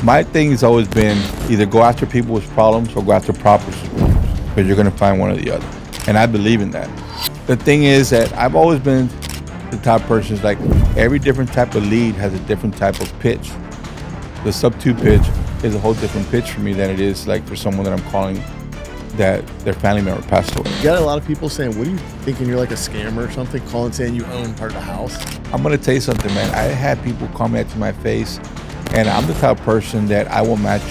My thing has always been either go after people with problems or go after properties with problems, because you're going to find one or the other. And I believe in that. The thing is that I've always been the type of person is like every different type of lead has a different type of pitch. The sub 2 pitch is a whole different pitch for me than it is like for someone that I'm calling that their family member passed away. You got a lot of people saying, what are you thinking, you're like a scammer or something, calling saying you own part of the house? I'm going to tell you something, man. I had people comment to my face, and I'm the type of person that I will match.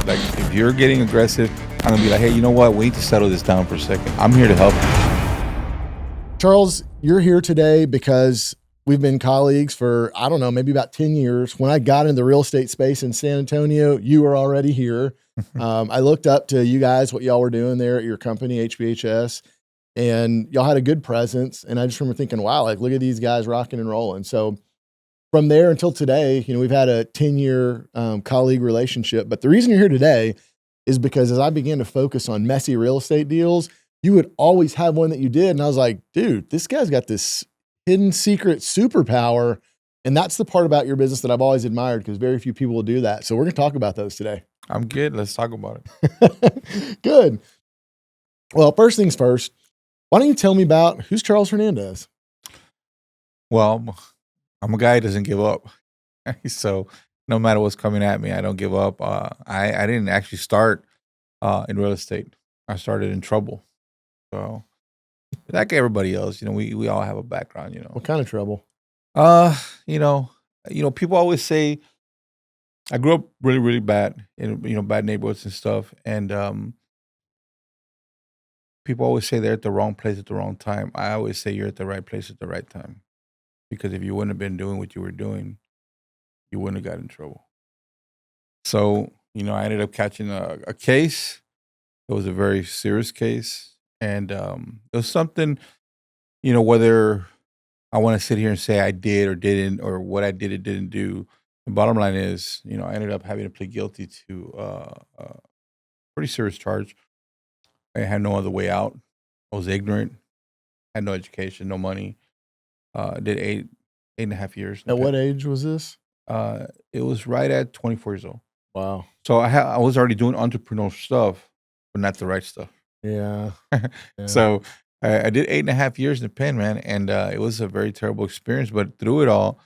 Like, if you're getting aggressive, I'm going to be like, hey, you know what? We need to settle this down for a second. I'm here to help you. Charles, you're here today because we've been colleagues for, I don't know, maybe about 10 years. When I got in the real estate space in San Antonio, you were already here. I looked up to you guys, what y'all were doing there at your company, HBHS, and y'all had a good presence. And I just remember thinking, wow, like, look at these guys rocking and rolling. So from there until today, you know, we've had a 10-year colleague relationship. But the reason you're here today is because as I began to focus on messy real estate deals, you would always have one that you did. And I was like, dude, this guy's got this hidden secret superpower. And that's the part about your business that I've always admired, because very few people will do that. So we're going to talk about those today. I'm good. Let's talk about it. Good. Well, first things first, why don't you tell me about who's Charles Hernandez? Well, I'm a guy who doesn't give up. So no matter what's coming at me, I don't give up. I didn't actually start in real estate. I started in trouble. So like everybody else, you know, we all have a background, you know. What kind of trouble? You know, people always say I grew up really, really bad in, you know, bad neighborhoods and stuff. And people always say they're at the wrong place at the wrong time. I always say you're at the right place at the right time. Because if you wouldn't have been doing what you were doing, you wouldn't have got in trouble. So, you know, I ended up catching a case. It was a very serious case. And it was something, you know, whether I want to sit here and say I did or didn't, or what I did or didn't do. The bottom line is, you know, I ended up having to plead guilty to a pretty serious charge. I had no other way out. I was ignorant, had no education, no money. Did eight and a half years. At what age was this? It was right at 24 years old. Wow. So I was already doing entrepreneurial stuff, but not the right stuff. Yeah. So I did 8.5 years in the pen, man. And it was a very terrible experience. But through it all,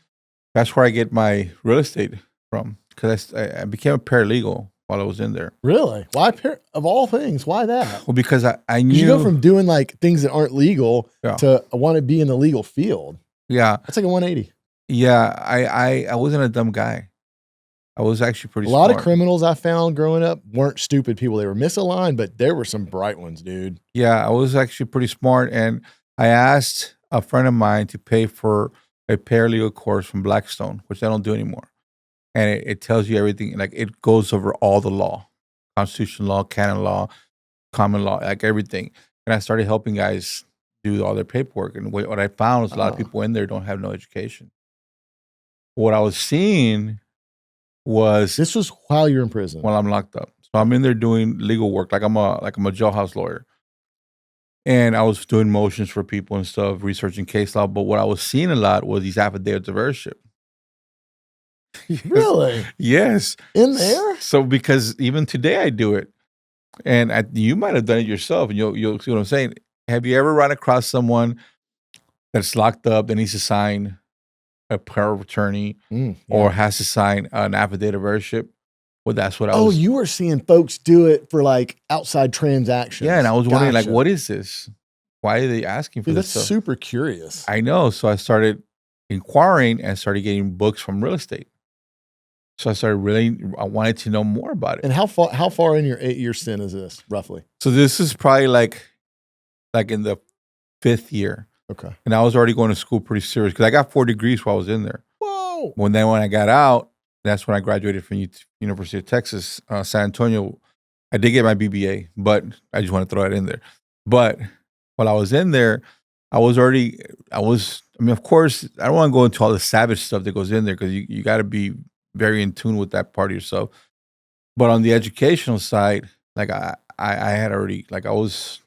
that's where I get my real estate from. Because I became a paralegal while I was in there. Really? Why, of all things, why that? Well, because I knew. You go from doing like things that aren't legal to I want to be in the legal field. Yeah. That's like a 180. Yeah. I wasn't a dumb guy. I was actually pretty smart. A lot of criminals I found growing up weren't stupid people. They were misaligned, but there were some bright ones, dude. Yeah, I was actually pretty smart. And I asked a friend of mine to pay for a paralegal course from Blackstone, which I don't do anymore. And it tells you everything. Like, it goes over all the law, constitutional law, canon law, common law, like everything. And I started helping guys do all their paperwork. And what I found was a lot of people in there don't have no education. What I was seeing was, this was while you're in prison. While I'm locked up. So I'm in there doing legal work, like I'm a jailhouse lawyer. And I was doing motions for people and stuff, researching case law. But what I was seeing a lot was these affidavits of heirship. Really? Yes. In there? So because even today I do it. And you might have done it yourself, and you'll see what I'm saying. Have you ever run across someone that's locked up that needs to sign a power of attorney or has to sign an affidavit of heirship? Well, that's what I was. Oh, you were seeing folks do it for like outside transactions. Yeah, and I was wondering, like, what is this? Why are they asking for Dude, this that's stuff? super curious. I know. So I started inquiring and started getting books from real estate. So I wanted to know more about it. And how far in your 8-year stint is this, roughly? So this is probably like in the 5th year. Okay. And I was already going to school pretty serious because I got 4 degrees while I was in there. Whoa. When I got out, that's when I graduated from University of Texas, San Antonio. I did get my BBA, but I just want to throw it in there. But while I was in there, I mean, of course, I don't want to go into all the savage stuff that goes in there because you got to be very in tune with that part of yourself. But on the educational side, like I had already, like I was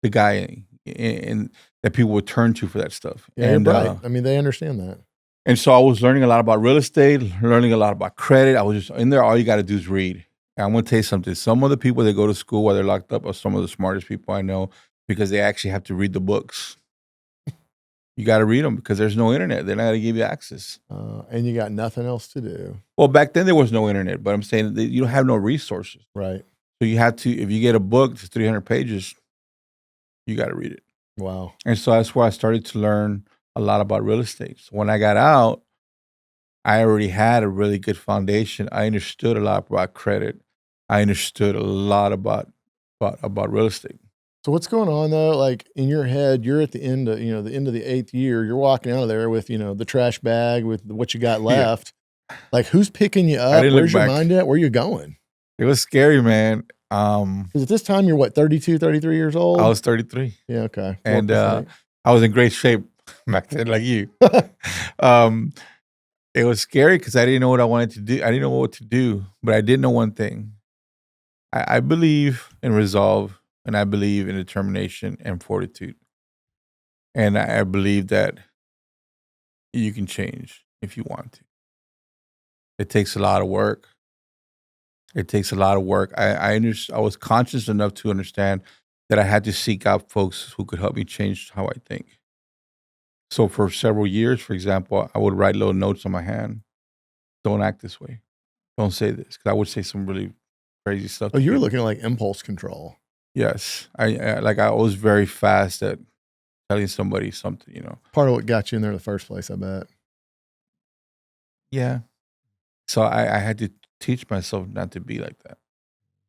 the guy in that people would turn to for that stuff. Yeah, and, you're bright. I mean, they understand that. And so I was learning a lot about real estate, learning a lot about credit. I was just in there. All you got to do is read. And I'm going to tell you something. Some of the people that go to school while they're locked up are some of the smartest people I know because they actually have to read the books. You got to read them because there's no internet. They're not going to give you access. And you got nothing else to do. Well, back then there was no internet, but I'm saying that you don't have no resources. Right. So you have to, if you get a book that's 300 pages, you got to read it. Wow. And so that's where I started to learn a lot about real estate. So when I got out, I already had a really good foundation. I understood a lot about credit. I understood a lot about real estate. So what's going on though? Like in your head, you're at the end of, the end of the 8th year, you're walking out of there with, the trash bag with what you got left. Yeah. Like who's picking you up? Where's your mind at? Where you going? It was scary, man. Because at this time you're what, 32, 33 years old? I was 33. Yeah. Okay. And I was in great shape back then, like you. It was scary because I didn't know what I wanted to do. I didn't know what to do, but I did know one thing. I believe in resolve, and I believe in determination and fortitude. And I believe that you can change if you want to. It takes a lot of work. It takes a lot of work. I was conscious enough to understand that I had to seek out folks who could help me change how I think. So for several years, for example, I would write little notes on my hand. Don't act this way. Don't say this. Because I would say some really crazy stuff. Oh, you were looking at like impulse control. Yes. I was very fast at telling somebody something, Part of what got you in there in the first place, I bet. Yeah. So I had to teach myself not to be like that.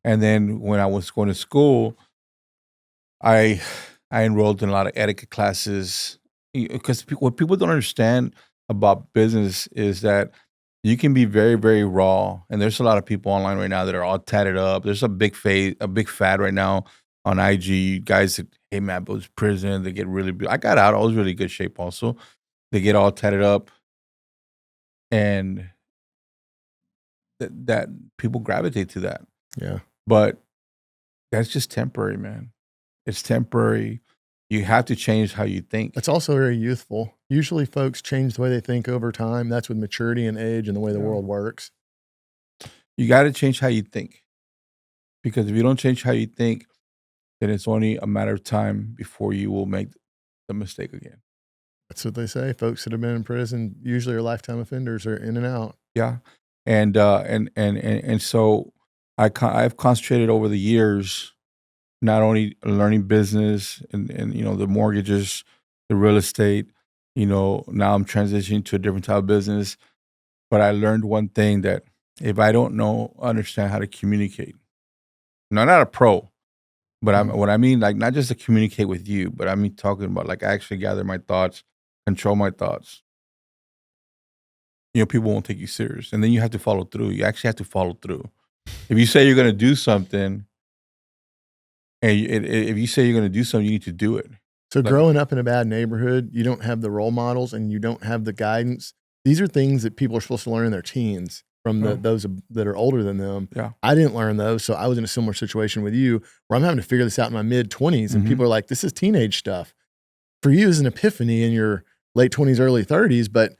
And then when I was going to school, I enrolled in a lot of etiquette classes because what people don't understand about business is that you can be very, very raw. And there's a lot of people online right now that are all tatted up. There's a big fad right now on IG. Guys that, hey man, I was in prison. They get really, I got out. I was really good shape also. They get all tatted up. And that people gravitate to that. Yeah. But that's just temporary, man. It's temporary. You have to change how you think. It's also very youthful. Usually folks change the way they think over time. That's with maturity and age and the way the world works. You got to change how you think. Because if you don't change how you think, then it's only a matter of time before you will make the mistake again. That's what they say. Folks that have been in prison usually are lifetime offenders, are in and out. Yeah. And so I've concentrated over the years not only learning business and the mortgages, the real estate, now I'm transitioning to a different type of business. But I learned one thing, that if I don't understand how to communicate, no, not a pro, but what I mean, like not just to communicate with you, but I mean talking about like actually gather my thoughts, control my thoughts. People won't take you serious. And then you have to follow through. You actually have to follow through. If you say you're going to do something, and if you say you're going to do something, you need to do it. So growing up in a bad neighborhood, you don't have the role models and you don't have the guidance. These are things that people are supposed to learn in their teens from those that are older than them. Yeah. I didn't learn those. So I was in a similar situation with you where I'm having to figure this out in my mid-20s and people are like, this is teenage stuff. For you, it's an epiphany in your late 20s, early 30s, but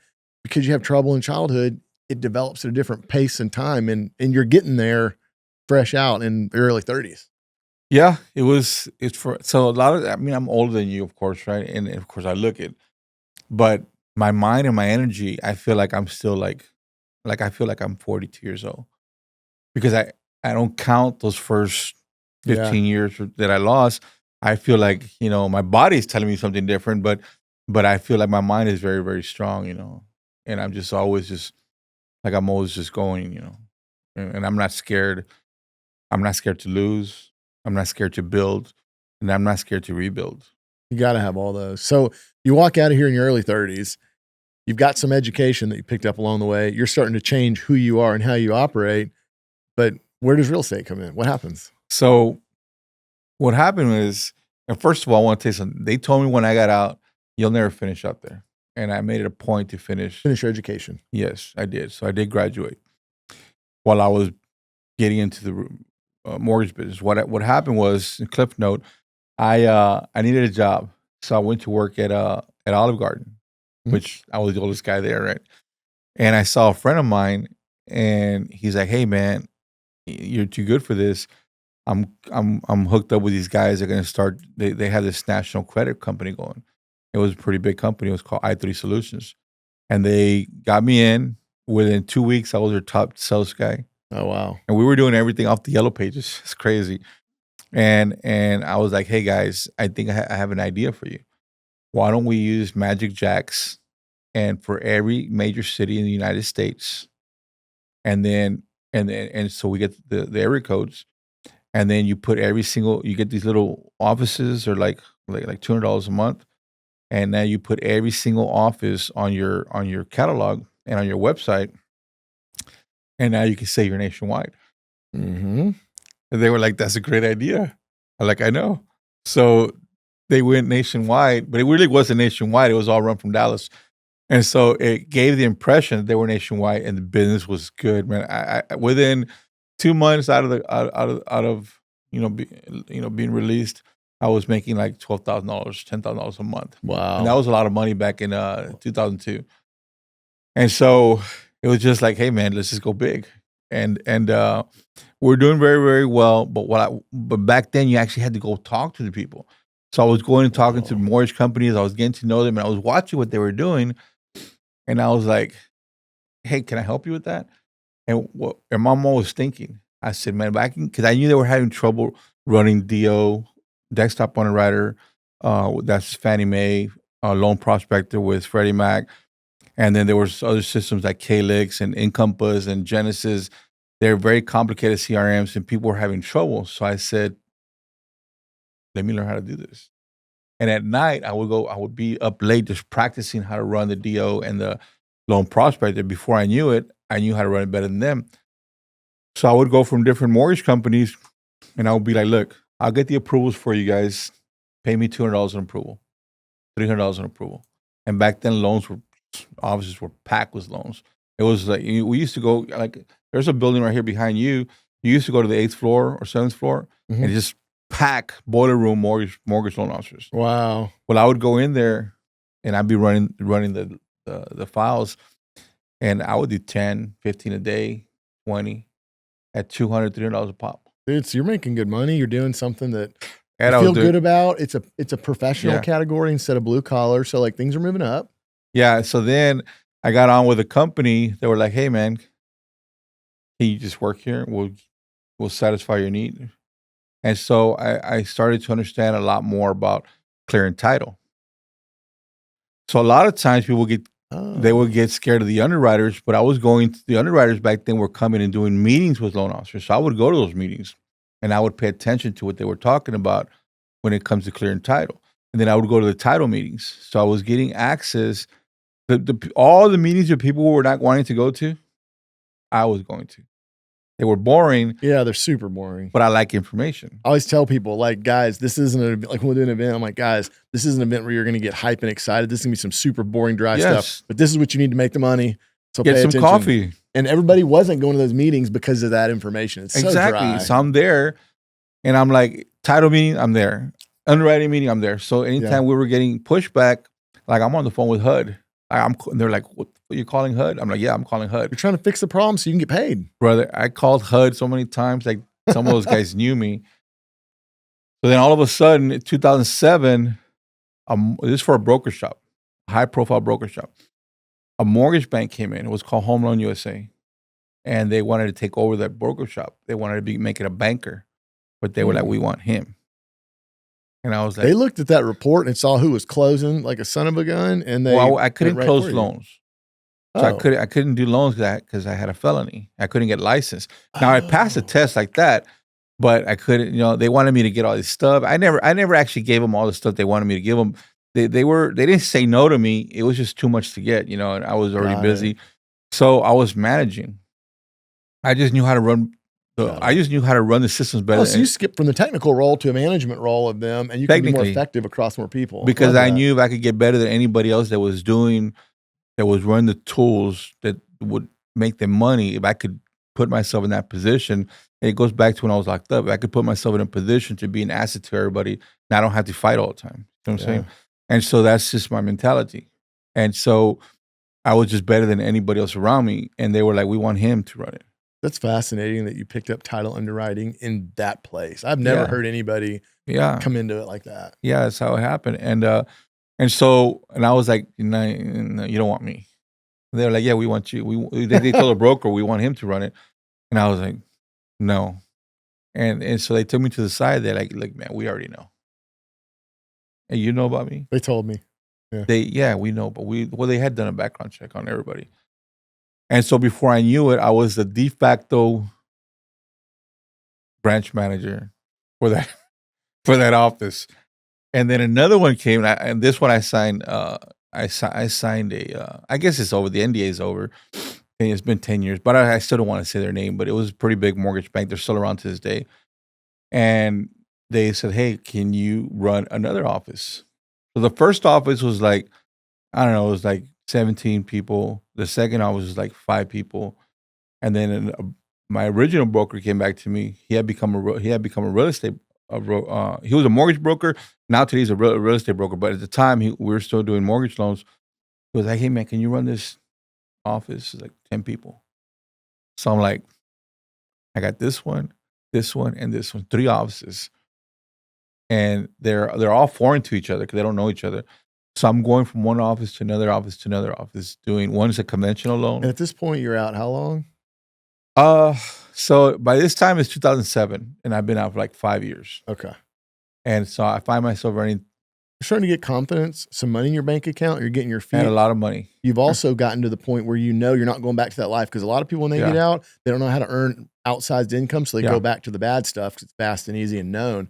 because you have trouble in childhood, it develops at a different pace and time, and you're getting there fresh out in the early 30s. Yeah, so a lot of, I'm older than you, of course, right? And of course I look it, but my mind and my energy, I feel like I'm still like I feel like I'm 42 years old because I don't count those first 15 years that I lost. I feel like, my body's telling me something different, but I feel like my mind is very, very strong, and I'm just always I'm always just going, and I'm not scared. I'm not scared to lose. I'm not scared to build, and I'm not scared to rebuild. You got to have all those. So you walk out of here in your early 30s. You've got some education that you picked up along the way. You're starting to change who you are and how you operate. But where does real estate come in? What happens? So what happened was, and first of all, I want to tell you something. They told me when I got out, you'll never finish out there. And I made it a point to finish your education. Yes, I did. So I did graduate. While I was getting into the mortgage business, what happened was, cliff note, I needed a job, so I went to work at Olive Garden, which I was the oldest guy there, right? And I saw a friend of mine, and he's like, "Hey, man, you're too good for this. I'm hooked up with these guys. They're gonna start. They have this national credit company going. It was a pretty big company. It was called i3 Solutions, and they got me in. Within 2 weeks, I was their top sales guy. Oh, wow. And we were doing everything off the yellow pages. It's crazy. And I was like, hey guys, I think I have an idea for you. Why don't we use Magic Jacks and for every major city in the United States, and so we get the area codes, and then you put you get these little offices, or like $200 a month, and now you put every single office on your catalog and on your website, and now you can say you're nationwide. Mm-hmm. And they were like, that's a great idea. I'm like, I know. So they went nationwide, but it really wasn't nationwide. It was all run from Dallas. And so it gave the impression that they were nationwide and the business was good, man. I within 2 months out of being released, I was making like $12,000, $10,000 a month. Wow. And that was a lot of money back in 2002. And so it was just like, hey man, let's just go big. And we're doing very, very well. But back then you actually had to go talk to the people. So I was going and talking to mortgage companies. I was getting to know them, and I was watching what they were doing. And I was like, hey, can I help you with that? And my mom was thinking, I said, man, because I knew they were having trouble running DO, desktop underwriter, that's Fannie Mae, loan prospector with Freddie Mac. And then there was other systems like Calyx and Encompass and Genesis. They're very complicated CRMs, and people were having trouble. So I said, let me learn how to do this. And at night, I would be up late just practicing how to run the DO and the loan prospector. Before I knew it, I knew how to run it better than them. So I would go from different mortgage companies, and I would be like, look, I'll get the approvals for you guys. Pay me $200 an approval, $300 an approval. And back then, offices were packed with loans. It was like, we used to go, like, there's a building right here behind you. You used to go to the 8th floor or 7th floor and just pack boiler room mortgage loan officers. Wow. Well, I would go in there and I'd be running the files, and I would do 10, 15 a day, 20 at $200, $300 a pop. Dude, so you're making good money. You're doing something that you feel good about. It's a professional category instead of blue collar. So like things are moving up. Yeah. So then I got on with a company. They were like, hey man, can you just work here? We'll satisfy your need. And so I started to understand a lot more about clearing title. So a lot of times people they would get scared of the underwriters, but the underwriters back then were coming and doing meetings with loan officers. So I would go to those meetings and I would pay attention to what they were talking about when it comes to clearing title. And then I would go to the title meetings. So I was getting access. All the meetings that people were not wanting to go to, I was going to. They were boring. Yeah, they're super boring. But I like information. I always tell people, like, guys, this isn't like when we do an event, I'm like, guys, this is an event where you're going to get hype and excited. This is going to be some super boring, dry stuff. But this is what you need to make the money. So get pay some attention. coffee. And everybody wasn't going to those meetings because of that information. It's exactly. So dry. So I'm there, and I'm like, title meeting, I'm there. Underwriting meeting, I'm there. So anytime we were getting pushback, like I'm on the phone with HUD. They're like, what are you calling HUD? I'm like, yeah, I'm calling HUD. You're trying to fix the problem so you can get paid. Brother, I called HUD so many times, like some of those guys knew me. So then all of a sudden, in 2007, this is for a broker shop, a high-profile broker shop. A mortgage bank came in. It was called Home Loan USA. And they wanted to take over that broker shop. They wanted to make it a banker. But they were like, we want him. And I was like, they looked at that report and saw who was closing like a son of a gun, and I couldn't close loans, so I couldn't do loans because I had a felony. I couldn't get licensed. Now I passed a test like that, but I couldn't. They wanted me to get all this stuff. I never actually gave them all the stuff they wanted me to give them. They didn't say no to me. It was just too much to get, and I was already busy, so I was managing. I just knew how to run. I just knew how to run the systems better. Oh, so you skipped from the technical role to a management role of them, and you can be more effective across more people. Because I knew if I could get better than anybody else that was running the tools that would make them money, if I could put myself in that position, and it goes back to when I was locked up. If I could put myself in a position to be an asset to everybody, and I don't have to fight all the time. You know what I'm saying? And so that's just my mentality. And so I was just better than anybody else around me. And they were like, we want him to run it. That's fascinating that you picked up title underwriting in that place. I've never heard anybody come into it like that. Yeah, that's how it happened. And I was like, no, you don't want me. They were like, yeah, we want you. They told a broker we want him to run it. And I was like, no. And so they took me to the side. They're like, look, man, we already know. And you know about me? They told me. Yeah. We know, but they had done a background check on everybody. And so before I knew it, I was the de facto branch manager for that office. And then another one came, and this one I signed. I signed a. I guess it's over. The NDA is over. And it's been 10 years, but I still don't want to say their name. But it was a pretty big mortgage bank. They're still around to this day. And they said, "Hey, can you run another office?" So the first office was like, I don't know, it was like 17 people. The second office was like 5 people, and then my original broker came back to me. He had become a real estate. He was a mortgage broker. Now today he's a real estate broker. But at the time, we were still doing mortgage loans. He was like, "Hey man, can you run this office?" It's like 10 people. So I'm like, I got this one, and this one, 3 offices. And they're all foreign to each other because they don't know each other. So I'm going from one office to another office to another office, doing one is a conventional loan. And at this point, you're out how long? So by this time it's 2007, and I've been out for like 5 years. Okay. And so I find myself running. You're starting to get confidence, some money in your bank account. You're getting your feet. And a lot of money. You've also gotten to the point where you know you're not going back to that life, because a lot of people, when they get out, they don't know how to earn outsized income, so they go back to the bad stuff because it's fast and easy and known.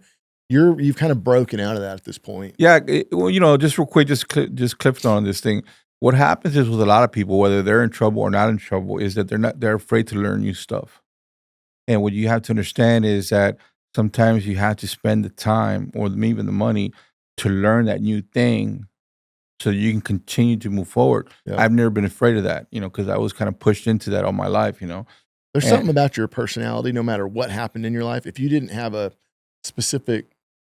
You've kind of broken out of that at this point. Yeah, well, just real quick, just clip on this thing. What happens is with a lot of people, whether they're in trouble or not in trouble, is that they're afraid to learn new stuff. And what you have to understand is that sometimes you have to spend the time or even the money to learn that new thing so you can continue to move forward. Yep. I've never been afraid of that, because I was kind of pushed into that all my life, There's something about your personality, no matter what happened in your life. If you didn't have a specific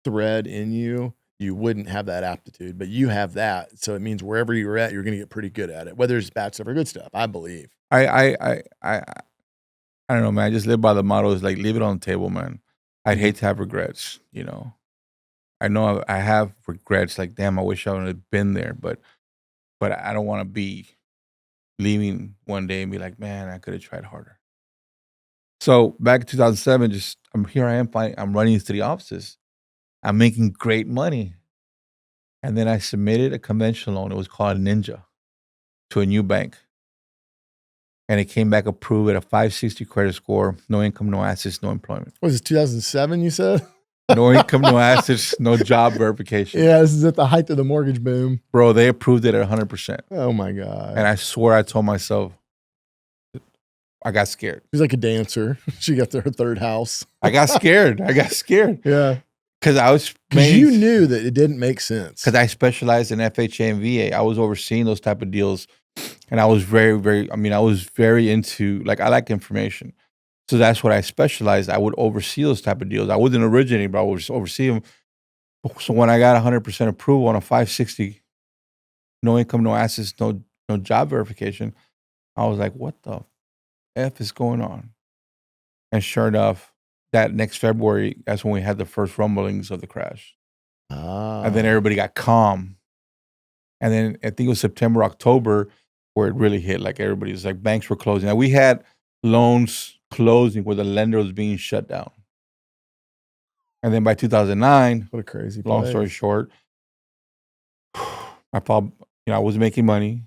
thread in you, you wouldn't have that aptitude, but you have that. So it means wherever you're at, you're going to get pretty good at it, whether it's bad stuff or good stuff, I believe. I don't know, man. I just live by the motto is like, leave it on the table, man. I'd hate to have regrets, I know I have regrets, like, damn, I wish I would have been there, but I don't want to be leaving one day and be like, man, I could have tried harder. So back in 2007, here I am, I'm running these 3 offices. I'm making great money. And then I submitted a conventional loan. It was called Ninja to a new bank. And it came back approved at a 560 credit score, no income, no assets, no employment. Was it 2007 you said? No income, no assets, no job verification. Yeah, this is at the height of the mortgage boom. Bro, they approved it at 100%. Oh my God. And I swear I told myself, I got scared. She's like a dancer. She got her 3rd house. I got scared. Yeah. Because you knew that it didn't make sense. Because I specialized in FHA and VA. I was overseeing those type of deals. And I was I was very into, like, I like information. So that's what I specialized. I would oversee those type of deals. I wasn't originating, but I would oversee them. So when I got 100% approval on a 560, no income, no assets, no job verification, I was like, what the F is going on? And sure enough, that next February, that's when we had the first rumblings of the crash. And then everybody got calm. And then I think it was September, October, where it really hit. Like, everybody was like, banks were closing. Now, we had loans closing where the lender was being shut down. And then by 2009, what a crazy long place. story short, I thought, I was making money.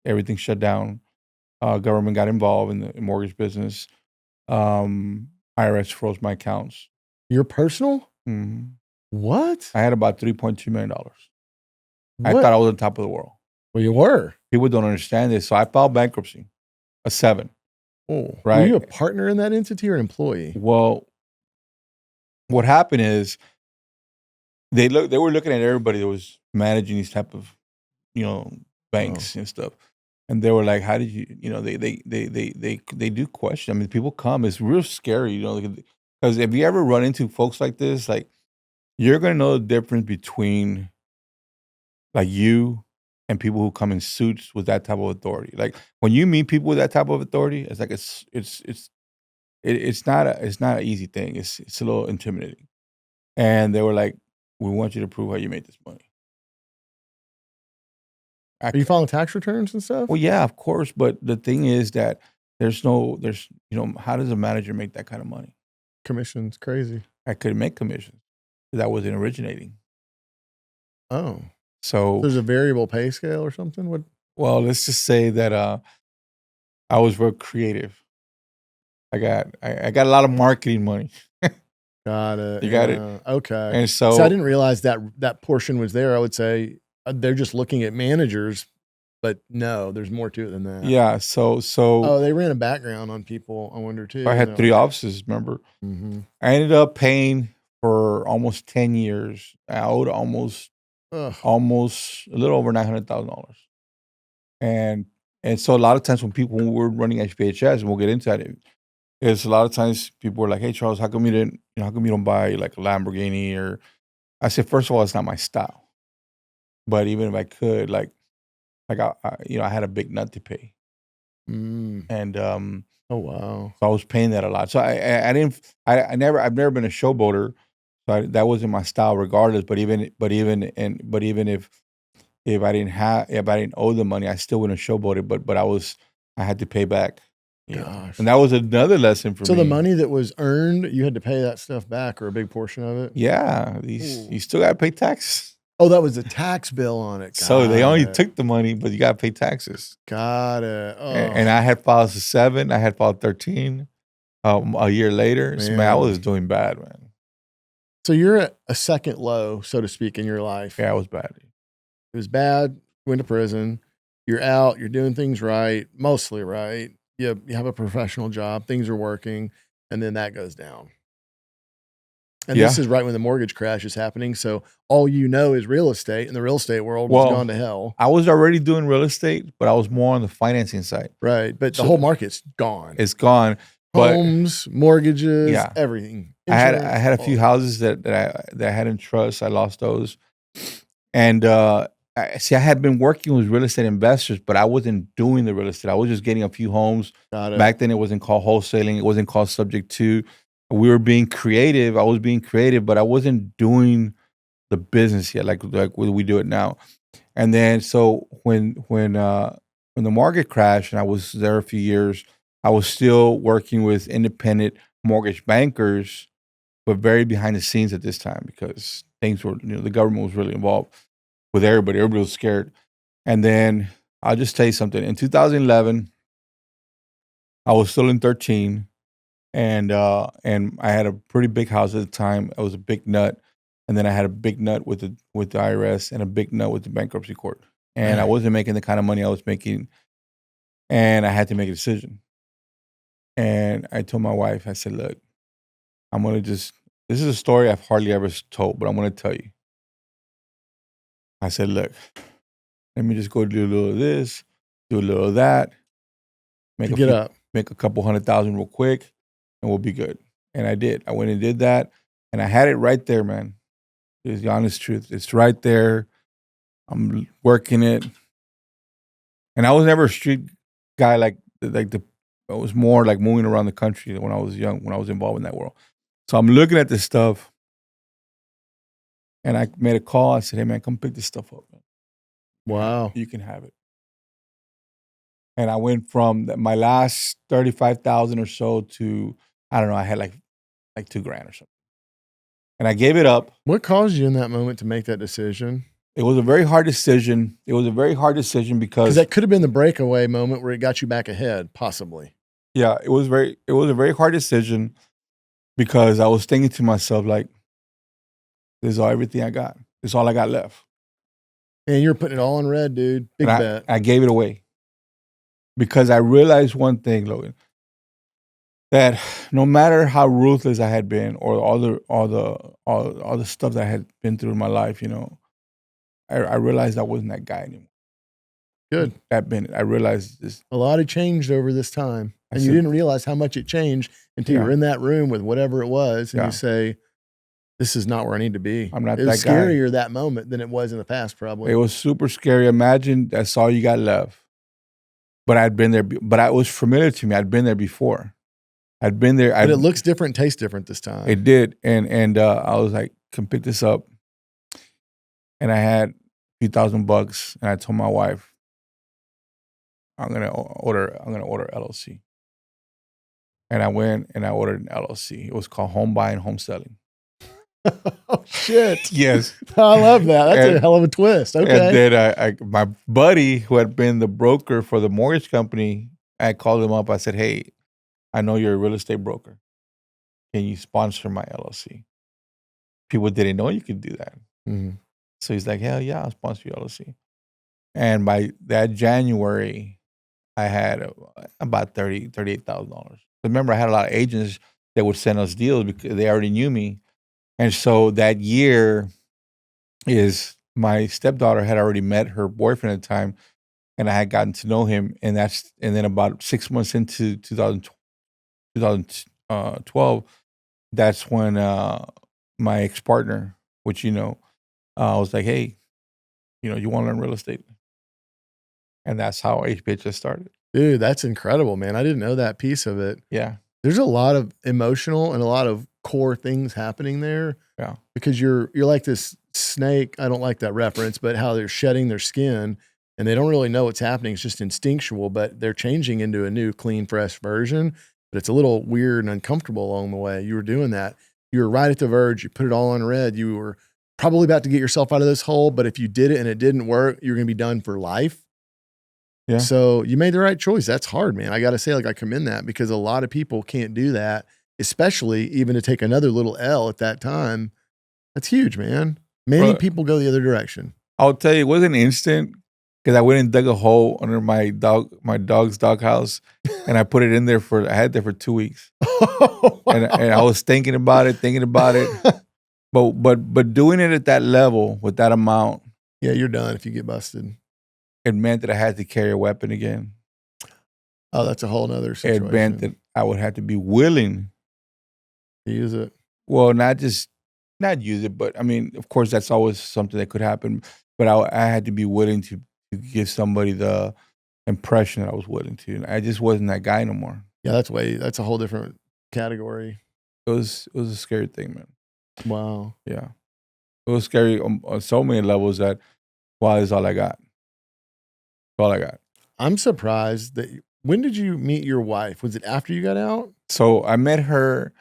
Everything shut down. Government got involved in the mortgage business. IRS froze my accounts. Your personal? Mm-hmm. What? I had about $3.2 million. I thought I was on top of the world. Well, you were. People don't understand this. So I filed bankruptcy, a 7. Oh, right. Were you a partner in that entity or an employee? Well, what happened is they were looking at everybody that was managing these type of, banks and stuff. And they were like, how did you, they do question. I mean, people come, it's real scary, because if you ever run into folks like this, like, you're going to know the difference between, like, you and people who come in suits with that type of authority. Like when you meet people with that type of authority, it's like it's not an easy thing. It's a little intimidating. And they were like, "We want you to prove how you made this money." Are you filing tax returns and stuff? Well, yeah, of course. But the thing is that there's how does a manager make that kind of money? Commission's crazy. I couldn't make commissions because I wasn't originating. Oh, So there's a variable pay scale or something? What? well, let's just say that I was real creative. I got a lot of marketing money. Got it. You got it? Okay. And So I so didn't realize that portion was there. I would say they're just looking at managers, but no, there's more to it than that. yeah, so Oh, they ran a background on people, I wonder too. I had 3 offices, remember? Mm-hmm. I ended up paying for almost 10 years. I owed almost a little over $900,000. And so a lot of times when we were running HPHS, and we'll get into that, is a lot of times people were like, "Hey Charles, how come you don't buy like a Lamborghini?" Or I said, first of all, it's not my style. But even if I could, I had a big nut to pay. And oh wow. so I was paying that a lot. So I've never been a showboater. So that wasn't my style regardless. But even if I didn't owe the money, I still wouldn't showboat it. But I had to pay back. Gosh. And that was another lesson for me. So the money that was earned, you had to pay that stuff back, or a big portion of it? Yeah. You still got to pay taxes. Oh, that was a tax bill on it. So they only took the money, but you got to pay taxes. Got it. Oh. And I had filed 7. I had filed 13 a year later. So, man, I was doing bad, man. So you're at a second low, so to speak, in your life. Yeah, it was bad. It was bad. Went to prison. You're out. You're doing things right, mostly right. You have a professional job. Things are working. And then that goes down. And this is right when the mortgage crash is happening. So all you know is real estate, and the real estate world has gone to hell. I was already doing real estate, but I was more on the financing side. Right. But the whole market's gone. It's gone. Homes, mortgages, everything. Insurance, I had a few houses that I had in trust. I lost those. And I had been working with real estate investors, but I wasn't doing the real estate. I was just getting a few homes. Got it. Back then, it wasn't called wholesaling. It wasn't called subject to. We were being creative. I was being creative, but I wasn't doing the business yet, like we do it now. And then, so when the market crashed, and I was there a few years, I was still working with independent mortgage bankers, but very behind the scenes at this time because things were, the government was really involved with everybody. Everybody was scared. And then I'll just tell you something. In 2011, I was still in 13. And I had a pretty big house at the time. I was a big nut, and then I had a big nut with the IRS and a big nut with the bankruptcy court. And I wasn't making the kind of money I was making, and I had to make a decision. And I told my wife, I said, "Look, I'm gonna just. This is a story I've hardly ever told, but I'm gonna tell you." I said, "Look, let me just go do a little of this, do a little of that, make a couple $100,000 real quick, and we'll be good." And I did. I went and did that, and I had it right there, man. It's the honest truth. It's right there. I'm working it, and I was never a street guy I was more like moving around the country when I was young, when I was involved in that world. So I'm looking at this stuff, and I made a call. I said, "Hey, man, come pick this stuff up, man. Wow, you can have it." And I went from my last 35,000 or so to, I don't know, I had like $2,000 or something. And I gave it up. What caused you in that moment to make that decision? It was a very hard decision. Because that could have been the breakaway moment where it got you back ahead, possibly. Yeah, it was a very hard decision because I was thinking to myself, like, this is everything I got. This is all I got left. And you're putting it all in red, dude. Big bet. I gave it away because I realized one thing, Logan, that no matter how ruthless I had been, or all the stuff that I had been through in my life, I realized I wasn't that guy anymore. Good. I realized this. A lot had changed over this time, and you didn't realize how much it changed until you were in that room with whatever it was, and you say, this is not where I need to be. I'm not It was that guy. scarier that moment than it was in the past, probably. It was super scary. Imagine that's all you got left. But I'd been there, but it was familiar to me. I'd been there before. I'd been there. But it looks different, tastes different this time. It did. And I was like, come pick this up. And I had a few $1,000 and I told my wife, I'm gonna order LLC. And I went and I ordered an LLC. It was called Home Buying, Home Selling. Oh shit! Yes, I love that. That's a hell of a twist. Okay. And then my buddy who had been the broker for the mortgage company, I called him up. I said, "Hey, I know you're a real estate broker. Can you sponsor my LLC?" People didn't know you could do that. Mm-hmm. So he's like, "Hell yeah, I'll sponsor your LLC." And by that January, I had about $38,000. Remember, I had a lot of agents that would send us deals because they already knew me. And so that year is my stepdaughter had already met her boyfriend at the time, and I had gotten to know him. And then about 6 months into 2012, that's when my ex-partner, which was like, "Hey, you want to learn real estate?" And that's how HPHS started. Dude, that's incredible, man. I didn't know that piece of it. Yeah. There's a lot of emotional and a lot of core things happening there. Yeah. Because you're like this snake. I don't like that reference, but how they're shedding their skin and they don't really know what's happening. It's just instinctual, but they're changing into a new, clean, fresh version. But it's a little weird and uncomfortable along the way. You were doing that. You were right at the verge. You put it all on red. You were probably about to get yourself out of this hole, but if you did it and it didn't work, you're going to be done for life. Yeah. So you made the right choice. That's hard, man. I got to say, I commend that because a lot of people can't do that, especially even to take another little L at that time. That's huge, man. Many people go the other direction. I'll tell you, it wasn't instant because I went and dug a hole under my dog's doghouse, and I put it in there I had it there for 2 weeks. Oh, wow. and I was thinking about it. But doing it at that level with that amount. Yeah, you're done if you get busted. It meant that I had to carry a weapon again. Oh, that's a whole nother situation. It meant that I would have to be willing to use it. Well, not use it, but I mean, of course, that's always something that could happen. But I had to be willing to give somebody the impression that I was willing to. I just wasn't that guy no more. Yeah, that's a whole different category. It was a scary thing, man. Wow. Yeah, it was scary on so many levels that, wow, that's all I got. All I got. I'm surprised that. When did you meet your wife? Was it after you got out? So I met her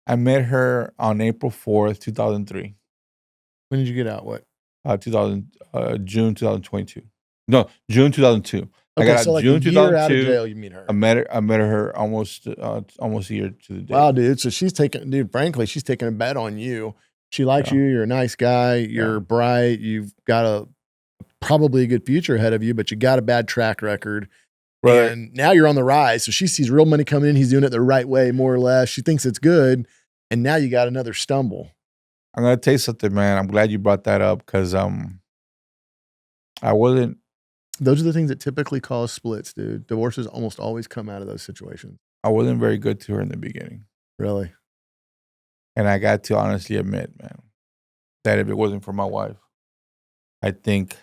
on April 4th, 2003. When did you get out? What? June 2022. No, June 2002. Okay, I got so out June a year 2002. out of jail, you meet her. I met her almost a year to the day. Wow, dude. So frankly, she's taking a bet on you. She likes you. You're a nice guy. You're bright. You've got probably a good future ahead of you, but you got a bad track record. Right. And now you're on the rise. So she sees real money coming in. He's doing it the right way, more or less. She thinks it's good. And now you got another stumble. I'm going to tell you something, man. I'm glad you brought that up because I wasn't. Those are the things that typically cause splits, dude. Divorces almost always come out of those situations. I wasn't very good to her in the beginning. Really? And I got to honestly admit, man, that if it wasn't for my wife, I think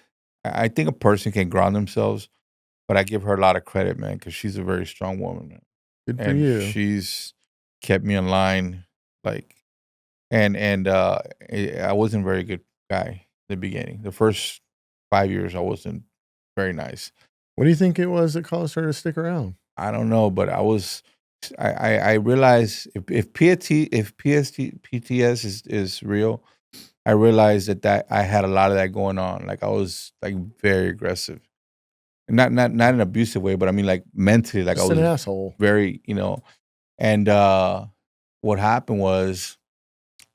a person can ground themselves, but I give her a lot of credit, man, because she's a very strong woman, man. Good for you. She's kept me in line, and I wasn't a very good guy in the beginning. The first 5 years, I wasn't very nice. What do you think it was that caused her to stick around? I don't know, but I realized if PTS is real, I realized that I had a lot of that going on. Like I was very aggressive. Not in an abusive way, but I mean mentally, Just I was an asshole. Very, and what happened was,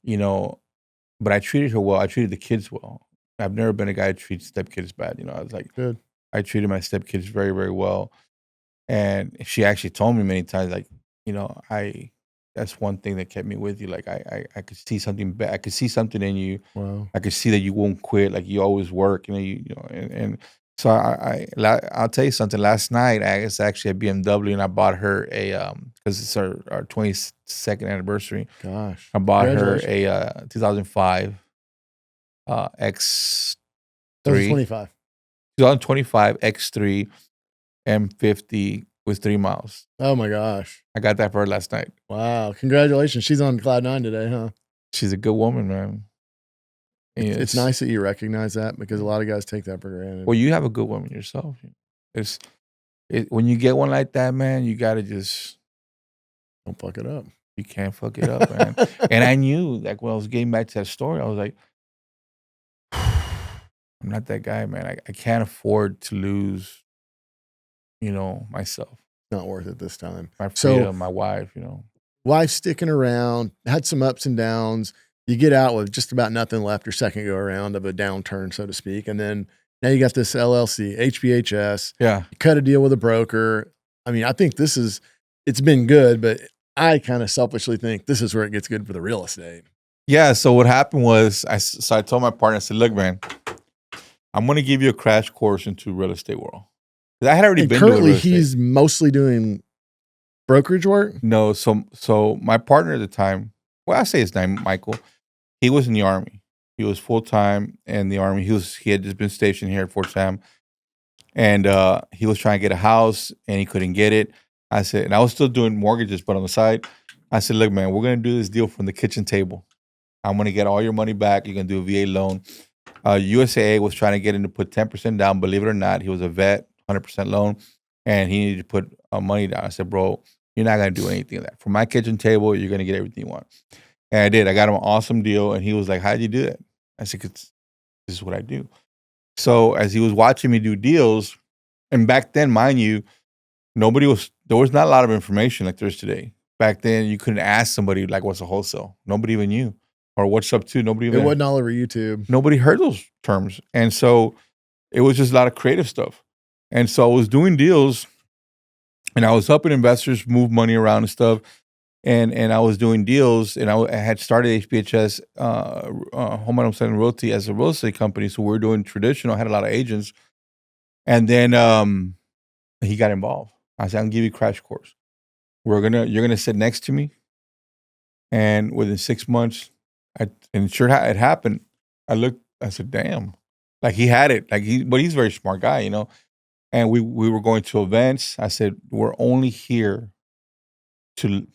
but I treated her well. I treated the kids well. I've never been a guy who treats stepkids bad. I was like, good. I treated my stepkids very, very well. And she actually told me many times, that's one thing that kept me with you. I could see something I could see something in you. Wow. I could see that you won't quit. Like you always work, and So I'll tell you something. Last night, it's actually a BMW, and I bought her a because it's our 22nd anniversary. Gosh, I bought her congratulations. a 2005 X3, 2025. 2025 X3 M50 with 3 miles. Oh my gosh. I got that for her last night. Wow. Congratulations. She's on cloud 9 today, huh? She's a good woman, man. It's nice that you recognize that because a lot of guys take that for granted. Well, you have a good woman yourself. When you get one like that, man, you got to just don't fuck it up. You can't fuck it up, man. And I knew, like, when I was getting back to that story, I was like, I'm not that guy, man. I can't afford to lose, myself. Not worth it this time. My freedom, my wife, Wife sticking around, had some ups and downs. You get out with just about nothing left your second go around of a downturn, so to speak. And then now you got this LLC, HBHS. Yeah. You cut a deal with a broker. I mean, I think it's been good, but I kind of selfishly think this is where it gets good for the real estate. Yeah. So what happened was, I told my partner, I said, look, man, I'm going to give you a crash course into real estate world. I had already been doing real estate. He's mostly doing brokerage work? No. So my partner at the time, well, I say his name, Michael, he was in the Army. He was full-time in the Army. He had just been stationed here at Fort Sam. And he was trying to get a house and he couldn't get it. I said, and I was still doing mortgages, but on the side, I said, look, man, we're going to do this deal from the kitchen table. I'm going to get all your money back. You're going to do a VA loan. USAA was trying to get him to put 10% down. Believe it or not, he was a vet, 100% loan, and he needed to put money down. I said, bro, you're not going to do anything of that. From my kitchen table, you're going to get everything you want. And I did. I got him an awesome deal, and he was like, how'd you do it? I said, this is what I do. So as he was watching me do deals, and back then, mind you, there was not a lot of information like there's today. Back then, you couldn't ask somebody, like, what's a wholesale? Nobody even knew. Or what's up to? It wasn't all over YouTube. Nobody heard those terms. And so it was just a lot of creative stuff. And so I was doing deals, and I was helping investors move money around and stuff. And I was doing deals, and I had started HBHS, Home and Home Selling Realty, as a real estate company. So we were doing traditional, I had a lot of agents. And then he got involved. I said, I'm going to give you a crash course. You're going to sit next to me. And within 6 months, and sure it happened. I said, damn. Like, he had it. But he's a very smart guy, And we were going to events. I said, we're only here to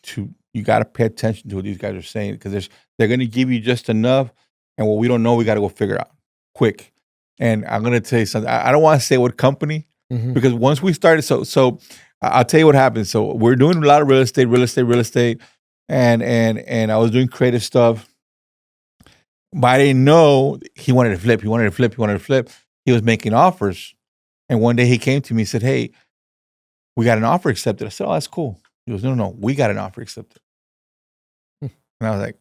you got to pay attention to what these guys are saying, because they're going to give you just enough, and what we don't know, we got to go figure out quick. And I'm going to tell you something. I don't want to say what company, because once we started, so I'll tell you what happened. So we're doing a lot of real estate, and I was doing creative stuff, but I didn't know he wanted to flip. He was making offers, and one day he came to me and said, "Hey, we got an offer accepted." I said, "Oh, that's cool." He goes, "No, we got an offer accepted." And I was like,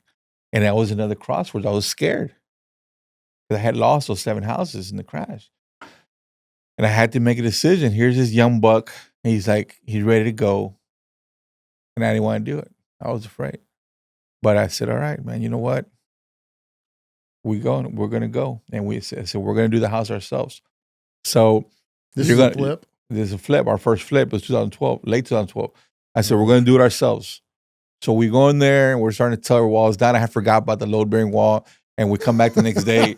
and that was another crossroads. I was scared because I had lost those 7 houses in the crash. And I had to make a decision. Here's this young buck. And he's ready to go. And I didn't want to do it. I was afraid. But I said, all right, man, you know what? We're going to go. And we said, we're going to do the house ourselves. So this is a flip? This is a flip. Our first flip was 2012, late 2012. I said, we're going to do it ourselves. So we go in there and we're starting to tear our walls down. I had forgot about the load bearing wall. And we come back the next day,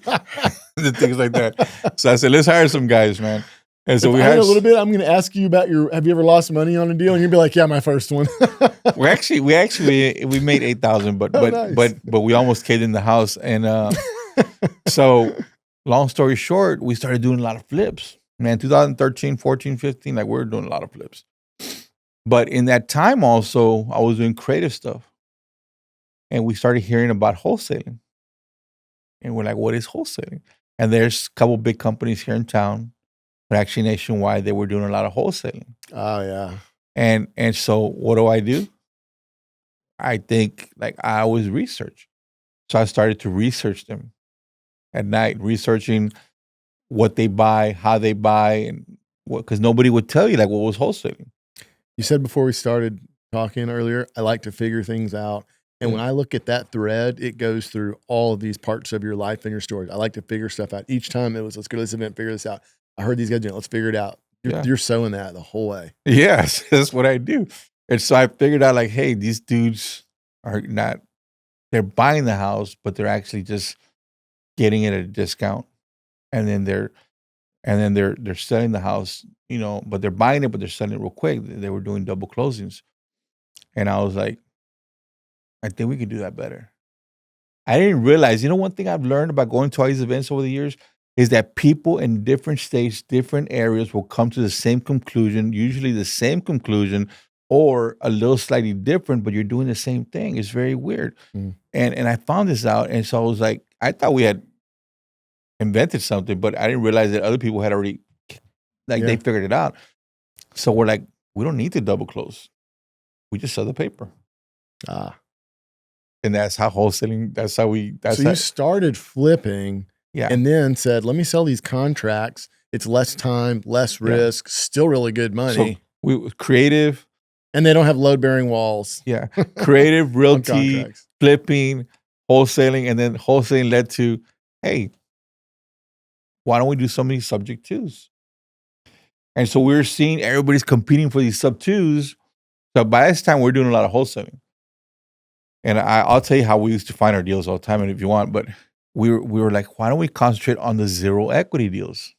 the things like that. So I said, let's hire some guys, man. And so we hired a little bit. I'm going to ask you about have you ever lost money on a deal? And you'll be like, yeah, my first one. we made 8,000, but we almost caved in the house. And so long story short, we started doing a lot of flips. Man, 2013, 14, 15, we were doing a lot of flips. But in that time also, I was doing creative stuff. And we started hearing about wholesaling. And we're like, what is wholesaling? And there's a couple big companies here in town, but actually nationwide, they were doing a lot of wholesaling. Oh, yeah. And so what do? I think I always research. So I started to research them at night, researching what they buy, how they buy, and because nobody would tell you what was wholesaling. You said before we started talking earlier, I like to figure things out. And when I look at that thread, it goes through all of these parts of your life and your stories. I like to figure stuff out. Each time it was, let's go to this event, figure this out. I heard these guys doing it. Let's figure it out. You're sowing that the whole way. Yes, that's what I do. And so I figured out like, hey, these dudes are not, they're buying the house, but they're actually just getting it at a discount. And then they're selling the house, but they're buying it, but they're selling it real quick. They were doing double closings. And I was like, I think we could do that better. I didn't realize, one thing I've learned about going to all these events over the years is that people in different states, different areas will come to the same conclusion, usually the same conclusion, or a little slightly different, but you're doing the same thing. It's very weird. Mm. And I found this out. And so I was like, I thought we had invented something, but I didn't realize that other people had already, they figured it out. So we're like, we don't need to double close. We just sell the paper. And that's how wholesaling, you started flipping and then said, let me sell these contracts. It's less time, less risk, still really good money. So we creative. And they don't have load-bearing walls. Yeah. Creative, realty, flipping, wholesaling. And then wholesaling led to, hey, why don't we do so many subject twos? And so we're seeing everybody's competing for these sub twos. So by this time, we're doing a lot of wholesaling. And I'll tell you how we used to find our deals all the time, and if you want, but we were like, why don't we concentrate on the zero equity deals?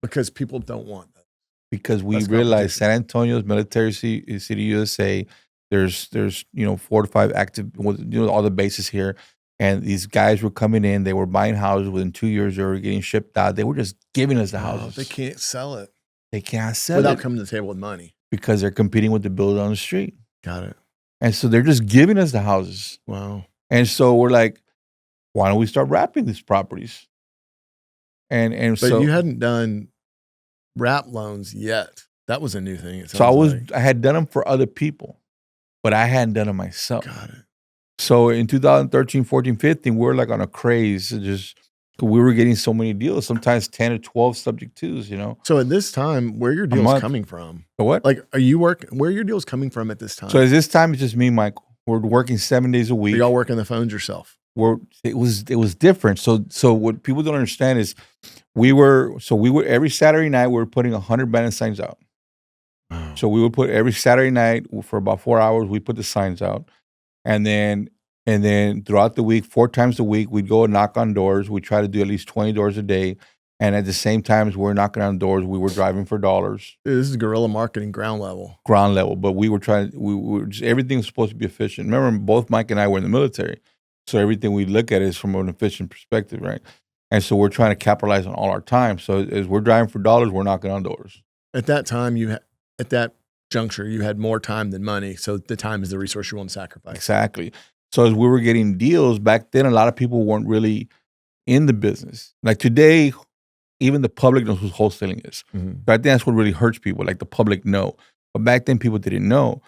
Because people don't want that. Because we realized San Antonio's military city, USA, there's 4 to 5 active, all the bases here. And these guys were coming in, they were buying houses within 2 years, they were getting shipped out. They were just giving us the houses. They can't sell it. They can't sell it. Without coming to the table with money. Because they're competing with the builder on the street. Got it. And so they're just giving us the houses. Wow. And so we're like, why don't we start wrapping these properties? But you hadn't done wrap loans yet. That was a new thing. I had done them for other people, but I hadn't done them myself. Got it. So in 2013, 14, 15, we were like on a craze. We were getting so many deals, sometimes 10 or 12 subject twos, So at this time, where are your deals coming from? What? Like, are you working? Where are your deals coming from at this time? So at this time, it's just me and Michael. We're working 7 days a week. Are y'all working the phones yourself? It was different. So what people don't understand is we were every Saturday night, we were putting 100 banner signs out. Wow. So we would put every Saturday night for about 4 hours, we put the signs out. And then throughout the week, 4 times a week, we'd go and knock on doors. We try to do at least 20 doors a day. And at the same time as we're knocking on doors, we were driving for dollars. This is guerrilla marketing ground level. But we were everything was supposed to be efficient. Remember, both Mike and I were in the military. So everything we look at is from an efficient perspective, right? And so we're trying to capitalize on all our time. So as we're driving for dollars, we're knocking on doors. At that time, at that juncture, you had more time than money. So the time is the resource you want to sacrifice. Exactly. So as we were getting deals back then, a lot of people weren't really in the business. Like today, even the public knows what wholesaling is. Mm-hmm. So I think that's what really hurts people, like the public know. But back then, people didn't know.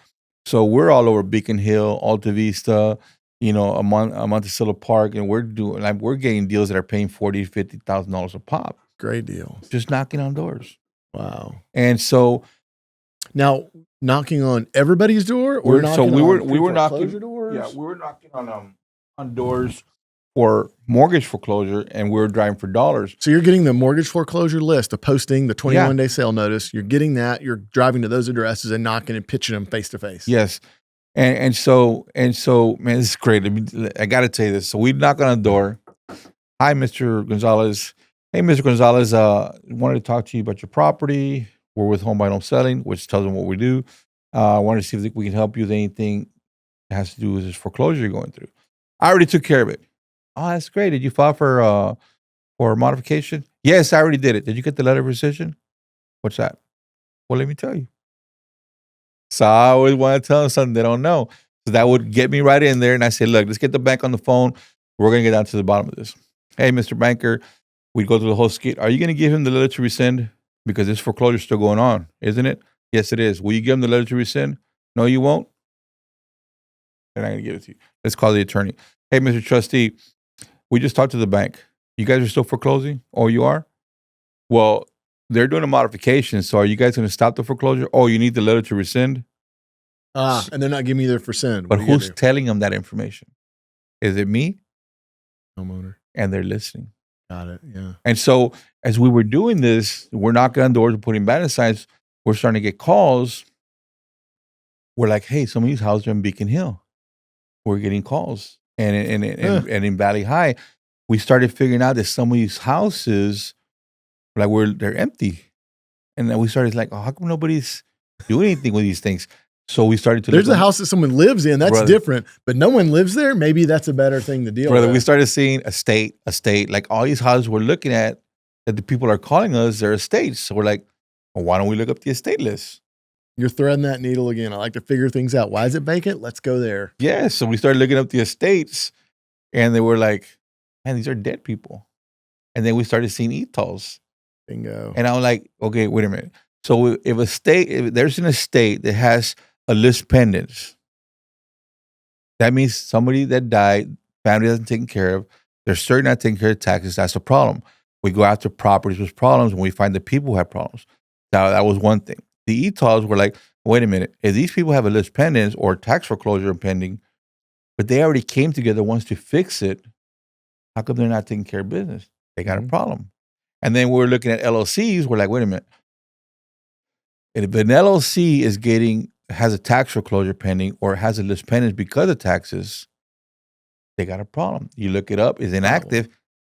So we're all over Beacon Hill, Alta Vista, a Monticello Park, and we're getting deals that are paying $40,000 to $50,000 a pop. Great deals. Just knocking on doors. Wow. And so now, knocking on everybody's door, or we were knocking doors. Yeah, we were knocking on doors for mortgage foreclosure, and we were driving for dollars. So you're getting the mortgage foreclosure list, the posting, the 21-day sale notice. You're getting that. You're driving to those addresses and knocking and pitching them face to face. Yes, and so, man, this is great. I got to tell you this. So we knock on a door. Hi, Mr. Gonzalez. Hey, Mr. Gonzalez. Wanted to talk to you about your property. We're with Home Buy Home Selling, which tells them what we do. I wanted to see if we can help you with anything that has to do with this foreclosure you're going through. I already took care of it. Oh, that's great. Did you file for modification? Yes, I already did it. Did you get the letter of rescission? What's that? Well, let me tell you. So I always want to tell them something they don't know. So that would get me right in there. And I say, look, let's get the bank on the phone. We're going to get down to the bottom of this. Hey, Mr. Banker, we go through the whole skit. Are you going to give him the letter to rescind? Because this foreclosure is still going on, isn't it? Yes, it is. Will you give him the letter to rescind? No, you won't. Then I'm going to give it to you. Let's call the attorney. Hey, Mr. Trustee, we just talked to the bank. You guys are still foreclosing? Oh, you are? Well, they're doing a modification. So are you guys going to stop the foreclosure? Oh, you need the letter to rescind? And they're not giving me their rescind. But who's telling them that information? Is it me? Homeowner. And they're listening. Got it. Yeah. And so as we were doing this, we're knocking on doors, we're putting banner signs, we're starting to get calls. We're like, hey, some of these houses are in Beacon Hill. We're getting calls. And in Valley High, we started figuring out that some of these houses, like they're empty. And then we started like, oh, how come nobody's doing anything with these things? So we started to There's a house that someone lives in. That's different, but no one lives there. Maybe that's a better thing to deal with. We started seeing estate, like all these houses we're looking at that the people are calling us, they're estates. So we're like, well, why don't we look up the estate list? You're threading that needle again. I like to figure things out. Why is it vacant? Let's go there. Yeah. So we started looking up the estates and they were like, man, these are dead people. And then we started seeing ETLs. Bingo. And I'm like, okay, wait a minute. So if there's an estate that has a list pendens, that means somebody that died, family hasn't taken care of, they're certain not taking care of taxes. That's a problem. We go after properties with problems and we find the people who have problems. Now, that was one thing. The ETLs were like, wait a minute. If these people have a list pendens or tax foreclosure pending, but they already came together once to fix it, how come they're not taking care of business? They got a problem. And then we're looking at LLCs. We're like, wait a minute. If an LLC has a tax foreclosure pending or has a list pending because of taxes, they got a problem. You look it up, it's inactive.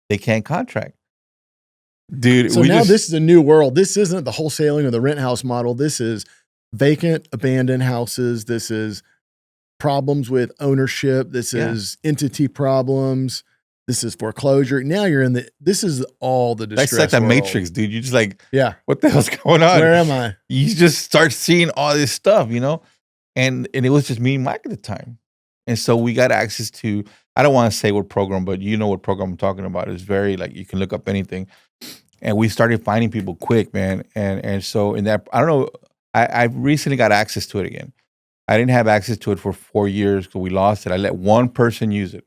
They can't contract. Dude, so now this is a new world. This isn't the wholesaling or the rent house model. This is vacant, abandoned houses. This is problems with ownership. This is entity problems. This is foreclosure. Now you're in this is all the distress. That's like the world. Matrix, dude. You're just like, what the hell's going on? Where am I? You just start seeing all this stuff, and it was just me and Mike at the time. And so we got access to, I don't want to say what program, but you know what program I'm talking about. It's very like, you can look up anything. And we started finding people quick, man. And so in that, I don't know, I recently got access to it again. I didn't have access to it for 4 years because we lost it. I let one person use it.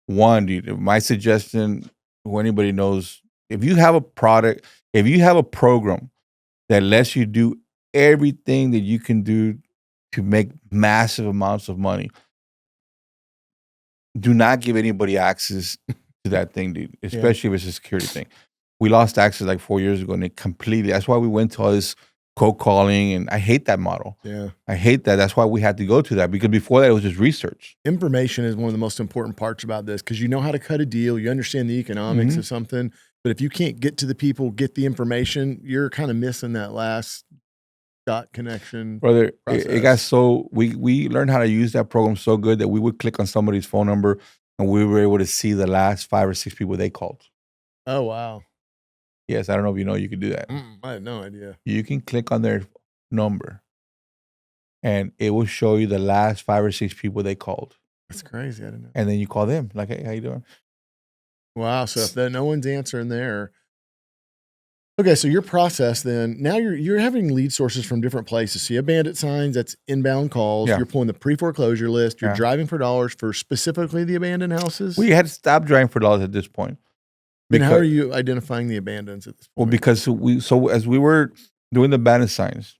One, dude. My suggestion, who anybody knows, if you have a product, if you have a program that lets you do everything that you can do to make massive amounts of money, do not give anybody access to that thing, dude, especially if it's a security thing. We lost access like 4 years ago and it completely, that's why we went to all this cold calling, and I hate that model. Yeah. I hate that. That's why we had to go to that, because before that it was just research. Information is one of the most important parts about this, because you know how to cut a deal, you understand the economics of something, but if you can't get to the people, get the information, you're kind of missing that last dot connection. Brother, it got so, we learned how to use that program so good that we would click on somebody's phone number and we were able to see the last 5 or 6 people they called. Oh, wow. Yes, I don't know if you know you could do that. I had no idea. You can click on their number and it will show you the last 5 or 6 people they called. That's crazy. I didn't know. And then you call them like, hey, how you doing? Wow. So if no one's answering there. Okay, so your process then, now you're having lead sources from different places. So you have bandit signs, that's inbound calls. You're pulling the pre-foreclosure list. You're driving for dollars for specifically the abandoned houses. We had to stop driving for dollars at this point. And how are you identifying the abandons at this point? Well, because as we were doing the bandit signs,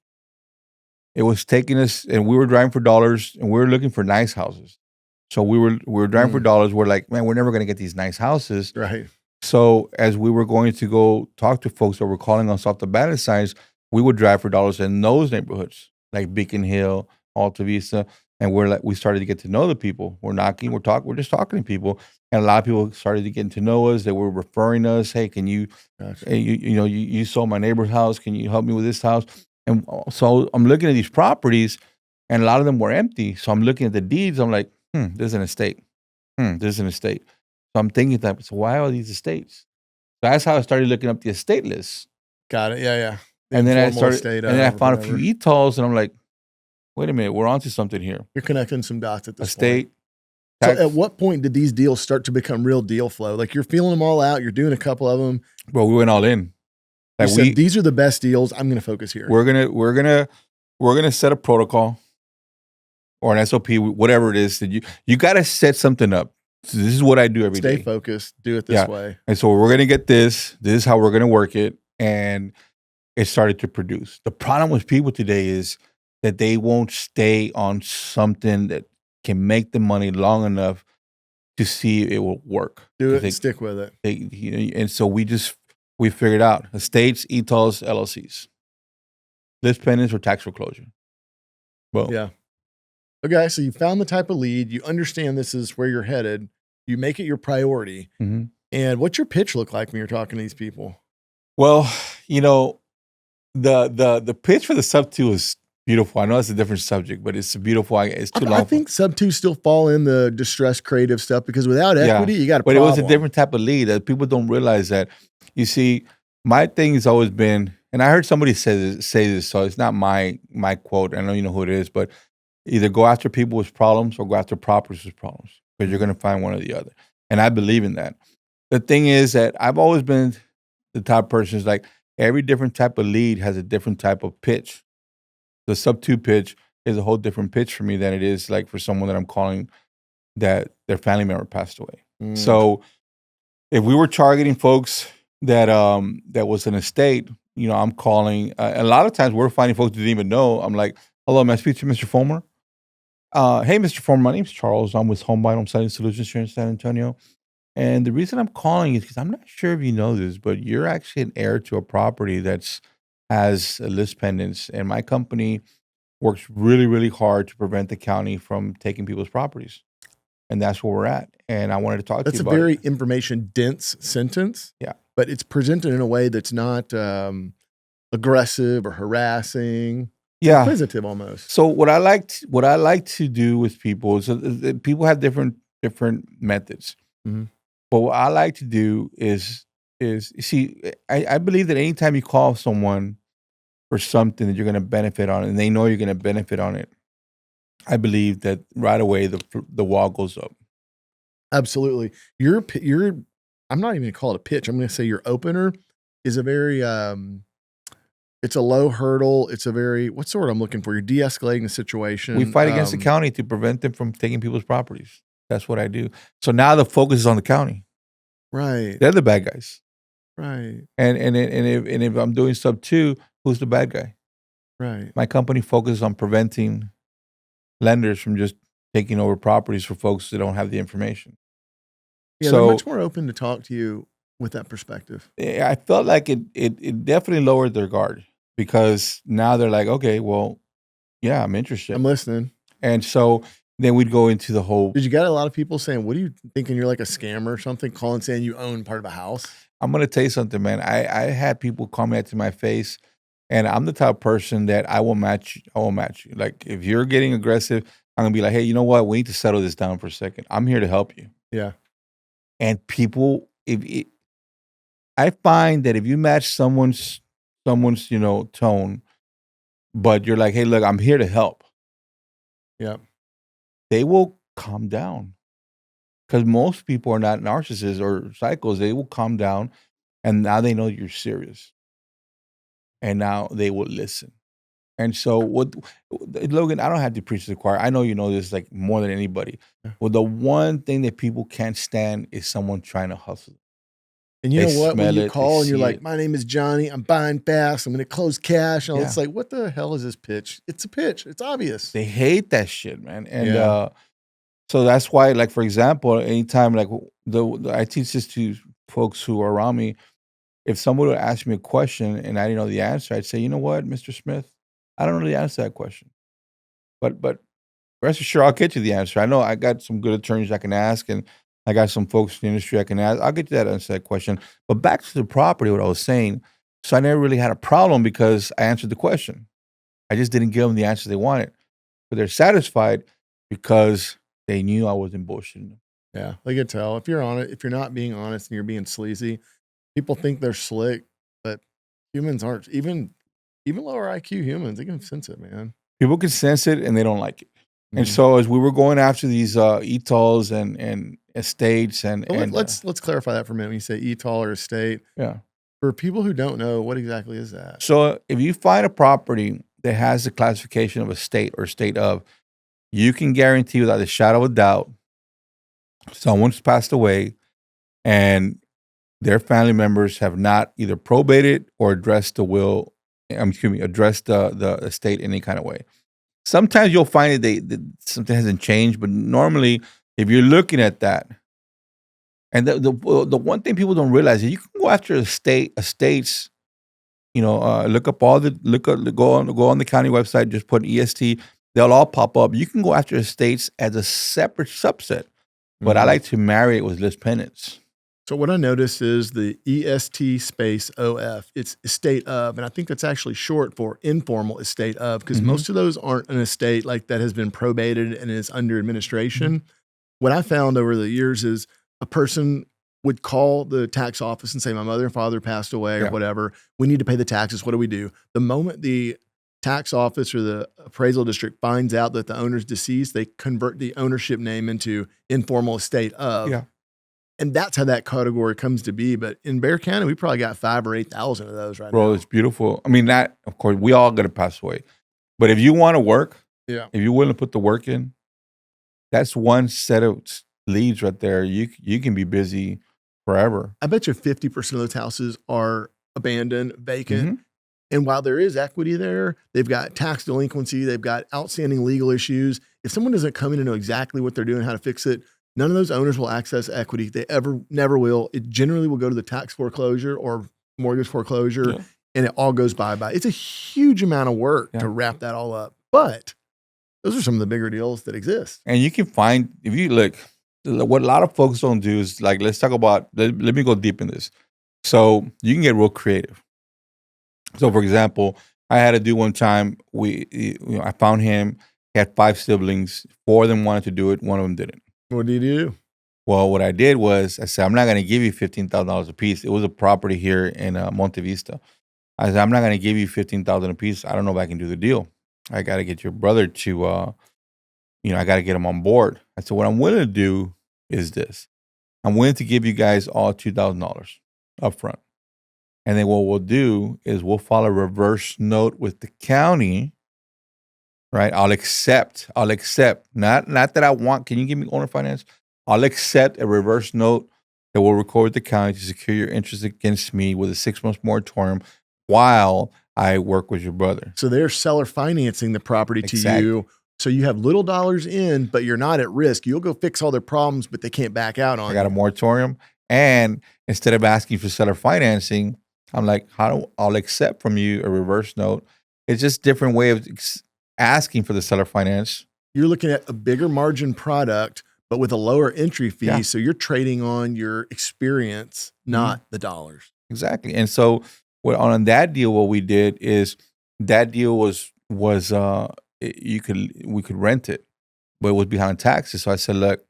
it was taking us, and we were driving for dollars, and we were looking for nice houses. So we were driving for dollars. We're like, man, we're never going to get these nice houses. Right. So as we were going to go talk to folks that were calling us off the bandit signs, we would drive for dollars in those neighborhoods, like Beacon Hill, Alta Vista. And we started to get to know the people. We're knocking, we're just talking to people. And a lot of people started to get to know us. They were referring us. Hey, can you, hey, you sold my neighbor's house. Can you help me with this house? And so I'm looking at these properties and a lot of them were empty. So I'm looking at the deeds. I'm like, there's an estate. There's an estate. So I'm thinking that, so why are these estates? So that's how I started looking up the estate list. Got it. Yeah. And then I found a few ETLs and I'm like, wait a minute, we're onto something here. You're connecting some dots at this estate. Point. So at what point did these deals start to become real deal flow? Like you're feeling them all out. You're doing a couple of them. Bro, we went all in. Like you said, these are the best deals. I'm going to focus here. We're gonna set a protocol or an SOP, whatever it is that you got to set something up. So this is what I do every day. Stay focused. Do it this way. And so we're gonna get this. This is how we're gonna work it, and it started to produce. The problem with people today is that they won't stay on something that can make the money long enough to see if it will work. Do it and stick with it. And so we figured out estates, ETLs, LLCs, list pendens, or tax foreclosure. Well, yeah. Okay, so you found the type of lead. You understand this is where you're headed. You make it your priority. Mm-hmm. And what's your pitch look like when you're talking to these people? Well, the pitch for the sub 2 is beautiful. I know it's a different subject, but it's beautiful. It's too long. I think sub 2 still fall in the distressed creative stuff because without equity, you got a But problem. it was a different type of lead that people don't realize that. You see, my thing has always been, and I heard somebody say this, so it's not my quote. I know you know who it is, but either go after people with problems or go after properties with problems, because you're going to find one or the other. And I believe in that. The thing is that I've always been the type of person is like every different type of lead has a different type of pitch. The sub 2 pitch is a whole different pitch for me than it is like for someone that I'm calling that their family member passed away. So if we were targeting folks that was an estate, I'm calling. A lot of times we're finding folks who didn't even know. I'm like, hello, may I speak to Mr. Fullmer? Hey, Mr. Fullmer, my name's Charles. I'm with Home Selling Solutions here in San Antonio. And the reason I'm calling is because I'm not sure if you know this, but you're actually an heir to a property has a list pendens, and my company works really, really hard to prevent the county from taking people's properties. And that's where we're at. And I wanted to talk to you about it. That's a very information-dense sentence. Yeah. But it's presented in a way that's not aggressive or harassing. Yeah. Inquisitive almost. So what I like to do with people is people have different methods. Mm-hmm. But what I like to do is see, I believe that anytime you call someone for something that you're going to benefit on, and they know you're going to benefit on it, I believe that right away the wall goes up. Absolutely. I'm not even going to call it a pitch. I'm going to say your opener is a very, it's a low hurdle. It's a very, what's the word I'm looking for? You're de-escalating the situation. We fight against the county to prevent them from taking people's properties. That's what I do. So now the focus is on the county. Right. They're the bad guys. Right. And if I'm doing sub 2, who's the bad guy? Right. My company focuses on preventing lenders from just taking over properties for folks that don't have the information. Yeah, so they're much more open to talk to you with that perspective. I felt like it definitely lowered their guard, because now they're like, okay, well, yeah, I'm interested. I'm listening. And so then we'd go into the whole. Did you get a lot of people saying, what are you thinking, you're like a scammer or something, calling saying you own part of a house? I'm going to tell you something, man. I had people comment to my face, and I'm the type of person that I will match you. Like, if you're getting aggressive, I'm going to be like, hey, you know what? We need to settle this down for a second. I'm here to help you. Yeah. And people, I find that if you match someone's tone, but you're like, hey, look, I'm here to help. Yeah. They will calm down, because most people are not narcissists or psychos. They will calm down, and now they know you're serious, and now they will listen. And so, Logan, I don't have to preach to the choir. I know you know this like more than anybody. Yeah. Well, the one thing that people can't stand is someone trying to hustle. And you know what? When you call and you're like, it. my name is Johnny, I'm buying fast, I'm going to close cash. And Yeah. it's like, what the hell is this pitch? It's a pitch. It's obvious. They hate that shit, man. And so that's why, like, for example, anytime like I teach this to folks who are around me, if someone would ask me a question and I didn't know the answer, I'd say, you know what, Mr. Smith, I don't know the answer to that question. But rest assured, I'll get you the answer. I know I got some good attorneys I can ask, and I got some folks in the industry I can ask. I'll get you that answer to that question. But back to the property, what I was saying, so I never really had a problem because I answered the question. I just didn't give them the answer they wanted. But they're satisfied because they knew I wasn't bullshitting them. Yeah, they could tell. If you're not being honest and you're being sleazy, people think they're slick, but humans aren't. Even lower IQ humans, they can sense it, man. People can sense it and they don't like it. Mm-hmm. And so as we were going after these ETLs and estates let's clarify that for a minute. When you say ETL or estate, yeah, for people who don't know, what exactly is that? So if you find a property that has the classification of estate or state of, you can guarantee without a shadow of a doubt someone's passed away and their family members have not either probated or addressed the will. Addressed the estate in any kind of way. Sometimes you'll find that something hasn't changed, but normally, if you're looking at that, And the one thing people don't realize is you can go after estates. Look up go on the county website, just put EST. They'll all pop up. You can go after estates as a separate subset, but I like to marry it with list pendens. So what I noticed is the EST space OF, it's estate of, and I think that's actually short for informal estate of, because most of those aren't an estate like that has been probated and is under administration. What I found over the years is a person would call the tax office and say, my mother and father passed away or whatever. We need to pay the taxes. What do we do? The moment the tax office or the appraisal district finds out that the owner's deceased, they convert the ownership name into informal estate of. Yeah. And that's how that category comes to be. But in Bexar County, we probably got 5,000 or 8,000 of those right now. Bro, it's beautiful. I mean, of course, we all got to pass away. But if you want to work, if you're willing to put the work in, that's one set of leads right there. You can be busy forever. I bet you 50% of those houses are abandoned, vacant. And while there is equity there, they've got tax delinquency, they've got outstanding legal issues. If someone doesn't come in and know exactly what they're doing, how to fix it, none of those owners will access equity. They never will. It generally will go to the tax foreclosure or mortgage foreclosure, and it all goes bye-bye. It's a huge amount of work to wrap that all up. But those are some of the bigger deals that exist. And you can find, if you look, what a lot of folks don't do is like, let's talk about, let me go deep in this. So you can get real creative. So for example, I had a dude one time, I found him, he had 5 siblings, 4 of them wanted to do it, 1 of them didn't. What did you do? Well, what I did was I said, I'm not going to give you $15,000 a piece. It was a property here in Monte Vista. I said, I'm not going to give you $15,000 a piece. I don't know if I can do the deal. I got to get your brother to, I got to get him on board. I said, what I'm willing to do is this. I'm willing to give you guys all $2,000 up front. And then what we'll do is we'll file a reverse note with the county, right? I'll accept, not that I want, can you give me owner finance? I'll accept a reverse note that will record with the county to secure your interest against me with a 6-month moratorium while I work with your brother. So they're seller financing the property to you. So you have little dollars in, but you're not at risk. You'll go fix all their problems, but they can't back out on you. I got a moratorium. And instead of asking for seller financing, I'm like, I'll accept from you a reverse note. It's just a different way of asking for the seller finance. You're looking at a bigger margin product, but with a lower entry fee. Yeah. So you're trading on your experience, not the dollars. Exactly. And so on that deal, what we did is that deal was we could rent it, but it was behind taxes. So I said, look,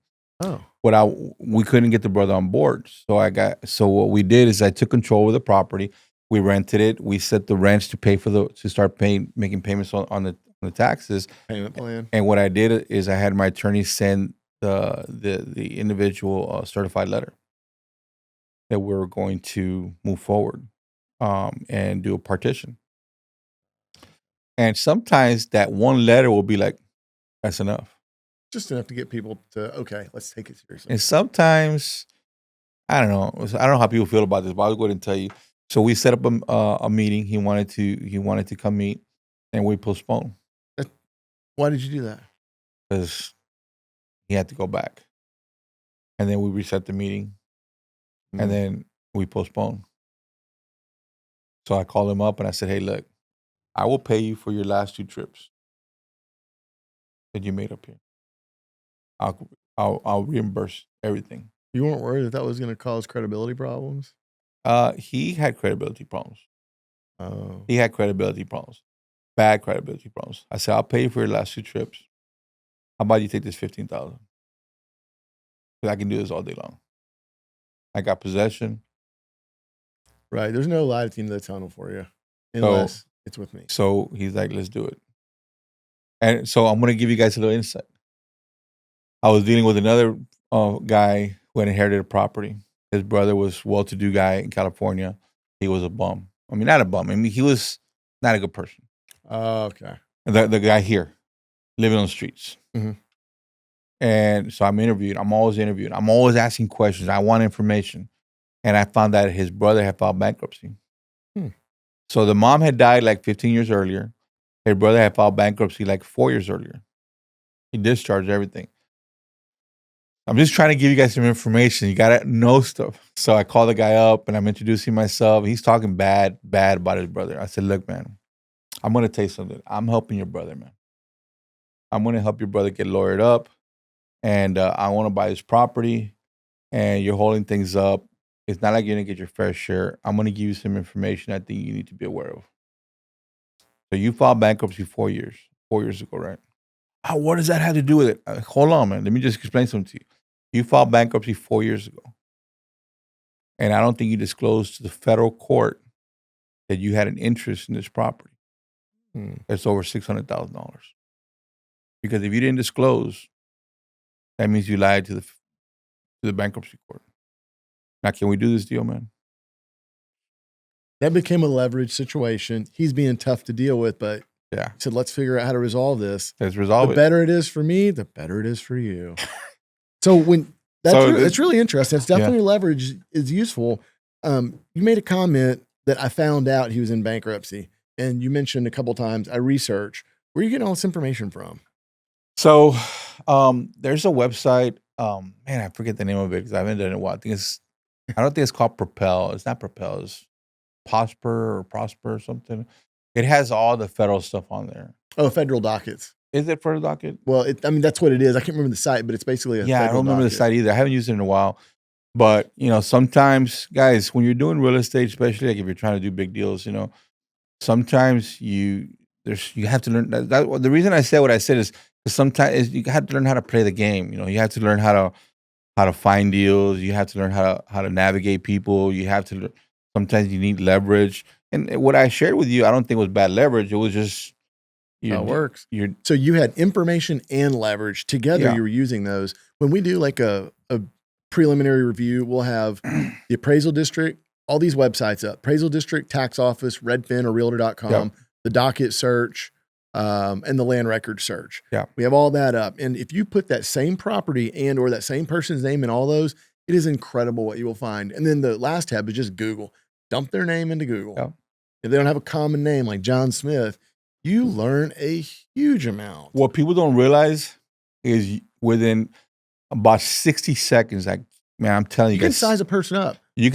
we couldn't get the brother on board. So what we did is I took control of the property. We rented it. We set the rents to start making payments on the taxes. Payment plan. And what I did is I had my attorney send the individual certified letter that we were going to move forward and do a partition. And sometimes that one letter will be like, that's enough. Just enough to get people to, okay, let's take it seriously. And sometimes, I don't know how people feel about this, but I'll go ahead and tell you. So we set up a meeting. He wanted to come meet, and we postponed. Why did you do that? Because he had to go back. And then we reset the meeting, and then we postponed. So I called him up and I said, hey, look, I will pay you for your last 2 trips that you made up here. I'll reimburse everything. You weren't worried that was going to cause credibility problems? He had credibility problems. Oh. He had credibility problems. Bad credibility problems. I said, I'll pay you for your last 2 trips. How about you take this $15,000? Because I can do this all day long. I got possession. Right. There's no light at the end of the tunnel for you. Unless it's with me. So he's like, let's do it. And so I'm going to give you guys a little insight. I was dealing with another guy who had inherited a property. His brother was a well-to-do guy in California. He was a bum. I mean, not a bum. I mean, he was not a good person. Oh, okay. The guy here, living on the streets. Mm-hmm. And so I'm interviewed. I'm always interviewed. I'm always asking questions. I want information. And I found out his brother had filed bankruptcy. So the mom had died like 15 years earlier. His brother had filed bankruptcy like 4 years earlier. He discharged everything. I'm just trying to give you guys some information. You got to know stuff. So I call the guy up and I'm introducing myself. He's talking bad about his brother. I said, look, man, I'm going to tell you something. I'm helping your brother, man. I'm going to help your brother get lawyered up. And I want to buy this property. And you're holding things up. It's not like you're going to get your fair share. I'm going to give you some information I think you need to be aware of. So you filed bankruptcy 4 years ago, right? What does that have to do with it? Hold on, man. Let me just explain something to you. You filed bankruptcy 4 years ago. And I don't think you disclosed to the federal court that you had an interest in this property. It's over $600,000. Because if you didn't disclose, that means you lied to the bankruptcy court. Now, can we do this deal, man? That became a leverage situation. He's being tough to deal with, but yeah, he said, let's figure out how to resolve this. Let's resolve it. The better it is for me, the better it is for you. So that's really interesting. It's definitely leverage is useful. You made a comment that I found out he was in bankruptcy, and you mentioned a couple times, I researched. Where are you getting all this information from? So there's a website. Man, I forget the name of it because I haven't done it in a while. I don't think it's called Propel. It's not Propel. It's Prosper or something. It has all the federal stuff on there. Oh, federal dockets. Is it federal docket? Well, that's what it is. I can't remember the site, but it's basically I don't remember the site either. I haven't used it in a while. But, sometimes, guys, when you're doing real estate, especially like if you're trying to do big deals, sometimes you have to learn. The reason I said what I said is sometimes you have to learn how to play the game. You have to learn how to find deals. You have to learn how to navigate people. You have to. Sometimes you need leverage. And what I shared with you, I don't think was bad leverage. It was just it works. So you had information and leverage together. Yeah. You were using those. When we do like a preliminary review, we'll have the appraisal district, all these websites up: appraisal district, tax office, Redfin or Realtor.com, the docket search, and the land record search. Yeah, we have all that up. And if you put that same property and or that same person's name in all those, it is incredible what you will find. And then the last tab is just Google. Dump their name into Google. Yeah. If they don't have a common name like John Smith, you learn a huge amount. What people don't realize is within about 60 seconds, like, man, I'm telling you guys. You can size a person up. You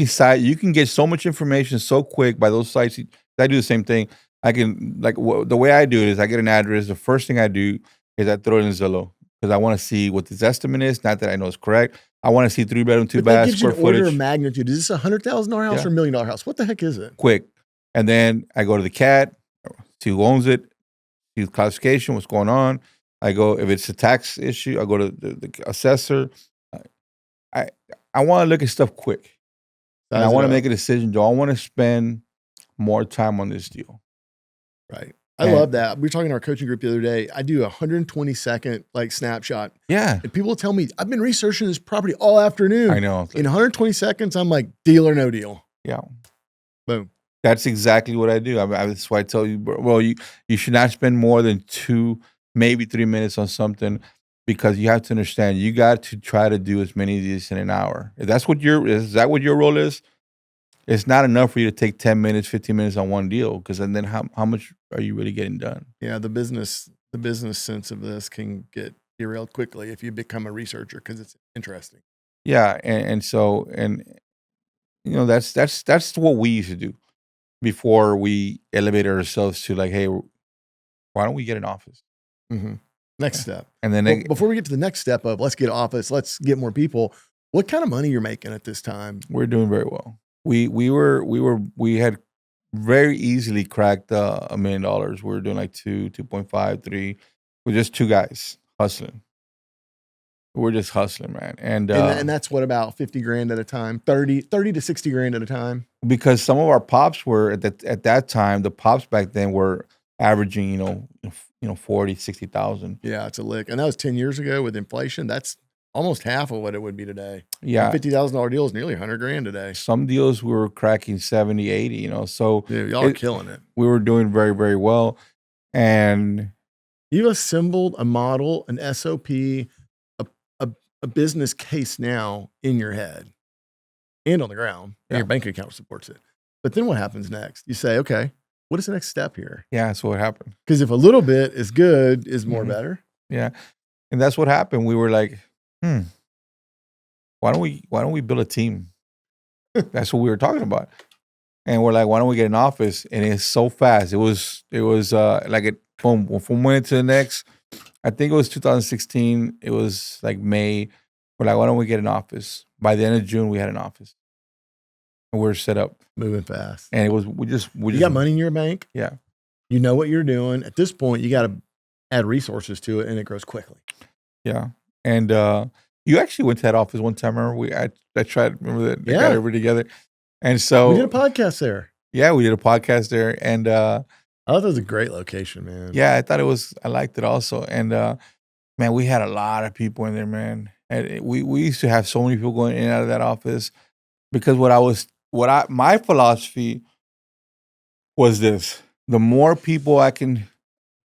can get so much information so quick by those sites. I do the same thing. I can, the way I do it is I get an address. The first thing I do is I throw it in Zillow because I want to see what this estimate is. Not that I know it's correct. I want to see 3-bedroom, 2-bath, square footage. Order of magnitude. Is this a $100,000 house or $1 million house? What the heck is it? Quick. And then I go to the CAT, see who owns it, see the classification, what's going on. I go, if it's a tax issue, I go to the assessor. I want to look at stuff quick. And I want to make a decision. Do I want to spend more time on this deal? Right. I love that. We were talking to our coaching group the other day. I do a 120-second snapshot. Yeah. And people tell me, I've been researching this property all afternoon. I know. In 120 seconds, I'm like, deal or no deal. Yeah. Boom. That's exactly what I do. That's why I tell you, well, you should not spend more than 2, maybe 3 minutes on something because you have to understand you got to try to do as many of these in an hour. If that's what is that what your role is? It's not enough for you to take 10 minutes, 15 minutes on one deal because then how much are you really getting done? Yeah, the business sense of this can get derailed quickly if you become a researcher because it's interesting. Yeah, and so that's what we used to do before we elevated ourselves to like, hey, why don't we get an office? Mm-hmm. Next step. And then before we get to the next step of let's get office, let's get more people. What kind of money you're making at this time? We're doing very well. We had very easily cracked $1 million. We were doing like 2.5, 3. We're just 2 guys hustling. We're just hustling, man. And that's what, about 50 grand at a time, 30 to 60 grand at a time. Because some of our pops were at that time, the pops back then were averaging, 40, 60,000. Yeah, it's a lick. And that was 10 years ago with inflation. That's almost half of what it would be today. Yeah. $50,000 deal is nearly 100 grand today. Some deals we were cracking 70, 80, so yeah, y'all are killing it. We were doing very, very well. And you've assembled a model, an SOP, a business case now in your head and on the ground. Yeah. Your bank account supports it. But then what happens next? You say, okay, what is the next step here? Yeah, that's what happened. Because if a little bit is good, is more better. Yeah. And that's what happened. We were like, why don't we build a team? That's what we were talking about. And we're like, why don't we get an office? And it's so fast. It was like it boom, from one minute to the next. I think it was 2016. It was like May. We're like, why don't we get an office? By the end of June, we had an office. And we're set up. Moving fast. And it was we just You got money in your bank. Yeah. You know what you're doing. At this point, you got to add resources to it, and it grows quickly. Yeah. And you actually went to that office one time. Remember? I tried. Remember that? They got everybody together. And so we did a podcast there. Yeah, we did a podcast there. And I thought it was a great location, man. Yeah, I liked it also. And man, we had a lot of people in there, man. And we used to have so many people going in and out of that office because my philosophy was this: the more people I can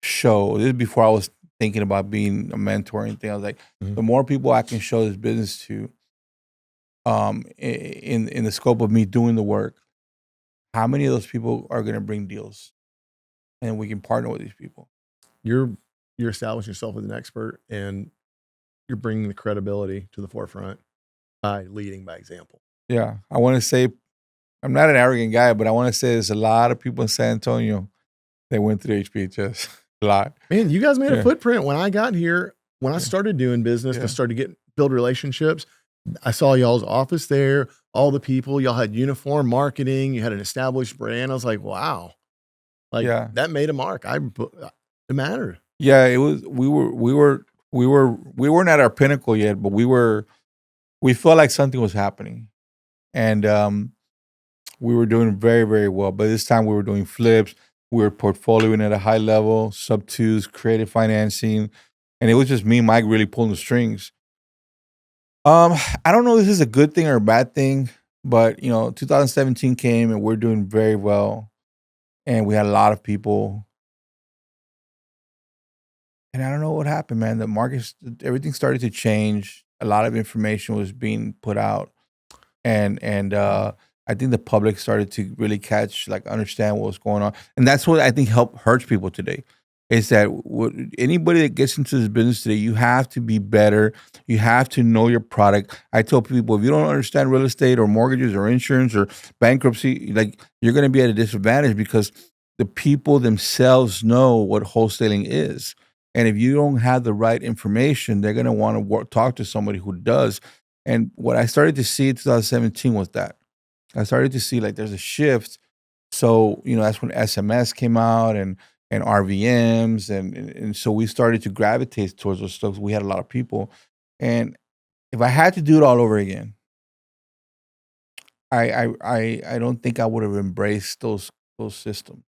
show, this is before I was thinking about being a mentor or anything. I was like, the more people I can show this business to, in the scope of me doing the work, how many of those people are going to bring deals, and we can partner with these people. You're establishing yourself as an expert, and you're bringing the credibility to the forefront by leading by example. Yeah, I want to say, I'm not an arrogant guy, but I want to say there's a lot of people in San Antonio that went through HPHS. A lot. Man, you guys made a footprint. When I got here, when I started doing business and started to build relationships, I saw y'all's office there, all the people, y'all had uniform marketing, you had an established brand. I was like, wow. Like that made a mark. It mattered. Yeah, it was, we weren't at our pinnacle yet, but we felt like something was happening. And we were doing very, very well. By this time we were doing flips. We were portfolioing at a high level, sub-twos, creative financing. And it was just me and Mike really pulling the strings. I don't know if this is a good thing or a bad thing, but 2017 came and we're doing very well. And we had a lot of people. And I don't know what happened, man. The markets, everything started to change. A lot of information was being put out. And I think the public started to really understand what was going on. And that's what I think hurts people today, is that anybody that gets into this business today, you have to be better. You have to know your product. I tell people, if you don't understand real estate or mortgages or insurance or bankruptcy, you're going to be at a disadvantage because the people themselves know what wholesaling is. And if you don't have the right information, they're going to want to talk to somebody who does. And what I started to see in 2017 was that. I started to see there's a shift. So, that's when SMS came out and RVMs. And so we started to gravitate towards those stuff. We had a lot of people. And if I had to do it all over again, I don't think I would have embraced those systems.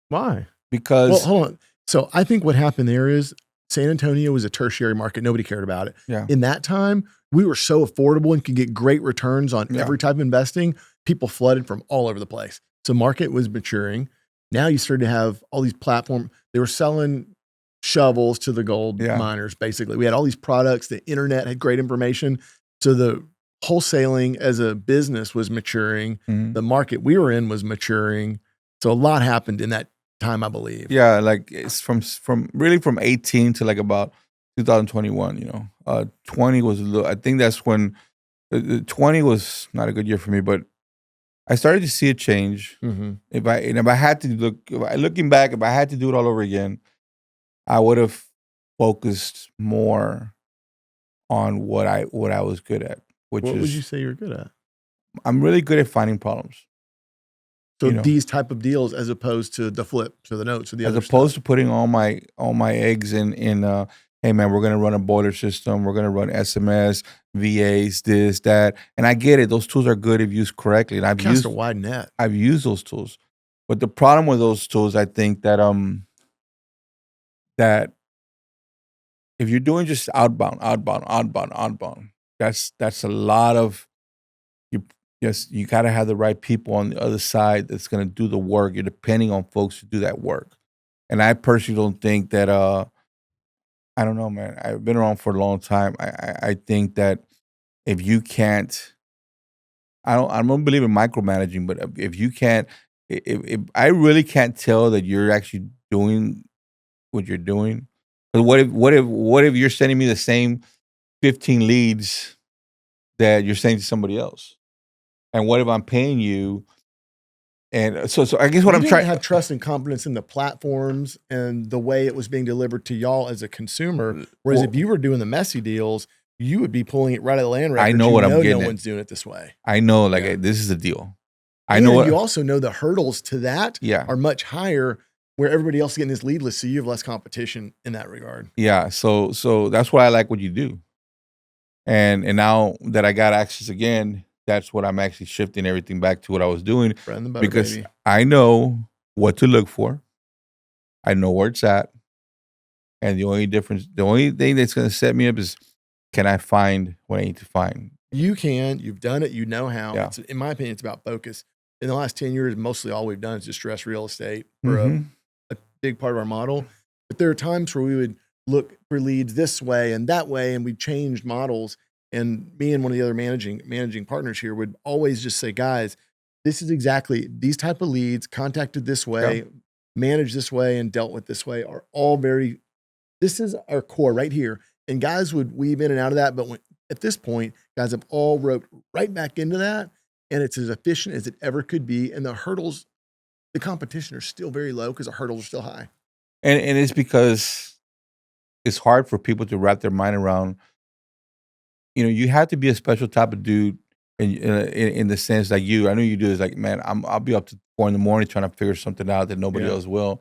Why? Because well, hold on. So I think what happened there is San Antonio was a tertiary market. Nobody cared about it. Yeah. In that time, we were so affordable and could get great returns on every type of investing. People flooded from all over the place. So market was maturing. Now you started to have all these platforms. They were selling shovels to the gold miners, basically. We had all these products. The internet had great information. So the wholesaling as a business was maturing. Mm-hmm. The market we were in was maturing. So a lot happened in that time, I believe. Yeah, it's from 18 to about 2021. 20 was I think that's when 20 was not a good year for me, but I started to see a change. Mm-hmm. If I had to looking back, if I had to do it all over again, I would have focused more on what I was good at. What would you say you're good at? I'm really good at finding problems. So these type of deals, as opposed to the flip, to the notes, or the other as opposed to putting all my eggs in hey man, we're gonna run a boiler system, we're gonna run SMS, VAs, this, that, and I get it. Those tools are good if used correctly, and I've used a wide net. I've used those tools, but the problem with those tools, I think that that if you're doing just outbound, that's a lot of you got to have the right people on the other side that's going to do the work. You're depending on folks to do that work. And I personally don't think that, I don't know, man. I've been around for a long time. I think that if you can't, I don't believe in micromanaging, but if you can't, if I really can't tell that you're actually doing what you're doing. But what if you're sending me the same 15 leads that you're saying to somebody else? And what if I'm paying you? And so I guess what You I'm didn't trying have trust and confidence in the platforms and the way it was being delivered to y'all as a consumer. Whereas if you were doing the messy deals, you would be pulling it right out of the land records. I know what I'm getting no at. one's doing it this way. I know, like, Yeah. this is a deal. I And know what you also know the hurdles to that Yeah. are much higher where everybody else is getting this lead list, so you have less competition in that regard. Yeah, so that's why I like what you do. And now that I got access again, that's what I'm actually shifting everything back to what I was doing, Bread and butter, because baby. I know what to look for. I know where it's at. And the only thing that's going to set me up is, can I find what I need to find? You can. You've done it. You know how. Yeah. It's, in my opinion, it's about focus. In the last 10 years, mostly all we've done is distress real estate for a big part of our model. But there are times where we would look for leads this way and that way, and we changed models. And me and one of the other managing partners here would always just say, guys, this is exactly these type of leads contacted this way, managed this way, and dealt with this way are all very, this is our core right here. And guys would weave in and out of that. But at this point, guys have all roped right back into that. And it's as efficient as it ever could be. And the hurdles, the competition are still very low because the hurdles are still high. And it's because it's hard for people to wrap their mind around. You have to be a special type of dude in the sense like you. I know you do is like, man, I'll be up to 4 a.m. trying to figure something out that nobody else will.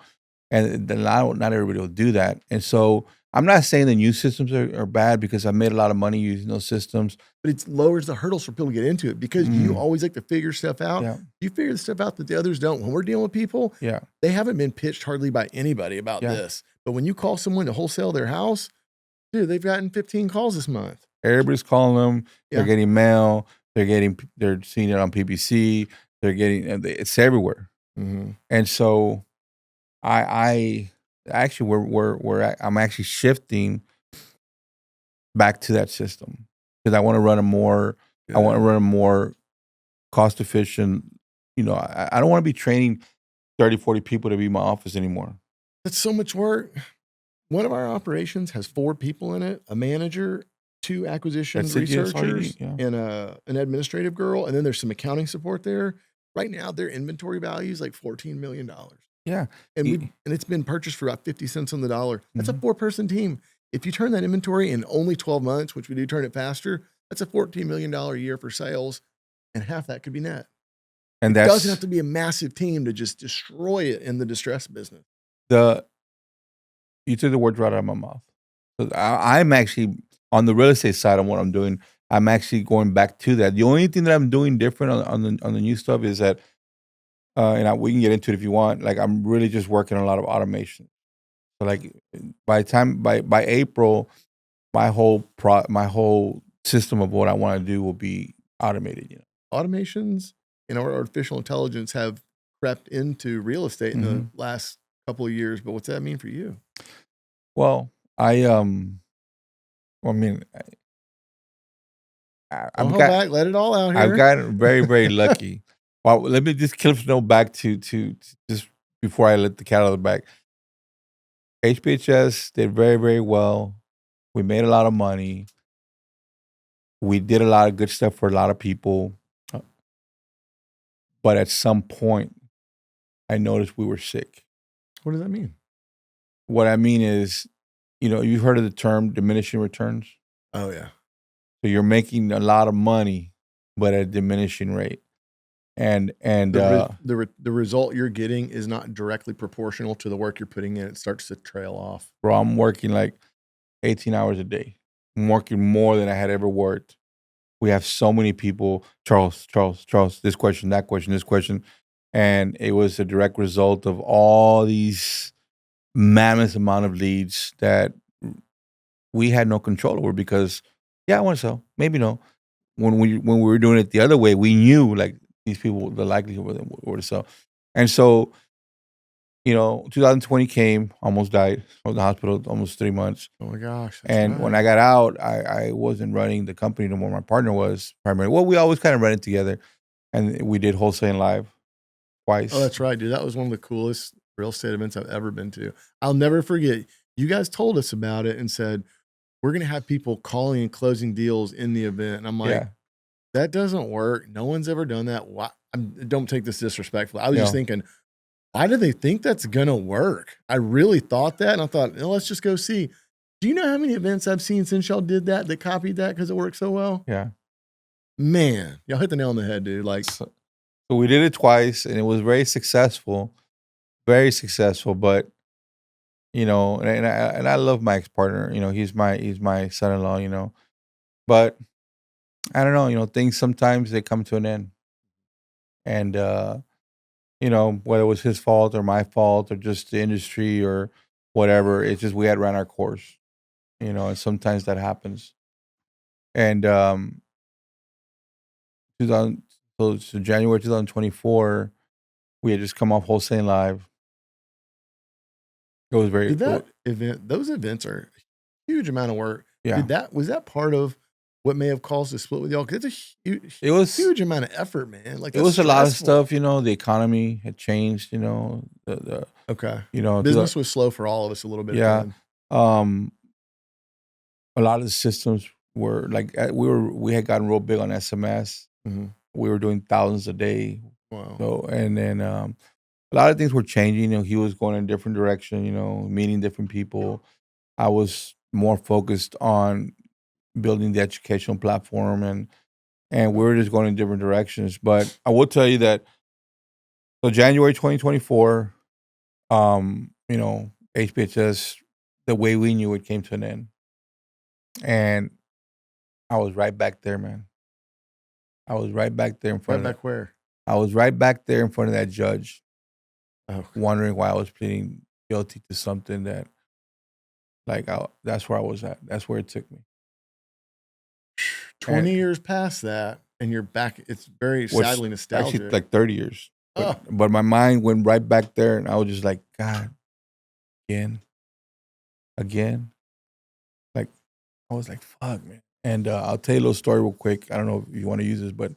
And then not everybody will do that. And so I'm not saying the new systems are bad, because I made a lot of money using those systems. But it lowers the hurdles for people to get into it, because you always like to figure stuff out. Yeah. You figure the stuff out that the others don't. When we're dealing with people, they haven't been pitched hardly by anybody about this. But when you call someone to wholesale their house, dude, they've gotten 15 calls this month. Everybody's calling them. They're getting mail. They're seeing it on PPC. They're getting, it's everywhere. And so I actually I'm actually shifting back to that system, because I want to run I want to run a more cost efficient. I don't want to be training 30, 40 people to be in my office anymore. That's so much work. One of our operations has 4 people in it, a manager, 2 acquisition researchers, and an administrative girl. And then there's some accounting support there. Right now, their inventory value is like $14 million. Yeah. And it's been purchased for about 50 cents on the dollar. That's a 4-person team. If you turn that inventory in only 12 months, which we do turn it faster, that's a $14 million a year for sales, and half that could be net. And it doesn't have to be a massive team to just destroy it in the distress business. You took the words right out of my mouth. I'm actually on the real estate side of what I'm doing. I'm actually going back to that. The only thing that I'm doing different on the new stuff is that, we can get into it if you want. Like, I'm really just working on a lot of automation. So like by April, my whole system of what I want to do will be automated. Automations and artificial intelligence have crept into real estate in the last couple of years. But what's that mean for you? Well, let it all out here. I've gotten very, very lucky. Well, let me just cliff note back to just before I let the cat out of the bag. HPHS did very, very well. We made a lot of money. We did a lot of good stuff for a lot of people. But at some point, I noticed we were sick. What does that mean? What I mean is, you've heard of the term diminishing returns? Oh, yeah. So you're making a lot of money, but at a diminishing rate. And the result you're getting is not directly proportional to the work you're putting in. It starts to trail off. Bro, I'm working like 18 hours a day. I'm working more than I had ever worked. We have so many people, Charles, this question, that question, this question. And it was a direct result of all these mammoth amount of leads that we had no control over, because, I want to sell. Maybe no. When we were doing it the other way, we knew like these people, the likelihood were to sell. And so, 2020 came, almost died. I was in the hospital almost 3 months. Oh my gosh. And when I got out, I wasn't running the company no more. My partner was primarily. Well, we always kind of ran it together. And we did wholesaling live twice. Oh, that's right, dude. That was one of the coolest real estate events I've ever been to. I'll never forget. You guys told us about it and said, we're going to have people calling and closing deals in the event. And I'm like, That doesn't work. No one's ever done that. Why? Don't take this disrespectfully. I was just Yeah. thinking, why do they think that's gonna work? I really thought that, and I thought, let's just go see. Do you know how many events I've seen since y'all did that copied that because it worked so well? Yeah. Man, y'all hit the nail on the head, dude. Like, So we did it twice, and it was very successful. Very successful, but and I love my ex partner. He's my son-in-law. But I don't know. Things sometimes they come to an end, and whether it was his fault or my fault or just the industry or whatever, it's just we had ran our course. And sometimes that happens. And 2000, so January 2024, we had just come off wholesaling live. It was very did that event? Those events are a huge amount of work. yeah. Was that part of what may have caused the split with y'all? Because it's a It was huge amount of effort, man. Like, it was a lot of stressful. stuff. The economy had changed. The Okay. the Business was slow for all of us a little bit. yeah. Then. A lot of the systems were like we had gotten real big on SMS. Mhm. We were doing thousands a day. Wow. So and then a lot of things were changing. He was going in a different direction. Meeting different people. I was more focused on building the educational platform, and we were just going in different directions. But I will tell you that. So January 2024, HPHS, the way we knew it came to an end. And I was right back there, man. I was right back there in front Right of back where? I was right back there in front of that judge, Oh, wondering why I was pleading guilty to something that, that's where I was at. That's where it took me. 20 And- years past that, and you're back. It's very Which sadly nostalgic. Actually, like 30 years. Oh. But my mind went right back there, and I was just like, God, again. Like, I was like, fuck, man. And I'll tell you a little story real quick. I don't know if you want to use this, but,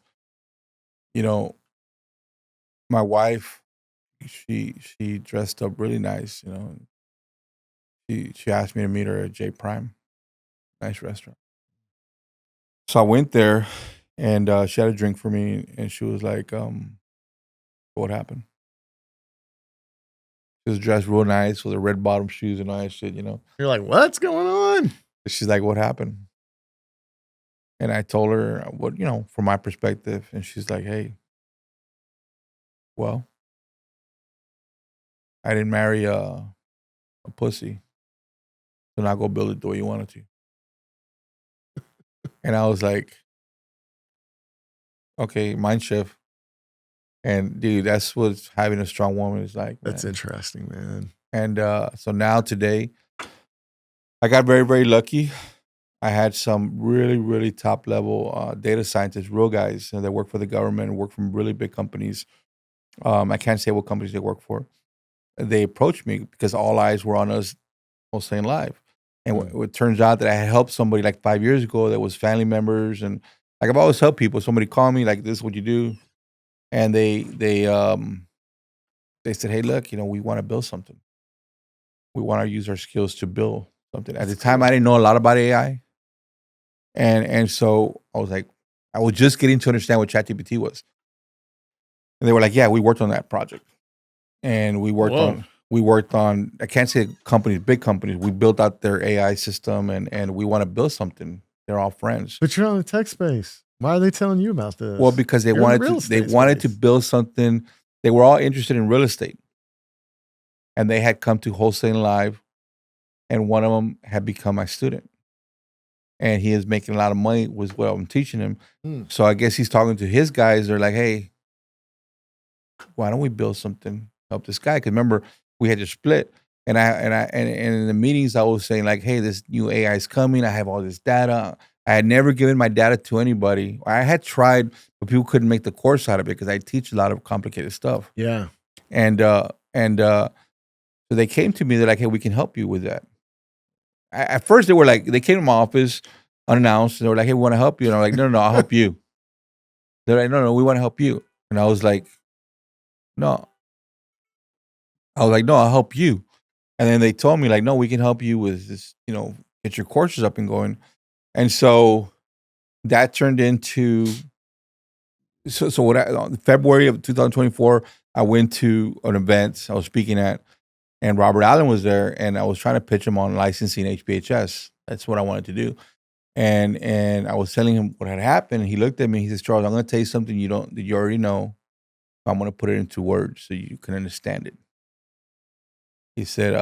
my wife, she dressed up really nice, She asked me to meet her at J Prime, nice restaurant. So I went there, and she had a drink for me, and she was like, "What happened?" She was dressed real nice with her red bottom shoes and all that shit, You're like, what's going on? She's like, "What happened?" And I told her what, from my perspective, and she's like, "Hey, well, I didn't marry a pussy, so now go build it the way you wanted to." And I was like, "Okay, mind shift." And dude, that's what having a strong woman is like. That's man. interesting, man. And so now today, I got very, very lucky. I had some really, really top level data scientists, real guys that work for the government, work from really big companies. I can't say what companies they work for. They approached me because all eyes were on us wholesaling live. And it turns out that I had helped somebody like 5 years ago that was family members. And like I've always helped people. Somebody called me like, "This is what you do." And they said, "Hey, look, we want to build something. We want to use our skills to build something." At the time, I didn't know a lot about AI. And so I was like, I was just getting to understand what ChatGPT was. And they were like, "Yeah, we worked on that project." And we worked on, I can't say companies, big companies. We built out their AI system, and we want to build something. They're all friends. But you're on the tech space. Why are they telling you about this? Well, because they wanted to build something. They were all interested in real estate. And they had come to Wholesaling Live, and one of them had become my student. And he is making a lot of money with what I'm teaching him. So I guess he's talking to his guys. They're like, "Hey, why don't we build something, help this guy?" Because remember, we had to split. And in the meetings, I was saying like, "Hey, this new AI is coming. I have all this data." I had never given my data to anybody. I had tried, but people couldn't make the course out of it because I teach a lot of complicated stuff. Yeah. And so they came to me. They're like, "Hey, we can help you with that." At first, they came to my office unannounced. And they were like, "Hey, we want to help you." And I'm like, No, I'll help you." They're like, No, we want to help you. And I was like, No. I was like, "No, I'll help you." And then they told me like, "No, we can help you with this, get your courses up and going." And so that turned into So what on February of 2024, I went to an event I was speaking at, and Robert Allen was there, and I was trying to pitch him on licensing HPHS. That's what I wanted to do. And I was telling him what had happened. And he looked at me. He says, "Charles, I'm going to tell you something that you already know. I'm going to put it into words so you can understand it." He said,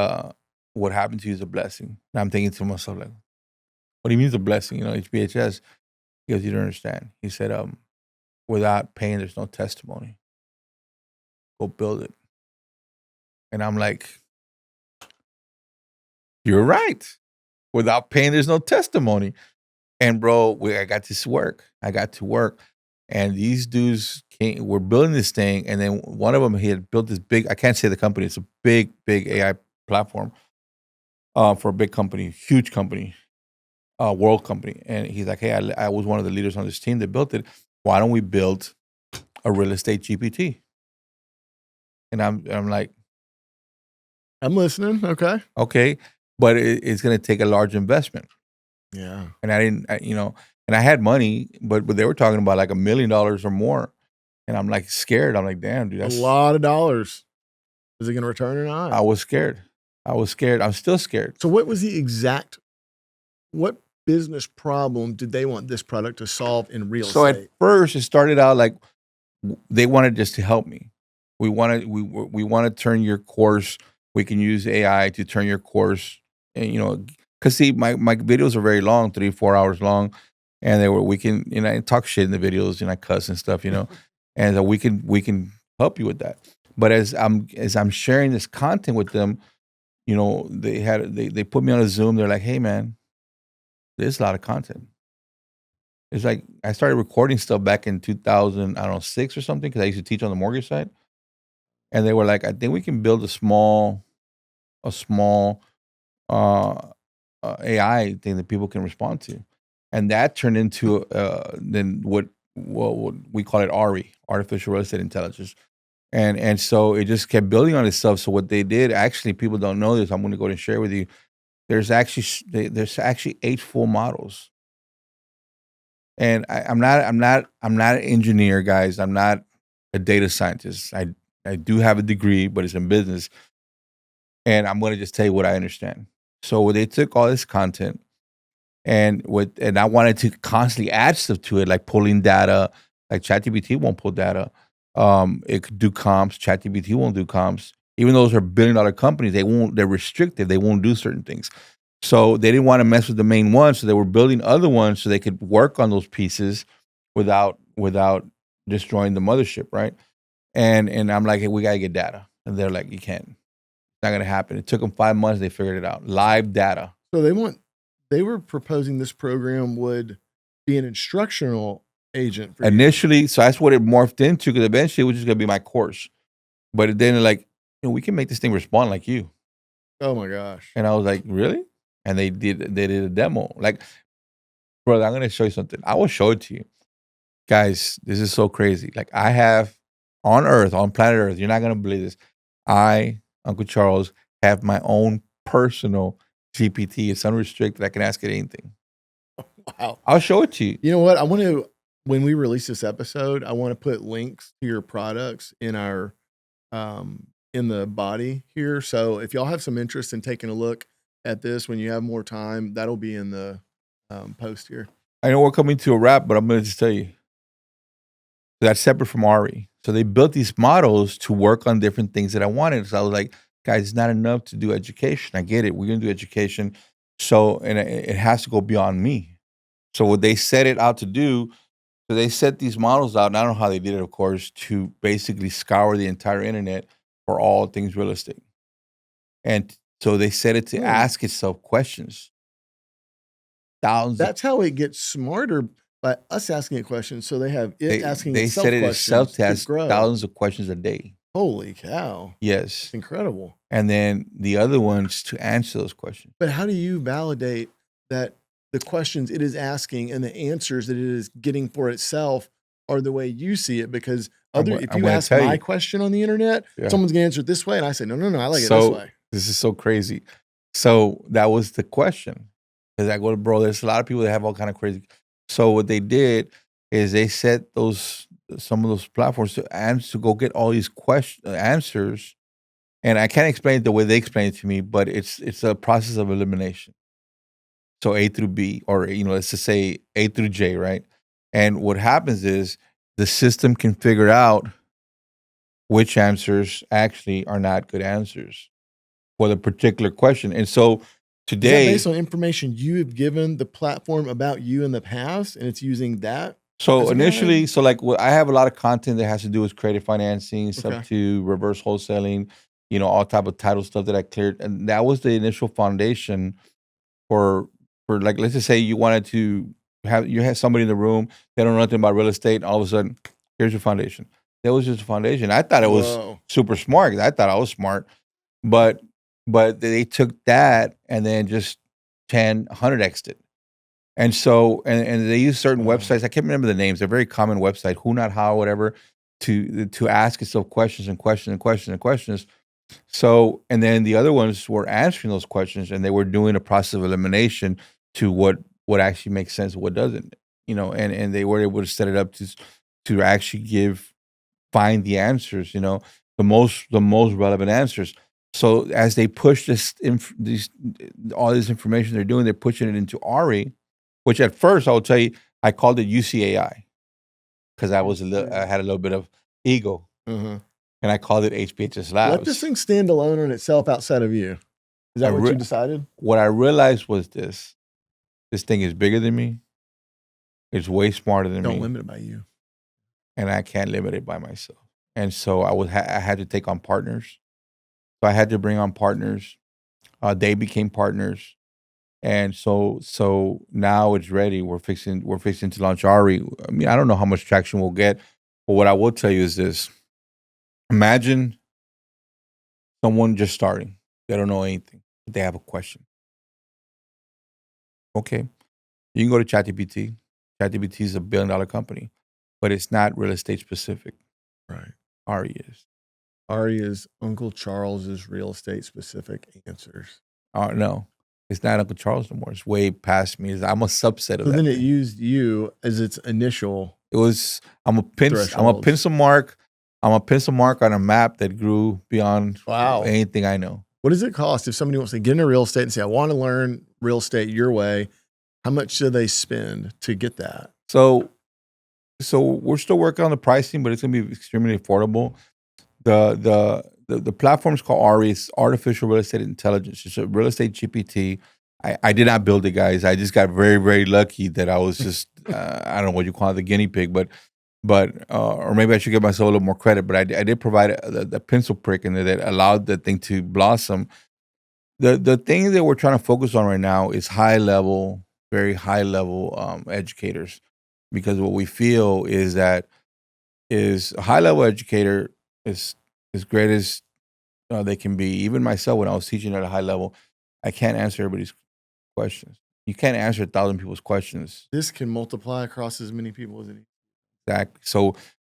"What happened to you is a blessing." And I'm thinking to myself, like, "What do you mean it's a blessing? HPHS." He goes, "You don't understand." He said, "Without pain, there's no testimony. Go build it." And I'm like, "You're right. Without pain, there's no testimony." And bro, I got to work. And these dudes were building this thing. And then one of them, he had built this big, I can't say the company, it's a big, big AI platform for a big company, huge company, world company. And he's like, "Hey, I was one of the leaders on this team that built it. Why don't we build a real estate GPT?" And I'm like, I'm listening. Okay. okay, but it's going to take a large investment. Yeah. And I didn't, and I had money, but they were talking about like $1 million or more. And I'm like scared. I'm like, damn, dude, that's a lot of dollars. Is it going to return or not? I was scared. I'm still scared. So what was what business problem did they want this product to solve in real So estate? at first it started out like they wanted just to help me. We want to turn your course. We can use AI to turn your course, and because see, my videos are very long, 3-4 hours long, and we can I talk shit in the videos, I cuss and stuff, and we can help you with that. But as I'm sharing this content with them, they put me on a Zoom. They're like, "Hey man, there's a lot of content." It's like I started recording stuff back in 2006 or something because I used to teach on the mortgage side, and they were like, "I think we can build a small uh, AI thing that people can respond to," and that turned into then what we call it RE, artificial real estate intelligence, and so it just kept building on itself. So what they did, actually, people don't know this. I'm going to go ahead and share with you. There's actually 8 full models, and I'm not an engineer, guys. I'm not a data scientist. I do have a degree, but it's in business, and I'm going to just tell you what I understand. So they took all this content and I wanted to constantly add stuff to it, like pulling data. Like ChatGPT won't pull data. It could do comps. ChatGPT won't do comps. Even those are billion-dollar companies, they're restricted. They won't do certain things. So they didn't want to mess with the main one. So they were building other ones so they could work on those pieces without destroying the mothership, right? And I'm like, "Hey, we gotta get data." And they're like, "You can't. It's not gonna happen." It took them 5 months. They figured it out. Live data. So they were proposing this program would be an instructional agent for you. Initially, so that's what it morphed into, because eventually it was just gonna be my course. But then they're like, we can make this thing respond like you. Oh my gosh. And I was like, really? And they did a demo. Like, brother, I'm gonna show you something. I will show it to you. Guys, this is so crazy. Like, I have on planet Earth, you're not gonna believe this. I, Uncle Charles, have my own personal GPT. It's unrestricted. I can ask it anything. Wow. I'll show it to you. You know what? When we release this episode, I want to put links to your products in our in the body here. So if y'all have some interest in taking a look at this when you have more time, that'll be in the post here. I know we're coming to a wrap, but I'm going to just tell you that's separate from RE. So they built these models to work on different things that I wanted. So I was like, guys, it's not enough to do education. I get it. We're going to do education. So, and it has to go beyond me. So what they set it out to do, so they set these models out, and I don't know how they did it, of course, to basically scour the entire internet for all things real estate. And so they set it to ask itself questions. That's how it gets smarter, by us asking it questions. So they have asking itself questions. They set it itself to ask thousands of questions a day. Holy cow. Yes. It's incredible. And then the other ones to answer those questions. But how do you validate that the questions it is asking and the answers that it is getting for itself are the way you see it? Because if you ask my question on the internet, someone's going to answer it this way. And I say, no, I like it this way. This is so crazy. So that was the question. Because I go, bro, there's a lot of people that have all kind of crazy. So what they did is they set those platforms to go get all these answers. And I can't explain it the way they explain it to me, but it's a process of elimination. So A through B, or let's just say A through J, right? And what happens is the system can figure out which answers actually are not good answers for the particular question. And so Is that today, based on information you have given the platform about you in the past, and it's using that? so as a initially, guide? so like I have a lot of content that has to do with creative financing, Okay. up to reverse wholesaling, all type of title stuff that I cleared, and that was the initial foundation for like, let's just say you wanted to have somebody in the room, they don't know nothing about real estate, and all of a sudden, here's your foundation. That was just a foundation. I thought it was Whoa. super smart. I thought I was smart, but they took that and then just 100x'd it. And so, and they use certain Wow. websites. I can't remember the names. They're very common website, Who Not How, whatever, to ask itself questions and questions and questions and questions. So, and then the other ones were answering those questions, and they were doing a process of elimination to what actually makes sense and what doesn't. And they were able to set it up to actually find the answers. The most relevant answers. So as they push all this information they're doing, they're pushing it into RE, which at first I will tell you, I called it UCAI because I had a little bit of ego, Uh-huh. and I called it HPHS Labs. Let this thing stand alone on itself outside of you. Is that what you decided? What I realized was this thing is bigger than me. It's way smarter than me. Don't limit it by you. And I can't limit it by myself. And so I had to take on partners. So I had to bring on partners. They became partners. And so now it's ready. We're fixing to launch RE. I mean, I don't know how much traction we'll get, but what I will tell you is this. Imagine someone just starting. They don't know anything, but they have a question. Okay. You can go to ChatGPT. ChatGPT is $1 billion company, but it's not real estate specific. Right. RE is. RE is Uncle Charles's real estate specific answers. No, it's not Uncle Charles no more. It's way past me. I'm a subset of So that. then it used you as its initial. It was. I'm a pencil mark. I'm a pencil mark on a map that grew beyond anything I know. What does it cost if somebody wants to get into real estate and say, I want to learn real estate your way? How much do they spend to get that? So we're still working on the pricing, but it's going to be extremely affordable. The platform's called RE. It's Artificial Real Estate Intelligence. It's a real estate GPT. I did not build it, guys. I just got very, very lucky that I was just, I don't know what you call it, the guinea pig, but or maybe I should give myself a little more credit, but I did provide the pencil prick in there that allowed the thing to blossom. The thing that we're trying to focus on right now is very high level educators, because what we feel is that a high level educator is as great as they can be. Even myself, when I was teaching at a high level, I can't answer everybody's questions. You can't answer 1,000 people's questions. This can multiply across as many people as it needs. Exactly.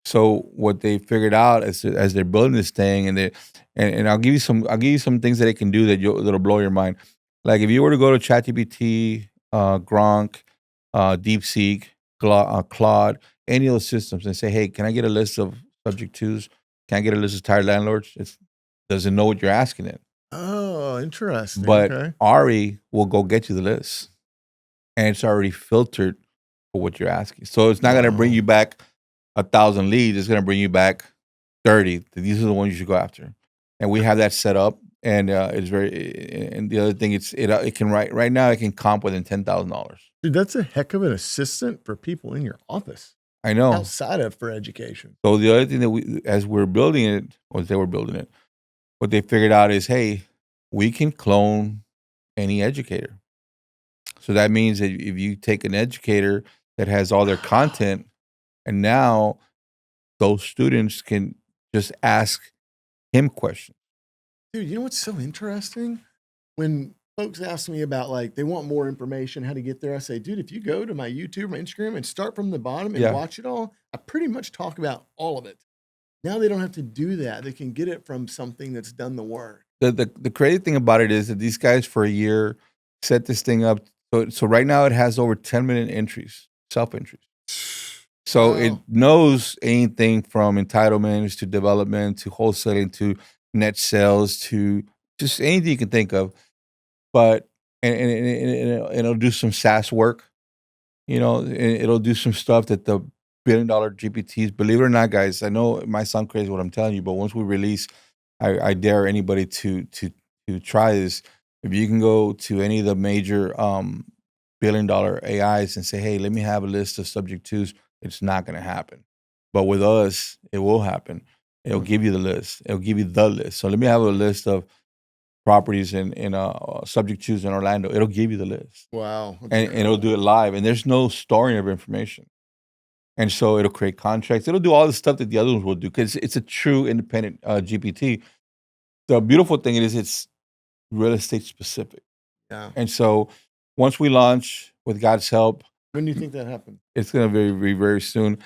So what they figured out as they're building this thing, and I'll give you some things that it can do that'll blow your mind. Like if you were to go to ChatGPT, Gronk, DeepSeek, Claude, any of those systems, and say, hey, can I get a list of subject twos? Can I get a list of tired landlords? It doesn't know what you're asking it. Oh, interesting. But RE will go get you the list, and it's already filtered for what you're asking. So it's not going to bring you back 1,000 leads. It's going to bring you back 30. These are the ones you should go after. And we have that set up. And it's very. And the other thing, it can right now it can comp within $10,000. Dude, that's a heck of an assistant for people in your office. I know. Outside of for education. So the other thing that as we're building it, or they were building it, what they figured out is, hey, we can clone any educator. So that means that if you take an educator that has all their content, and now those students can just ask him questions. Dude, you know what's so interesting? When folks ask me about, like, they want more information, how to get there, I say, dude, if you go to my YouTube, my Instagram, and start from the bottom and watch it all, I pretty much talk about all of it. Now they don't have to do that. They can get it from something that's done the work. The crazy thing about it is that these guys for a year set this thing up. So right now it has over 10 million entries, self entries. So it Wow. knows anything from entitlements to development to wholesaling to net sales to just anything you can think of. But and it'll do some SaaS work, and it'll do some stuff that the billion-dollar GPTs, believe it or not, guys, I know it might sound crazy what I'm telling you, but once we release, I dare anybody to try this. If you can go to any of the major billion-dollar AIs and say, "Hey, let me have a list of subject twos," it's not going to happen. But with us, it will happen. It'll give you the list. It'll give you the list. So let me have a list of properties in subject twos in Orlando. It'll give you the list, Wow. and it'll do it live. And there's no storing of information. And so it'll create contracts. It'll do all the stuff that the other ones will do because it's a true independent GPT. The beautiful thing is it's real estate specific. Yeah. And so once we launch, with God's help, When do you think that happened? it's going to be very, very soon.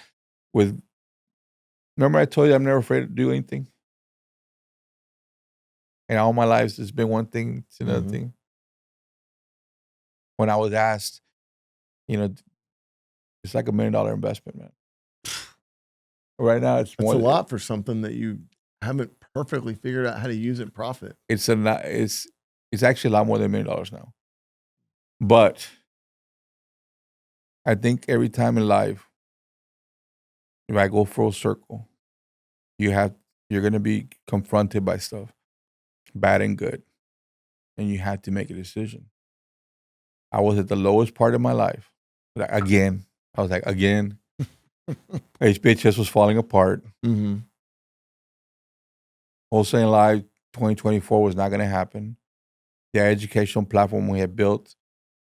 Remember I told you I'm never afraid to do anything? And all my life, it's been one thing to another Mhm. thing. When I was asked, it's like $1 million investment, man. Right now, it's That's more. a lot for something that you haven't perfectly figured out how to use and profit. It's actually a lot more than $1 million now. But I think every time in life, if I go full circle, you're going to be confronted by stuff, bad and good, and you have to make a decision. I was at the lowest part of my life. Again, I was like, again, HBHS was falling apart. Mm-hmm. Wholesaling Live 2024 was not going to happen. The educational platform we had built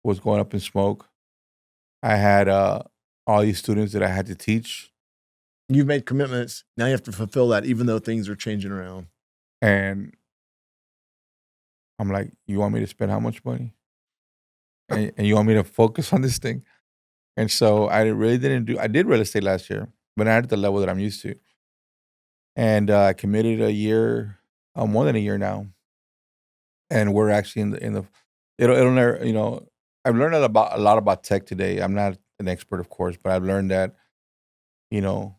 was going up in smoke. I had all these students that I had to teach. You've made commitments. Now you have to fulfill that, even though things are changing around. And I'm like, you want me to spend how much money? And you want me to focus on this thing? And so I did real estate last year, but not at the level that I'm used to. And I committed a year, more than a year now. And we're actually in the it'll never, I've learned a lot about tech today. I'm not an expert, of course, but I've learned that, you know,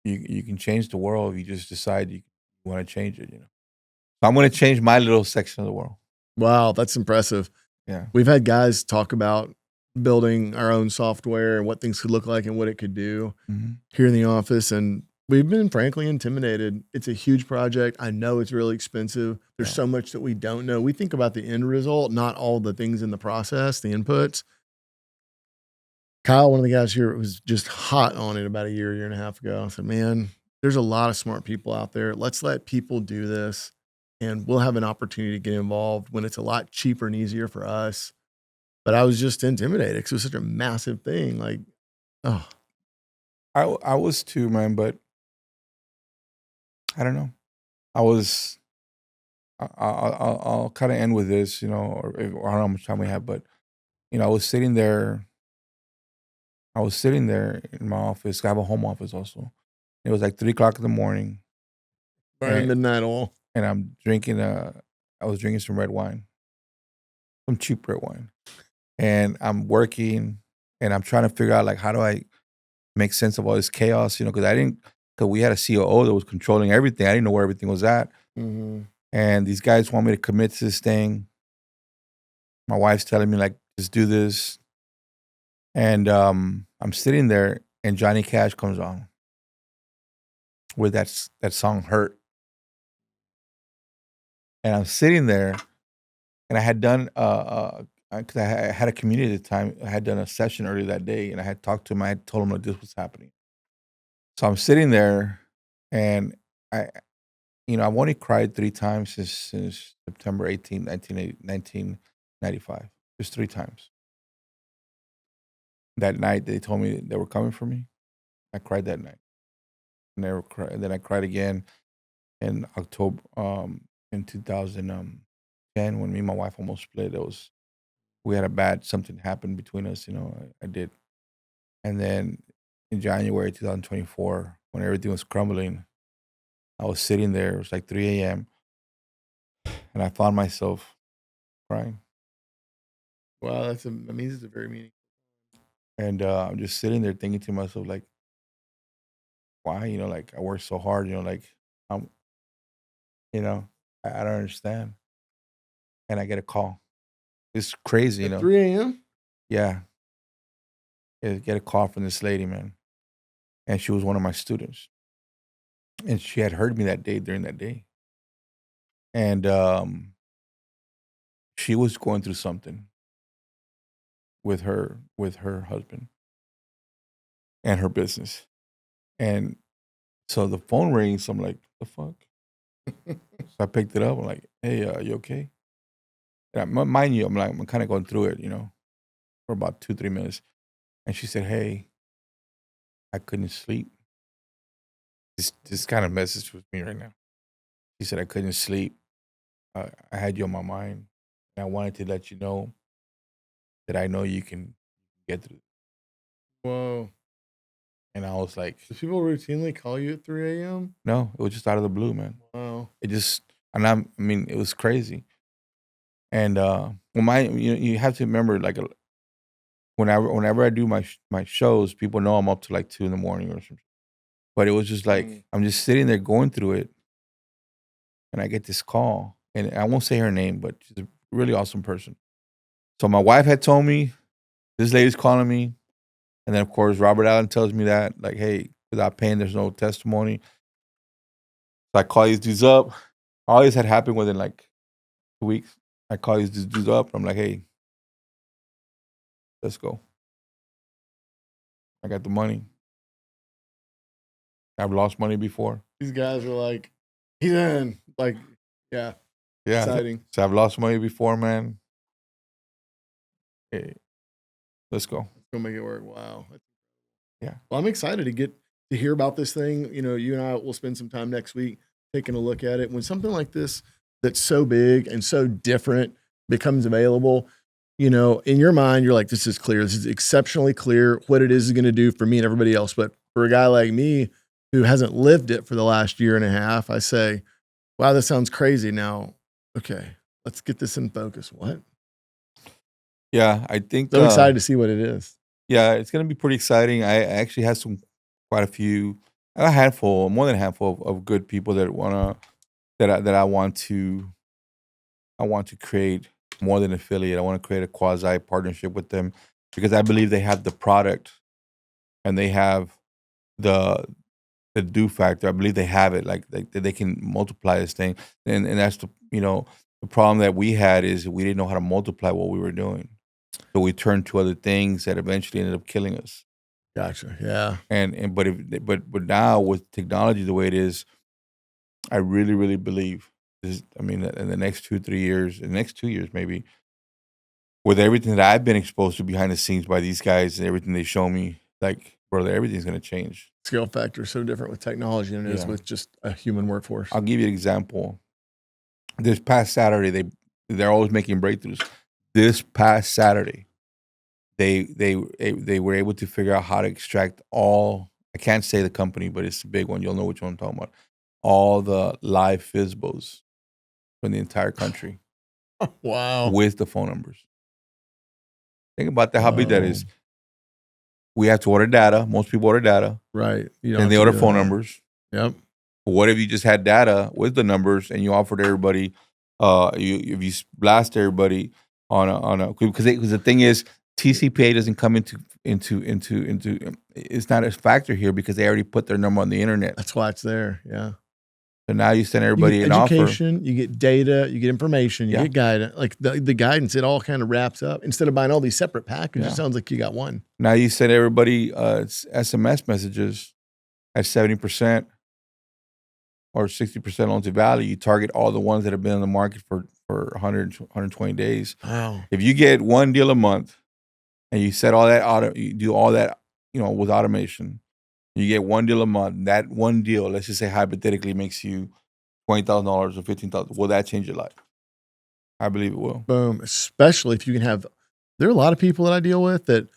you can change the world if you just decide you want to change it. So I'm going to change my little section of the world. Wow, that's impressive. Yeah. We've had guys talk about building our own software and what things could look like and what it could do here in the office. And we've been frankly intimidated. It's a huge project. I know it's really expensive. There's so much that we don't know. We think about the end result, not all the things in the process, the inputs. Kyle, one of the guys here, was just hot on it about a year and a half ago. I said, man, there's a lot of smart people out there. Let's let people do this, and we'll have an opportunity to get involved when it's a lot cheaper and easier for us. But I was just intimidated because it was such a massive thing. Like, oh, I was too, man, but I don't know. I'll kind of end with this, or I don't know how much time we have, but I was sitting there. I was sitting there in my office. I have a home office also. It was like 3 o'clock in the morning, burning and, midnight oil. and I'm drinking. I was drinking some red wine, some cheap red wine, and I'm working, and I'm trying to figure out like how do I make sense of all this chaos, because we had a COO that was controlling everything. I didn't know where everything was at. Mm-hmm. And these guys want me to commit to this thing. My wife's telling me, like, just do this. And I'm sitting there, and Johnny Cash comes on with that song "Hurt." And I'm sitting there, and I had done because I had a community at the time. I had done a session earlier that day, and I had talked to him. I had told him that this was happening. So I'm sitting there, and I've only cried 3 times since September 18th, 1995. Just 3 times. That night, they told me they were coming for me. I cried that night. And then I cried again in October, in 2010, when me and my wife almost split. We had something happened between us. I did. And then in January 2024, when everything was crumbling, I was sitting there. It was like 3 a.m. and I found myself crying. Wow, that means it's a very meaningful. And I'm just sitting there thinking to myself, like, why? Like I work so hard. Like, I'm, you know, I don't understand. And I get a call. It's crazy. At 3 a.m.? Yeah, I get a call from this lady, man, and she was one of my students, and she had heard me that day during that day, and she was going through something with her husband and her business, and so the phone rings. I'm like, the fuck. So I picked it up. I'm like, hey, you okay? Mind you, I'm kind of going through it, for about 2-3 minutes, and she said, hey, I couldn't sleep. This kind of message with me right now. She said I couldn't sleep. I had you on my mind, and I wanted to let you know that I know you can get through. Whoa. And I was like, Do people routinely call you at 3 a.m.? no, it was just out of the blue, man. Wow. It was crazy. And you have to remember, like, whenever I do my shows, people know I'm up to like 2 in the morning or something. But it was just like I'm just sitting there going through it, and I get this call, and I won't say her name, but she's a really awesome person. So my wife had told me this lady's calling me, and then of course Robert Allen tells me that, like, hey, without paying, there's no testimony. So I call these dudes up. All this had happened within like 2 weeks. I call these dudes up. I'm like, hey, let's go. I got the money. I've lost money before. These guys are like, he's in. Like, yeah. Yeah. Exciting. So I've lost money before, man. Hey, let's go. Go make it work. Wow. Yeah. Well, I'm excited to get to hear about this thing. You and I will spend some time next week taking a look at it. When something like this that's so big and so different becomes available, in your mind, you're like, this is clear. This is exceptionally clear what it is going to do for me and everybody else. But for a guy like me who hasn't lived it for the last year and a half, I say, wow, this sounds crazy. Now, okay, let's get this in focus. What? Yeah, I think So I'm excited to see what it is. yeah, it's gonna be pretty exciting. I actually have a handful, more than a handful of good people that I want to create more than affiliate. I want to create a quasi partnership with them because I believe they have the product and they have the do factor. I believe they have it. Like they can multiply this thing, and that's the problem that we had is we didn't know how to multiply what we were doing, so we turned to other things that eventually ended up killing us. Gotcha. Yeah. But now with technology the way it is, I really really believe this. I mean, in the next 2-3 years, in the next 2 years maybe, with everything that I've been exposed to behind the scenes by these guys and everything they show me, like, brother, everything's gonna change. Scale factor is so different with technology than it is with just a human workforce. I'll give you an example. This past Saturday, they're always making breakthroughs. This past Saturday, they were able to figure out how to extract all. I can't say the company, but it's a big one. You'll know which one I'm talking about. All the live FSBOs from the entire country. Wow. With the phone numbers. Think about that. How big that is. We have to order data. Most people order data. Right. And they order phone numbers. Yep. But what if you just had data with the numbers and you offered everybody, if you blast everybody on a because the thing is TCPA doesn't come into it's not a factor here because they already put their number on the internet. That's why it's there. Yeah. So now you send everybody an education, offer. You get data, you get information, you get guidance. Like the guidance, it all kind of wraps up. Instead of buying all these separate packages, it sounds like you got one. Now you send everybody SMS messages at 70%. Or 60% loan to value. You target all the ones that have been on the market for 100, 120 days. Wow. If you get one deal a month and you set all that you do all that, with automation, you get one deal a month. That one deal, let's just say hypothetically, makes you $20,000 or $15,000. Will that change your life? I believe it will. Boom. Especially if you can have, there are a lot of people that I deal with that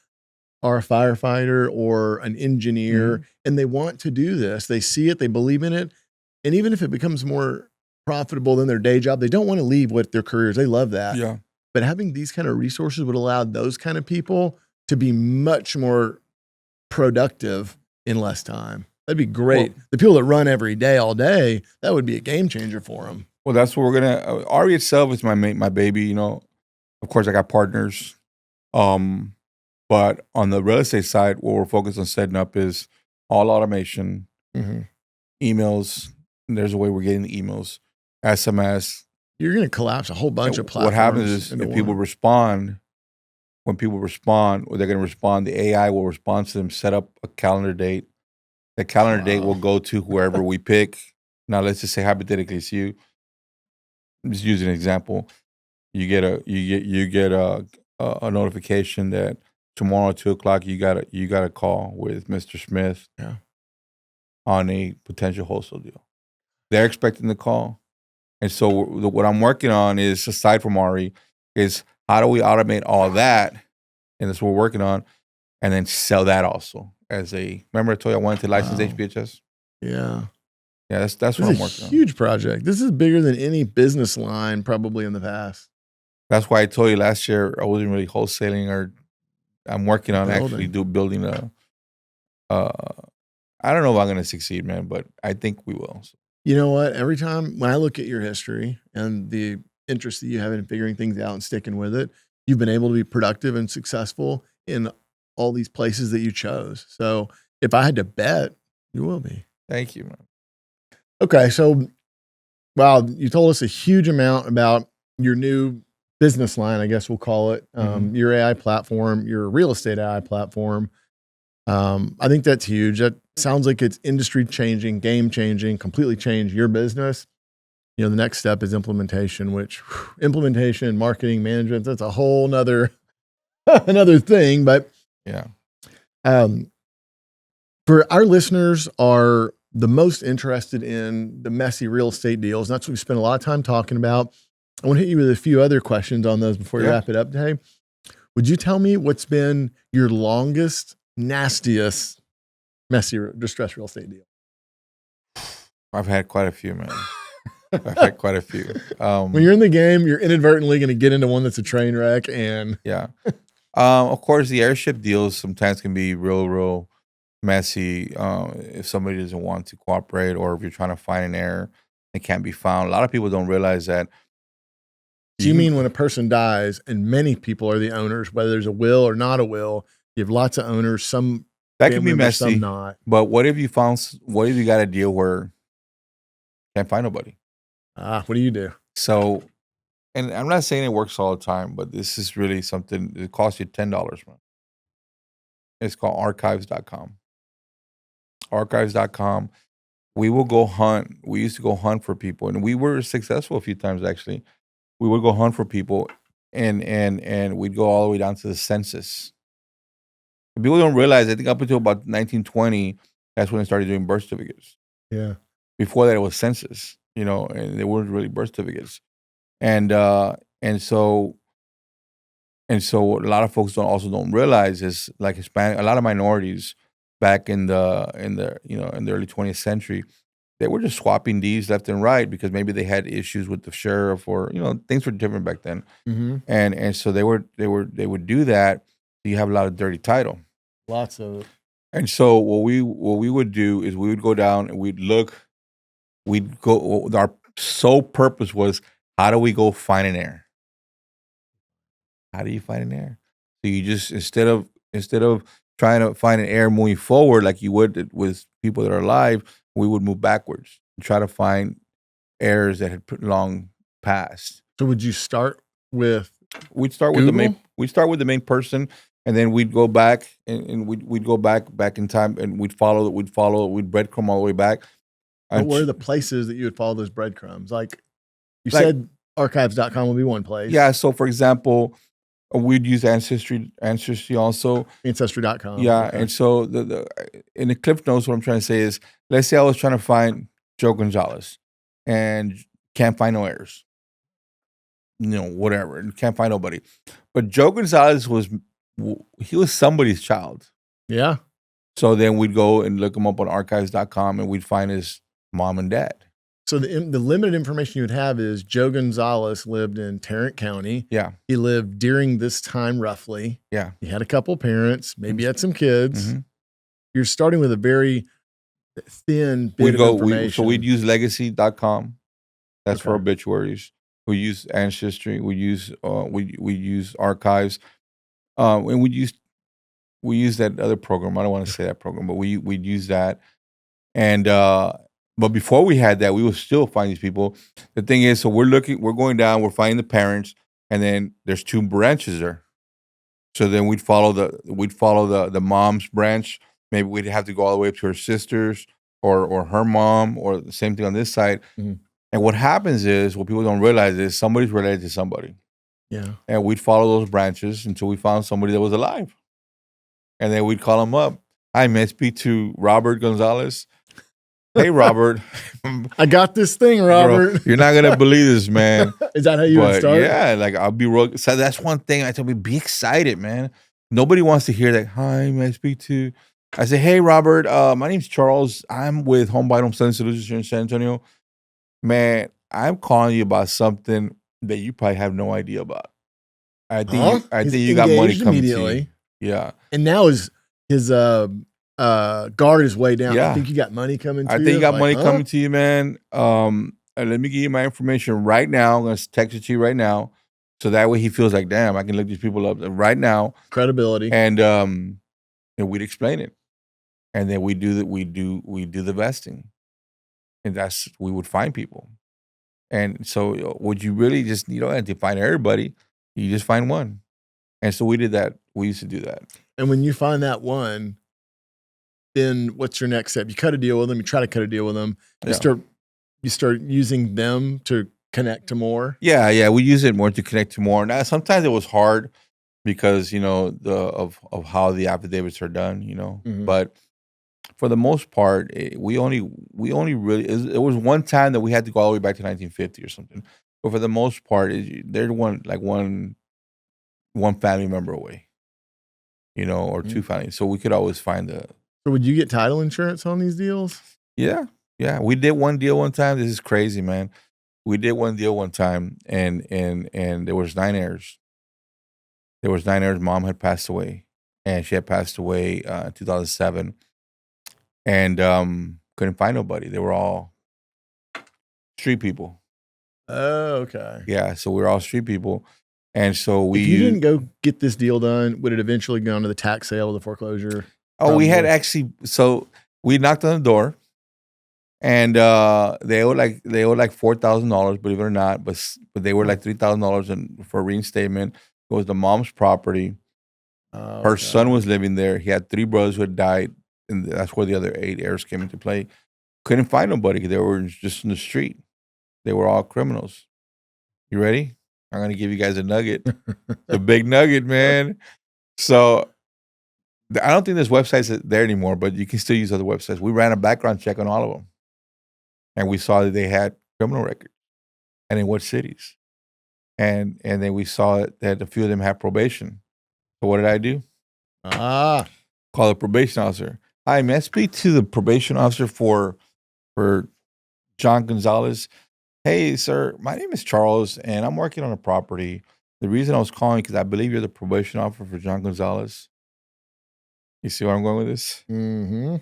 are a firefighter or an engineer, and they want to do this. They see it, they believe in it. And even if it becomes more profitable than their day job, they don't want to leave what their careers. They love that. Yeah. But having these kind of resources would allow those kind of people to be much more productive in less time. That'd be great. Well, the people that run every day, all day, that would be a game changer for them. Well, that's what we're gonna. RE itself is my baby. You know, of course, I got partners. But on the real estate side, what we're focused on setting up is all automation, emails. There's a way we're getting the emails, SMS. You're going to collapse a whole bunch of platforms. What happens is if people respond, when people respond, they're going to respond. The AI will respond to them. Set up a calendar date. The calendar date will go to whoever we pick. Now, let's just say hypothetically, it's you. Just use an example. You get a notification that tomorrow at 2:00 you got a call with Mr. Smith on a potential wholesale deal. They're expecting the call, and so what I'm working on is, aside from RE, is how do we automate all that, and that's what we're working on, and then sell that also as a. Remember I told you I wanted to license HBHS? Yeah. Yeah, that's what I'm working on. Huge project. This is bigger than any business line probably in the past. That's why I told you last year I wasn't really wholesaling, or I'm working on actually building a. I don't know if I'm going to succeed, man, but I think we will. So. You know what? Every time when I look at your history and the interest that you have in figuring things out and sticking with it, you've been able to be productive and successful in all these places that you chose. So if I had to bet, you will be. Thank you, man. Okay, so wow, you told us a huge amount about your new business line, I guess we'll call it, your AI platform, your real estate AI platform. I think that's huge. That sounds like it's industry changing, game changing, completely change your business. You know, the next step is implementation, which implementation, marketing, management, that's a whole nother another thing. But yeah, for our listeners are the most interested in the messy real estate deals. And that's what we spend a lot of time talking about. I want to hit you with a few other questions on those before we wrap it up today. Would you tell me what's been your longest, nastiest, messy, distressed real estate deal? I've had quite a few, man. I've had quite a few. When you're in the game, you're inadvertently going to get into one that's a train wreck. And yeah. Of course, the airship deals sometimes can be real messy if somebody doesn't want to cooperate, or if you're trying to find an error that can't be found. A lot of people don't realize that. Do you mean when a person dies and many people are the owners, whether there's a will or not a will, you have lots of owners, some that can be messy, some not. But what if you got a deal where you can't find nobody? What do you do? So, and I'm not saying it works all the time, but this is really something that costs you $10, man. It's called archives.com. Archives.com. We will go hunt. We used to go hunt for people, and we were successful a few times, actually. We would go hunt for people, and we'd go all the way down to the census. People don't realize, I think up until about 1920, that's when they started doing birth certificates. Yeah. Before that, it was census, and they weren't really birth certificates. And so a lot of folks don't realize is, like Hispanic, a lot of minorities back in the early 20th century, they were just swapping deeds left and right because maybe they had issues with the sheriff, or things were different back then. And so they would do that. You have a lot of dirty title. Lots of it. And so what we would do is we would go down and our sole purpose was, how do we go find an error? How do you find an error? So you just, instead of trying to find an error moving forward like you would with people that are alive, we would move backwards and try to find errors that had long passed. So would you start with? We'd start Google? with the main person, and then we'd go back and we'd go back in time, and we'd breadcrumb all the way back. What were the places that you would follow those breadcrumbs? Like you said, archives.com would be one place. Yeah. So for example, we'd use Ancestry also. Ancestry.com. Yeah. Okay. And so in the cliff notes, what I'm trying to say is, let's say I was trying to find Joe Gonzalez and can't find no errors. Whatever. And can't find nobody. But Joe Gonzalez was somebody's child. Yeah. So then we'd go and look him up on archives.com, and we'd find his mom and dad. So the limited information you would have is Joe Gonzalez lived in Tarrant County. Yeah. He lived during this time roughly. Yeah. He had a couple parents, maybe had some kids. Mm-hmm. You're starting with a very thin bit of information. So we'd use legacy.com. That's for Okay. obituaries. We use ancestry. We use archives. And we use that other program. I don't want to say that program, but we'd use that. And but before we had that, we would still find these people. The thing is, so we're going down, we're finding the parents, and then there's 2 branches there. So then we'd follow the mom's branch. Maybe we'd have to go all the way up to her sisters or her mom, or the same thing on this side. Mhm. And what happens is, what people don't realize is, somebody's related to somebody. Yeah. And we'd follow those branches until we found somebody that was alive. And then we'd call them up. Hi, may I speak to Robert Gonzalez? Hey, Robert. I got this thing, Robert. Bro, you're not going to believe this, man. Is that how you would start? Yeah, like, I'll be real. So that's one thing I tell me, be excited, man. Nobody wants to hear that. Hi, may I speak to? I say, hey, Robert, my name's Charles. I'm with Home Selling Solutions here in San Antonio. Man, I'm calling you about something that you probably have no idea about. I think you got money coming to you. Yeah. And now his guard is way down. Yeah. I think you got money coming to you. I think you got money coming to you, man. Let me give you my information right now. I'm going to text it to you right now. So that way he feels like, damn, I can look these people up right now. Credibility. And we'd explain it. And then we do the vesting. And we would find people. And so would you really just, you don't have to find everybody. You just find one. And so we did that. We used to do that. And when you find that one, then what's your next step? You cut a deal with them. You try to cut a deal with them. You start using them to connect to more. Yeah. We use it more to connect to more. Now, sometimes it was hard because, of how the affidavits are done, Mm-hmm. But for the most part, we only really, it was one time that we had to go all the way back to 1950 or something. But for the most part, they're one family member away, or 2 families. So we could always find So would you get title insurance on these deals? Yeah. We did one deal one time. This is crazy, man. We did one deal one time, and there was 9 heirs. There was 9 heirs. Mom had passed away, and she had passed away in 2007, and couldn't find nobody. They were all street people. Oh, okay. Yeah, so we were all street people, and so If you didn't go get this deal done, would it eventually go into the tax sale or the foreclosure? Oh, we had actually. So we knocked on the door, and they owed like $4,000, believe it or not. But they were like $3,000 for reinstatement. It was the mom's property. Her son was living there. He had 3 brothers who had died, and that's where the other 8 heirs came into play. Couldn't find nobody. They were just in the street. They were all criminals. You ready? I'm gonna give you guys a nugget. The big nugget, man. So I don't think there's websites there anymore, but you can still use other websites. We ran a background check on all of them, and we saw that they had criminal records, and in what cities. And then we saw that a few of them had probation. So what did I do? Call the probation officer. Hi, may I speak to the probation officer for John Gonzalez? Hey, sir, my name is Charles, and I'm working on a property. The reason I was calling because I believe you're the probation officer for John Gonzalez. You see where I'm going with this? Mm-hmm.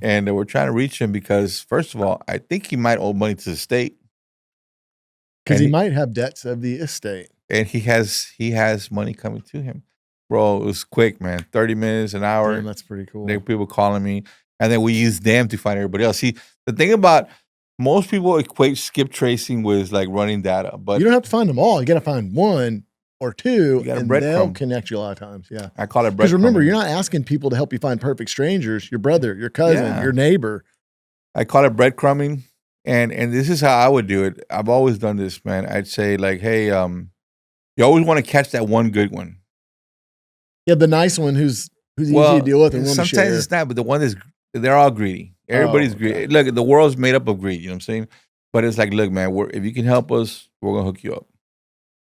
And we're trying to reach him because, first of all, I think he might owe money to the state. Because he might have debts of the estate. And he has money coming to him. Bro, it was quick, man. 30 minutes, an hour. Damn, that's pretty cool. There were people calling me. And then we used them to find everybody else. See, the thing about most people equate skip tracing with like running data. But you don't have to find them all. You got to find 1 or 2, and they'll connect you a lot of times. Yeah. I call it breadcrumbing. Because remember, you're not asking people to help you find perfect strangers, your brother, your cousin, your neighbor. I call it breadcrumbing. And this is how I would do it. I've always done this, man. I'd say like, hey, you always want to catch that one good one. Yeah, the nice one who's easy to deal with and willing to share. Sometimes it's not, but the one they're all greedy. Everybody's greedy. Look, the world's made up of greed, you know what I'm saying? But it's like, look, man, if you can help us, we're going to hook you up.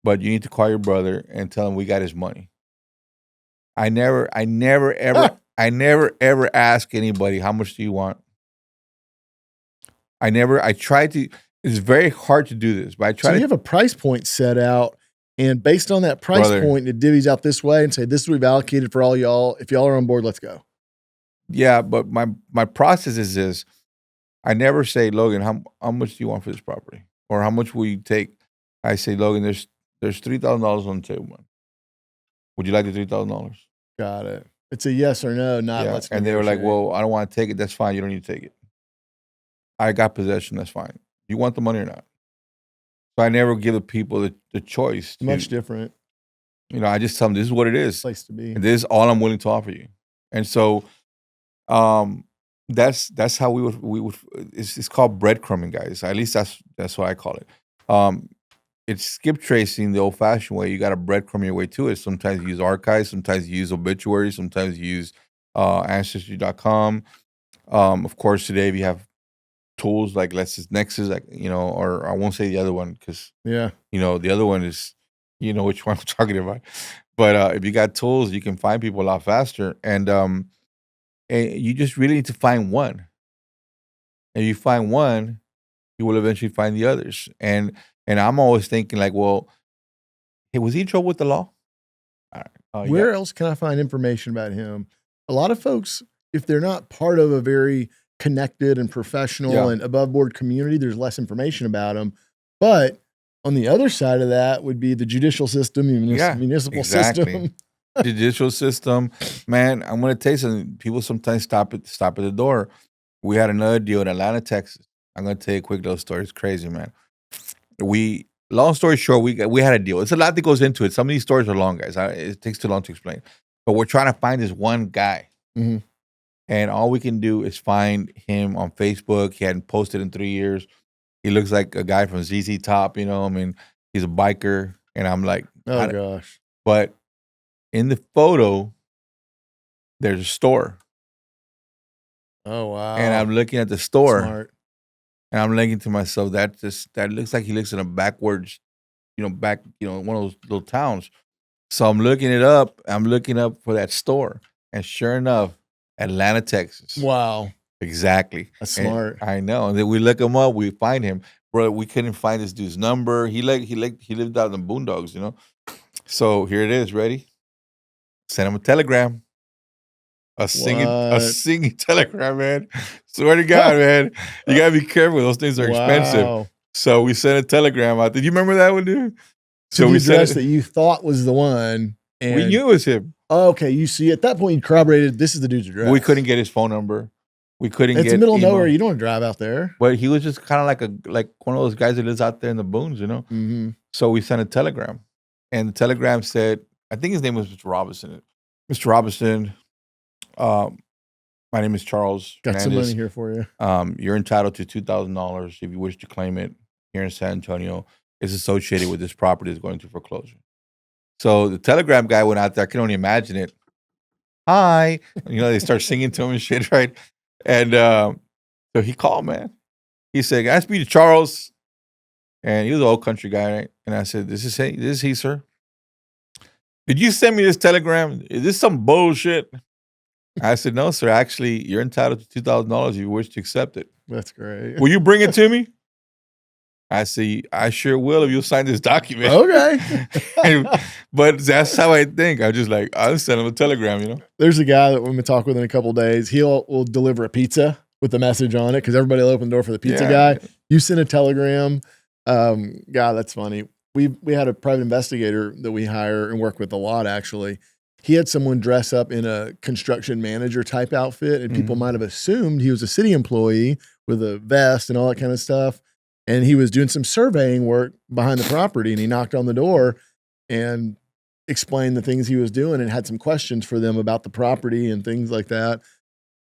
But you need to call your brother and tell him we got his money. I never ever ask anybody, how much do you want? I tried to, it's very hard to do this, but I So try you to, have a price point set out, and based on that price Brother. point, it divvies out this way and say, this is what we've allocated for all y'all. If y'all are on board, let's go. yeah, but my process is this. I never say, Logan, how much do you want for this property? Or how much will you take? I say, Logan, there's $3,000 on the table, man. Would you like the $3,000? Got it. It's a yes or no, not Yeah. let's And they were like, negotiate. well, I don't want to take it. That's fine. You don't need to take it. I got possession. That's fine. You want the money or not? So I never give the people the choice. Much different You know, I just tell them this is what it is. place to be. And this is all I'm willing to offer you. And so that's how we would it's called breadcrumbing, guys. At least that's what I call it. It's skip tracing the old fashioned way. You got to breadcrumb your way to it. Sometimes you use archives, sometimes you use obituaries, sometimes you use ancestry.com. Of course, today we have tools like LexisNexis, like, you know, or I won't say the other one because Yeah. you know the other one is, you know which one I'm talking about. But if you got tools, you can find people a lot faster, and you just really need to find one. And you find one, you will eventually find the others. And I'm always thinking like, well, hey, was he in trouble with the law? All right. Oh, yeah. Where else can I find information about him? A lot of folks, if they're not part of a very connected and professional Yeah. and above board community, there's less information about them. But on the other side of that would be the judicial system, municipal exactly. system. Judicial system, man. I'm gonna tell you something. People sometimes stop at the door. We had another deal in Atlanta, Texas. I'm gonna tell you a quick little story. It's crazy, man. Long story short, we had a deal. It's a lot that goes into it. Some of these stories are long, guys. It takes too long to explain. But we're trying to find this one guy, Mhm. and all we can do is find him on Facebook. He hadn't posted in 3 years. He looks like a guy from ZZ Top, you know. I mean, he's a biker, and I'm like, Oh gosh. but in the photo, there's a store. Oh wow. And I'm looking at the store, Smart. and I'm thinking to myself, that looks like he lives in a backwards, one of those little towns. So I'm looking it up. I'm looking up for that store, and sure enough, Atlanta, Texas. Wow. Exactly. That's And smart. I know. And then we look him up. We find him, bro. We couldn't find this dude's number. He lived out in the boondocks, you know. So here it is. Ready? Send him a telegram. A singing telegram, man. Swear to God, man. You gotta be careful. Those things are expensive. Wow. So we sent a telegram out. Did you remember that one, dude? So we the sent address that you thought was the one, and we knew it was him. Oh, okay, you see, at that point you corroborated this is the dude's address. We couldn't get his phone number. We couldn't It's get the middle of email. nowhere. You don't want to drive out there. But he was just kind of like one of those guys that lives out there in the boons, you know. Mm-hmm. So we sent a telegram, and the telegram said, I think his name was Mr. Robinson. Mr. Robinson, my name is Charles Got Hernandez. some money here for you. You're entitled to $2,000 if you wish to claim it here in San Antonio. It's associated with this property that's going to foreclosure. So the telegram guy went out there. I can only imagine it. Hi. You know, they start singing to him and shit, right? And so he called, man. He said, can I speak to Charles? And he was an old country guy, right? And I said, this is he, sir. Did you send me this telegram? Is this some bullshit? I said, no, sir. Actually, you're entitled to $2,000 if you wish to accept it. That's great. Will you bring it to me? I say, I sure will if you'll sign this document. Okay. But that's how I think. I just like, I'll send him a telegram, you know? There's a guy that we're going to talk with in a couple of days. Will deliver a pizza with a message on it because everybody will open the door for the pizza guy. You send a telegram. God, that's funny. We had a private investigator that we hire and work with a lot, actually. He had someone dress up in a construction manager type outfit, and people might have assumed he was a city employee with a vest and all that kind of stuff. And he was doing some surveying work behind the property, and he knocked on the door and explained the things he was doing and had some questions for them about the property and things like that.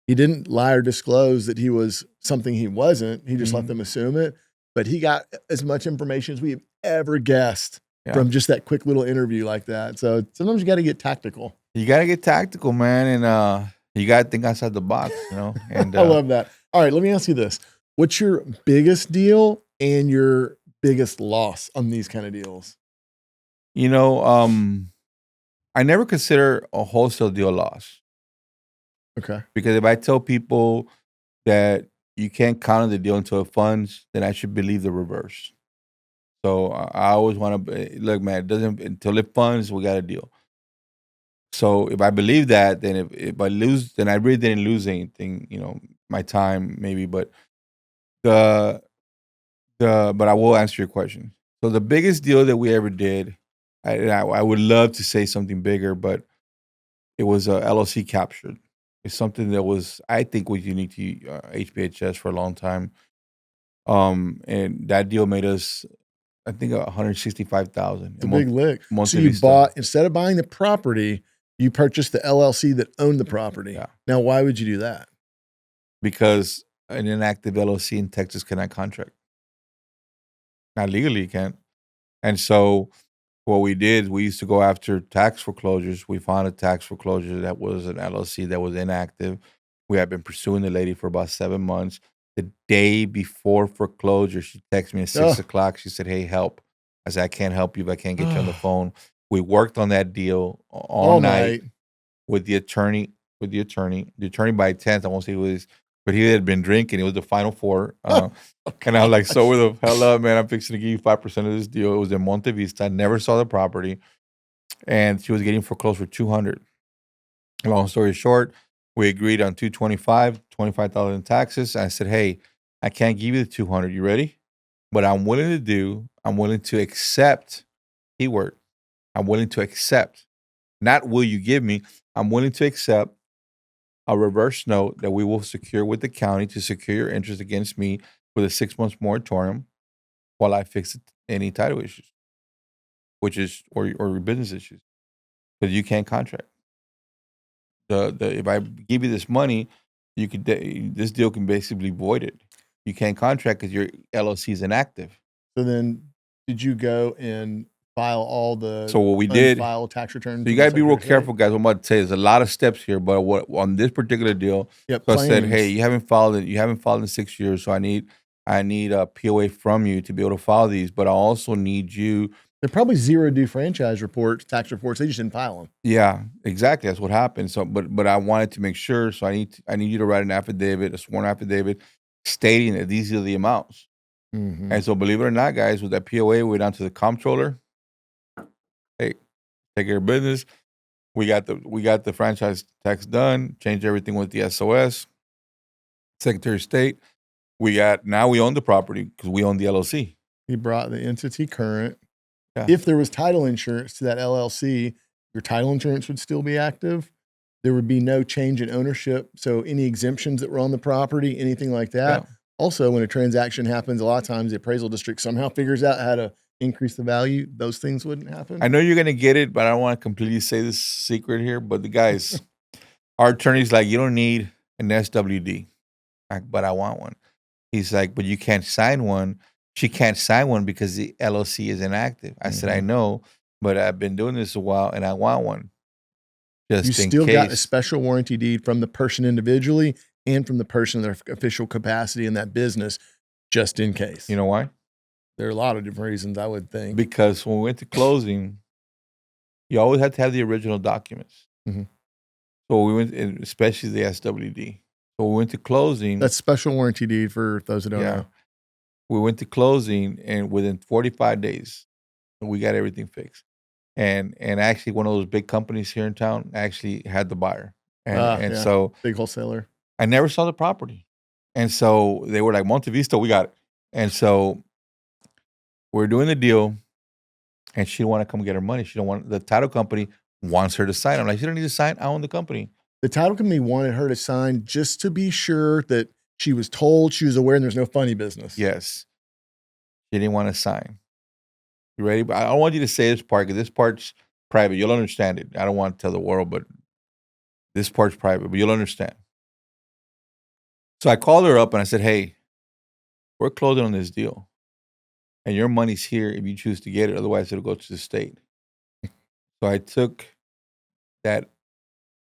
He didn't lie or disclose that he was something he wasn't. He just let them assume it. But he got as much information as we have ever guessed from just that quick little interview like that. So sometimes you got to get tactical. You got to get tactical, man. And you got to think outside the box, you know? And I love that. All right, let me ask you this. What's your biggest deal and your biggest loss on these kind of deals? You know, I never consider a wholesale deal a loss. Okay. Because if I tell people that you can't count on the deal until it funds, then I should believe the reverse. So I always want to look, man. It doesn't until it funds, we got a deal. So if I believe that, then if I lose, then I really didn't lose anything. My time maybe, but the but I will answer your question. So the biggest deal that we ever did, I would love to say something bigger, but it was a LLC captured. It's something that I think was unique to HBHS for a long time. And that deal made us, I think, 165,000. It's a big lick. Monte So you Vista. bought, instead of buying the property, you purchased the LLC that owned the property. Yeah. Now, why would you do that? Because an inactive LLC in Texas cannot contract. Not legally, you can't. And so what we did, we used to go after tax foreclosures. We found a tax foreclosure that was an LLC that was inactive. We had been pursuing the lady for about 7 months. The day before foreclosure, she texted me at 6 o'clock. She said, "Hey, help." I said, "I can't help you if I can't get you on the phone." We worked on that deal all night with the attorney. The attorney by 10th, I won't say who it is, but he had been drinking. It was the final four. And I was like, "So where the hell up, man? I'm fixing to give you 5% of this deal." It was in Monte Vista. I never saw the property. And she was getting foreclosed for 200. Long story short, we agreed on 225, 25,000 in taxes. I said, "Hey, I can't give you the 200. You ready? But I'm willing to accept, keyword, I'm willing to accept. Not will you give me, I'm willing to accept a reverse note that we will secure with the county to secure your interest against me with a 6 months moratorium while I fix any title issues, which is or business issues, because you can't contract. If I give you this money, this deal can basically void it. You can't contract because your LLC is inactive." So then, did you go and file all the So what we did, unfiled tax returns? So you got to be real careful, guys. What I'm about to say, there's a lot of steps here, but what on this particular deal, so I said, "Hey, you haven't filed it. You haven't filed in 6 years, so I need a POA from you to be able to file these. But I also need you." They're probably zero due franchise reports, tax reports. They just didn't file them. Yeah, exactly. That's what happened. So, but I wanted to make sure. So I need you to write an affidavit, a sworn affidavit, stating that these are the amounts. Mm-hmm. And so, believe it or not, guys, with that POA, we went down to the comptroller. Hey, take care of business. We got the franchise tax done. Changed everything with the SOS. Secretary of State. Now we own the property because we own the LLC. He brought the entity current. Yeah. If there was title insurance to that LLC, your title insurance would still be active. There would be no change in ownership. So any exemptions that were on the property, anything like that. Yeah. Also, when a transaction happens, a lot of times the appraisal district somehow figures out how to increase the value. Those things wouldn't happen. I know you're gonna get it, but I don't want to completely say this secret here. But the guys, our attorney's like, "You don't need an SWD," but I want one. He's like, "But you can't sign one." She can't sign one because the LLC is inactive. I said, "I know, but I've been doing this a while and I want one." You still got a special warranty deed from the person individually and from the person in their official capacity in that business, just in case. You know why? There are a lot of different reasons, I would think. Because when we went to closing, you always had to have the original documents. Mm-hmm. So we went, especially the SWD. So we went to closing. That's special warranty deed for those that don't know. We went to closing, and within 45 days, we got everything fixed. And actually, one of those big companies here in town actually had the buyer. And so big wholesaler. I never saw the property. And so they were like, "Monte Vista, we got it." And so we're doing the deal, and she didn't want to come get her money. The title company wants her to sign. I'm like, "You don't need to sign. I own the company." The title company wanted her to sign just to be sure that she was told, she was aware, and there's no funny business. Yes. She didn't want to sign. You ready? But I don't want you to say this part because this part's private. You'll understand it. I don't want to tell the world, but this part's private, but you'll understand. So I called her up and I said, "Hey, we're closing on this deal. And your money's here if you choose to get it. Otherwise, it'll go to the state." So I took that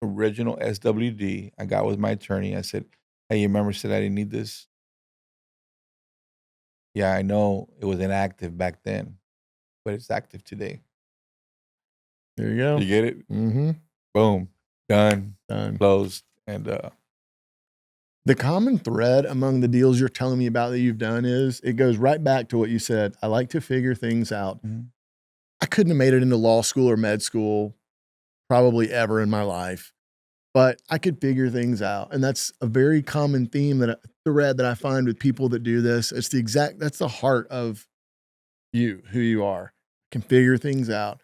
original SWD I got with my attorney. I said, "Hey, you remember said I didn't need this?" "Yeah, I know it was inactive back then, but it's active today." There you go. You get it? Mm-hmm. Boom. Done. Closed. And The common thread among the deals you're telling me about that you've done is it goes right back to what you said. I like to figure things out. I couldn't have made it into law school or med school probably ever in my life, but I could figure things out. And that's a very common theme thread that I find with people that do this. It's that's the heart of who you are. Can figure things out.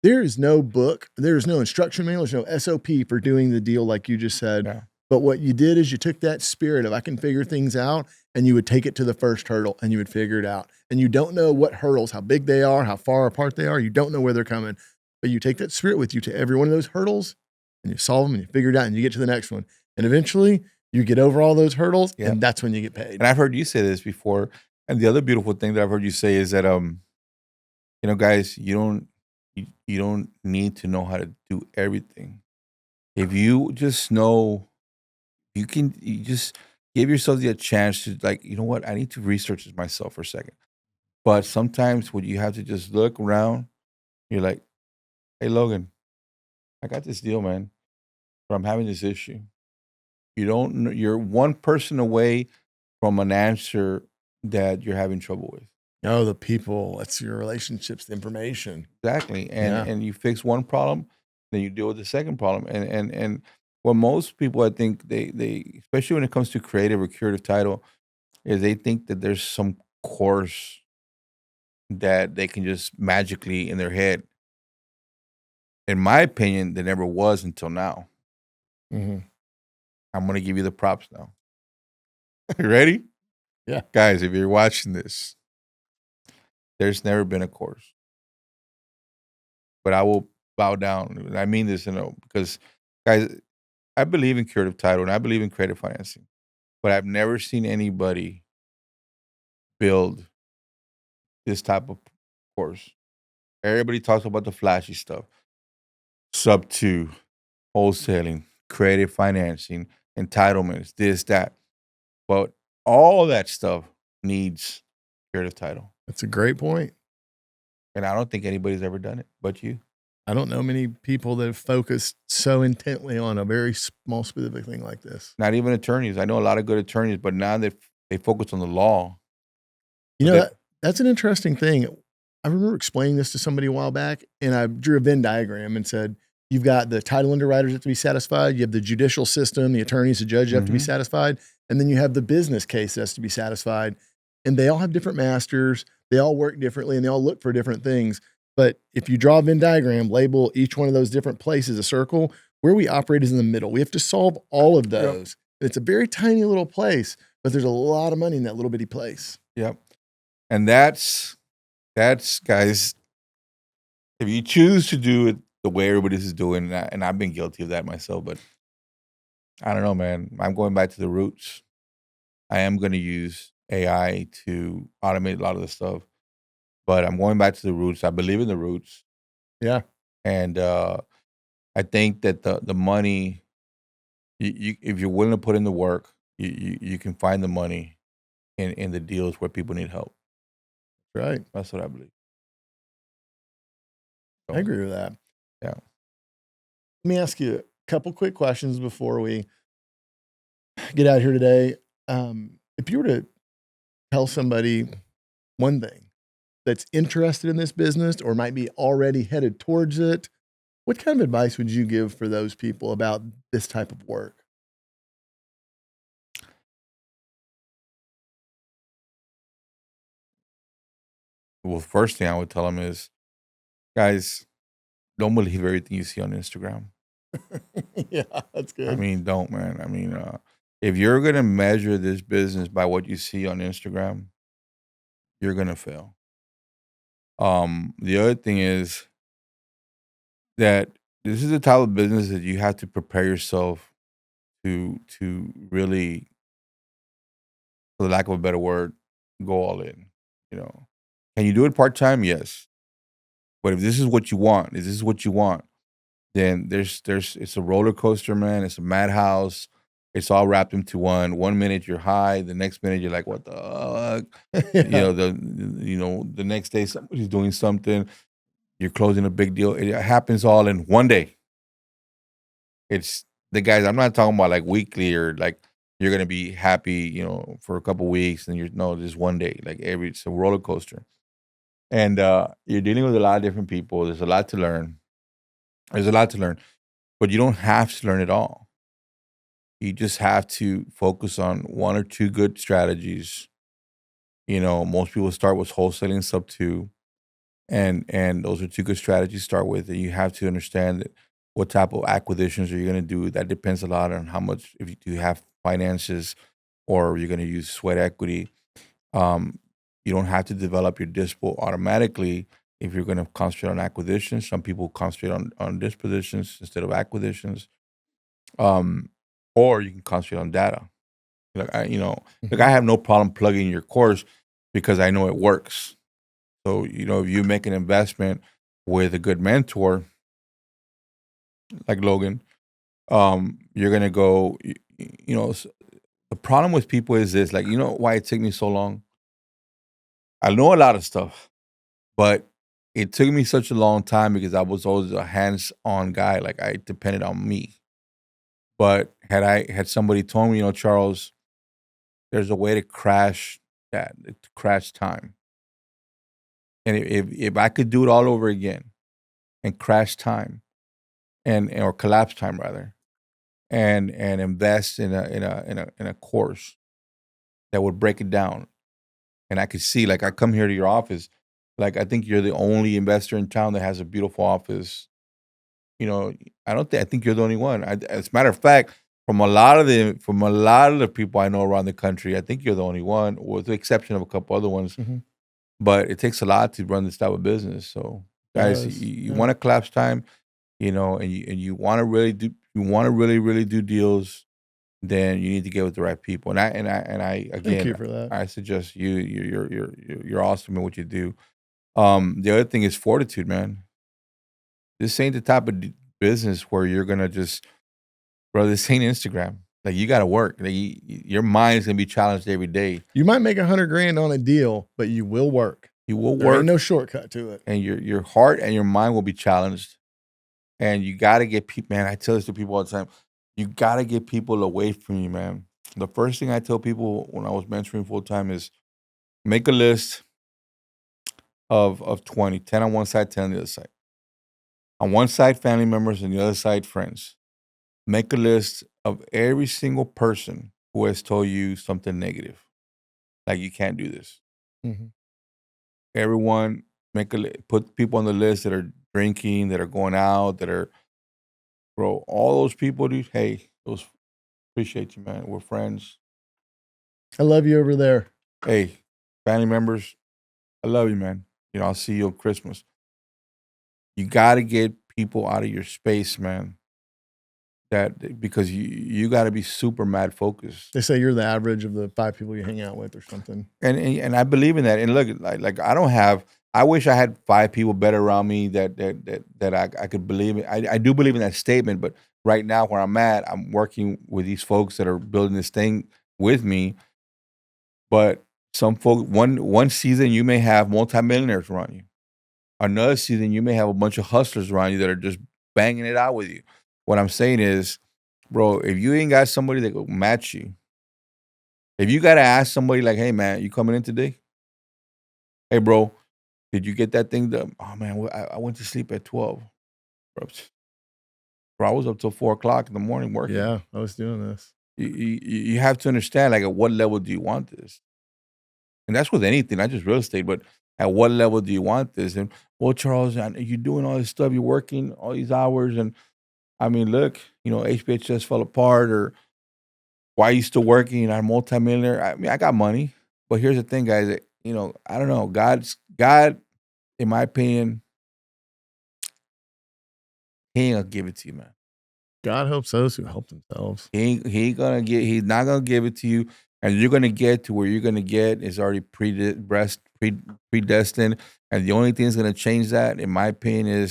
There is no book, there is no instruction manual, there's no SOP for doing the deal like you just said. Yeah. But what you did is you took that spirit of I can figure things out, and you would take it to the first hurdle and you would figure it out. And you don't know what hurdles, how big they are, how far apart they are. You don't know where they're coming, but you take that spirit with you to every one of those hurdles and you solve them and you figure it out and you get to the next one. And eventually you get over all those hurdles, and that's when you get paid. And I've heard you say this before. And the other beautiful thing that I've heard you say is that, guys, you don't need to know how to do everything. If you just know, you just give yourself the chance to, like, you know what, I need to research this myself for a second. But sometimes when you have to just look around, you're like, hey, Logan, I got this deal, man, but I'm having this issue. You don't know, you're one person away from an answer that you're having trouble with. Oh, the people, it's your relationships, the information. Exactly. And you fix one problem, then you deal with the second problem. And what most people, I think, they especially when it comes to creative or curative title, is they think that there's some course that they can just magically in their head. In my opinion, there never was until now. Mm-hmm. I'm going to give you the props now. You ready? Yeah. Guys, if you're watching this, there's never been a course. But I will bow down. And I mean this, because, guys, I believe in curative title and I believe in creative financing. But I've never seen anybody build this type of course. Everybody talks about the flashy stuff. Sub 2, wholesaling, creative financing, entitlements, this, that. But all that stuff needs curative title. That's a great point. And I don't think anybody's ever done it but you. I don't know many people that have focused so intently on a very small specific thing like this. Not even attorneys. I know a lot of good attorneys, but now they focus on the law. You know, that's an interesting thing. I remember explaining this to somebody a while back, and I drew a Venn diagram and said, you've got the title underwriters have to be satisfied. You have the judicial system, the attorneys, the judge have to be satisfied. And then you have the business case that has to be satisfied. And they all have different masters. They all work differently and they all look for different things. But if you draw a Venn diagram, label each one of those different places a circle, where we operate is in the middle. We have to solve all of those. Yep. It's a very tiny little place, but there's a lot of money in that little bitty place. Yep. And that's guys, if you choose to do it the way everybody is doing, and I've been guilty of that myself, but I don't know, man. I'm going back to the roots. I am going to use AI to automate a lot of the stuff, but I'm going back to the roots. I believe in the roots. Yeah. And I think that the money, if you're willing to put in the work, you can find the money in the deals where people need help. Right. That's what I believe. So, I agree with that. Yeah. Let me ask you a couple quick questions before we get out here today. If you were to tell somebody one thing that's interested in this business or might be already headed towards it, what kind of advice would you give for those people about this type of work? Well, first thing I would tell them is, guys, don't believe everything you see on Instagram. Yeah, that's good. I mean, don't, man. I mean, if you're going to measure this business by what you see on Instagram, you're going to fail. The other thing is that this is the type of business that you have to prepare yourself to really, for the lack of a better word, go all in. Can you do it part-time? Yes. But if this is what you want, then it's a roller coaster, man. It's a madhouse. It's all wrapped into one. 1 minute you're high, the next minute you're like, what the fuck? Yeah. The next day somebody's doing something. You're closing a big deal. It happens all in one day. It's the guys. I'm not talking about like weekly or like you're gonna be happy, for a couple weeks, and just one day. Like it's a roller coaster, and you're dealing with a lot of different people. There's a lot to learn. There's a lot to learn, but you don't have to learn it all. You just have to focus on one or two good strategies. Most people start with wholesaling sub two, and those are two good strategies to start with. And you have to understand that what type of acquisitions are you going to do. That depends a lot on how much, if you do have finances, or you're going to use sweat equity. Um, you don't have to develop your dispo automatically if you're going to concentrate on acquisitions. Some people concentrate on dispositions instead of acquisitions. Um, or you can concentrate on data. Like I have no problem plugging your course because I know it works. So, if you make an investment with a good mentor like Logan, you're gonna go. The problem with people is this. Like, why it took me so long? I know a lot of stuff, but it took me such a long time because I was always a hands-on guy. Like, I depended on me. But had somebody told me, Charles, there's a way to crash time. And if I could do it all over again and crash time or collapse time rather, and invest in a course that would break it down, and I could see, like, I come here to your office, like, I think you're the only investor in town that has a beautiful office. I think you're the only one. As a matter of fact, from a lot of the people I know around the country, I think you're the only one, with the exception of a couple other ones. Mhm. But it takes a lot to run this type of business. So, guys, Does, you yeah. want to collapse time, and you want to really do deals, then you need to get with the right people. And I Thank again, you for that. I suggest you're awesome at what you do. The other thing is fortitude, man. This ain't the type of business where you're gonna just, bro. This ain't Instagram. Like, you got to work. Like, your mind is gonna be challenged every day. You might make $100,000 on a deal, but you will work. You will There ain't work, no shortcut to it. and your heart and your mind will be challenged. And you got to get people. Man, I tell this to people all the time. You got to get people away from you, man. The first thing I tell people when I was mentoring full time is make a list of 20, 10 on one side, 10 on the other side. On one side, family members, and the other side, friends. Make a list of every single person who has told you something negative. Like, you can't do this. Mhm. Everyone, put people on the list that are drinking, that are going out, that are, bro, all those people, dude, hey, those appreciate you, man. We're friends. I love you over there. Hey, family members, I love you, man. I'll see you on Christmas. You got to get people out of your space, man. Because you got to be super mad focused. They say you're the average of the 5 people you hang out with or something. And I believe in that. And look, like I don't have. I wish I had 5 people better around me that I could believe in. I do believe in that statement, but right now where I'm at, I'm working with these folks that are building this thing with me. But some folk, one season you may have multimillionaires around you. Another season you may have a bunch of hustlers around you that are just banging it out with you. What I'm saying is, bro, if you ain't got somebody that will match you, if you got to ask somebody like, hey, man, you coming in today? Hey, bro, did you get that thing done? Oh, man, I went to sleep at 12. Bro, I was up till 4 o'clock in the morning working. Yeah, I was doing this. You have to understand, like, at what level do you want this? And that's with anything, not just real estate, but at what level do you want this? And, well, Charles, you're doing all this stuff, you're working all these hours. And I mean, look, HBH just fell apart, or why are you still working? You're not a multimillionaire. I mean, I got money, but here's the thing, guys. I don't know. God, in my opinion, He ain't gonna give it to you, man. God helps those who help themselves. He's not gonna give it to you, and you're gonna get to where you're gonna get is already predestined. And the only thing that's gonna change that, in my opinion,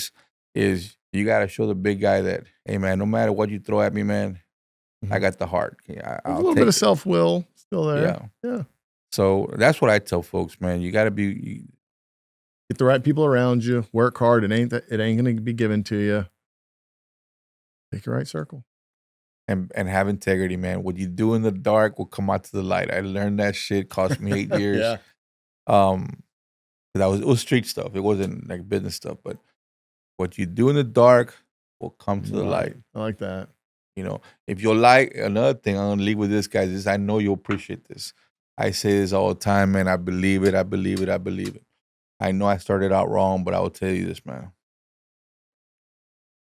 is you gotta show the big guy that, hey, man, no matter what you throw at me, man, I got the heart. There's I'll a little take bit it. of self-will still there. Yeah. Yeah. So that's what I tell folks, man. You gotta be. Get the right people around you. Work hard. It ain't going to be given to you. Pick your right circle. and have integrity, man. What you do in the dark will come out to the light. I learned that shit. Cost me 8 years. Yeah. It was street stuff. It wasn't like business stuff. But what you do in the dark will come to the light. I like that. You know, if you'll like another thing, I'm gonna leave with this, guys. Is I know you'll appreciate this. I say this all the time, man. I believe it. I believe it. I believe it. I know I started out wrong, but I will tell you this, man.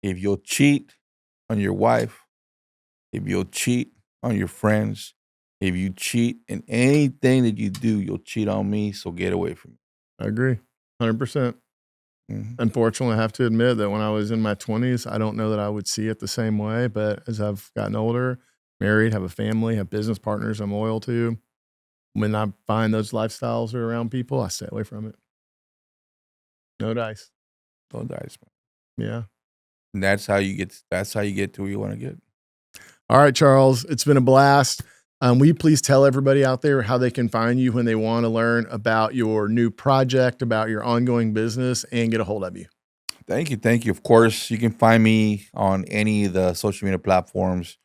If you'll cheat on your wife, if you'll cheat on your friends, if you cheat in anything that you do, you'll cheat on me. So get away from me. I agree, 100%. Unfortunately, I have to admit that when I was in my 20s, I don't know that I would see it the same way. But as I've gotten older, married, have a family, have business partners I'm loyal to, when I find those lifestyles are around people, I stay away from it. No dice. No dice, man. Yeah. And that's how you get to where you want to get. All right, Charles, it's been a blast. Will you please tell everybody out there how they can find you when they want to learn about your new project, about your ongoing business, and get a hold of you? Thank you. Thank you. Of course, you can find me on any of the social media platforms.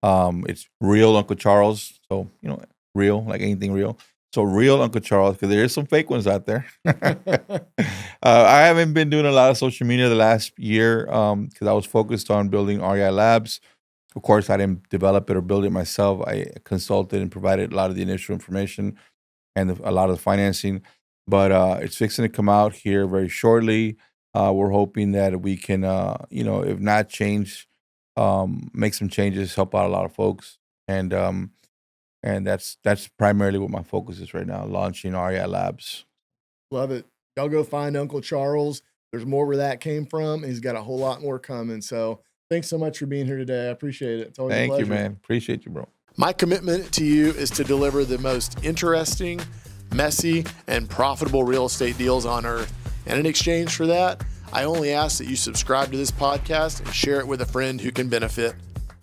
It's Real Uncle Charles. So, you know, real, like anything real. So Real Uncle Charles, because there is some fake ones out there. I haven't been doing a lot of social media the last year because I was focused on building REI Labs. Of course, I didn't develop it or build it myself. I consulted and provided a lot of the initial information and a lot of the financing. But it's fixing to come out here very shortly. We're hoping that we can, you know, if not change, make some changes, help out a lot of folks. And that's primarily what my focus is right now, launching REI Labs. Love it. Y'all go find Uncle Charles. There's more where that came from. He's got a whole lot more coming. So thanks so much for being here today. I appreciate it. It's always a pleasure. Thank you, man. Appreciate you, bro. My commitment to you is to deliver the most interesting, messy, and profitable real estate deals on earth. And in exchange for that, I only ask that you subscribe to this podcast and share it with a friend who can benefit.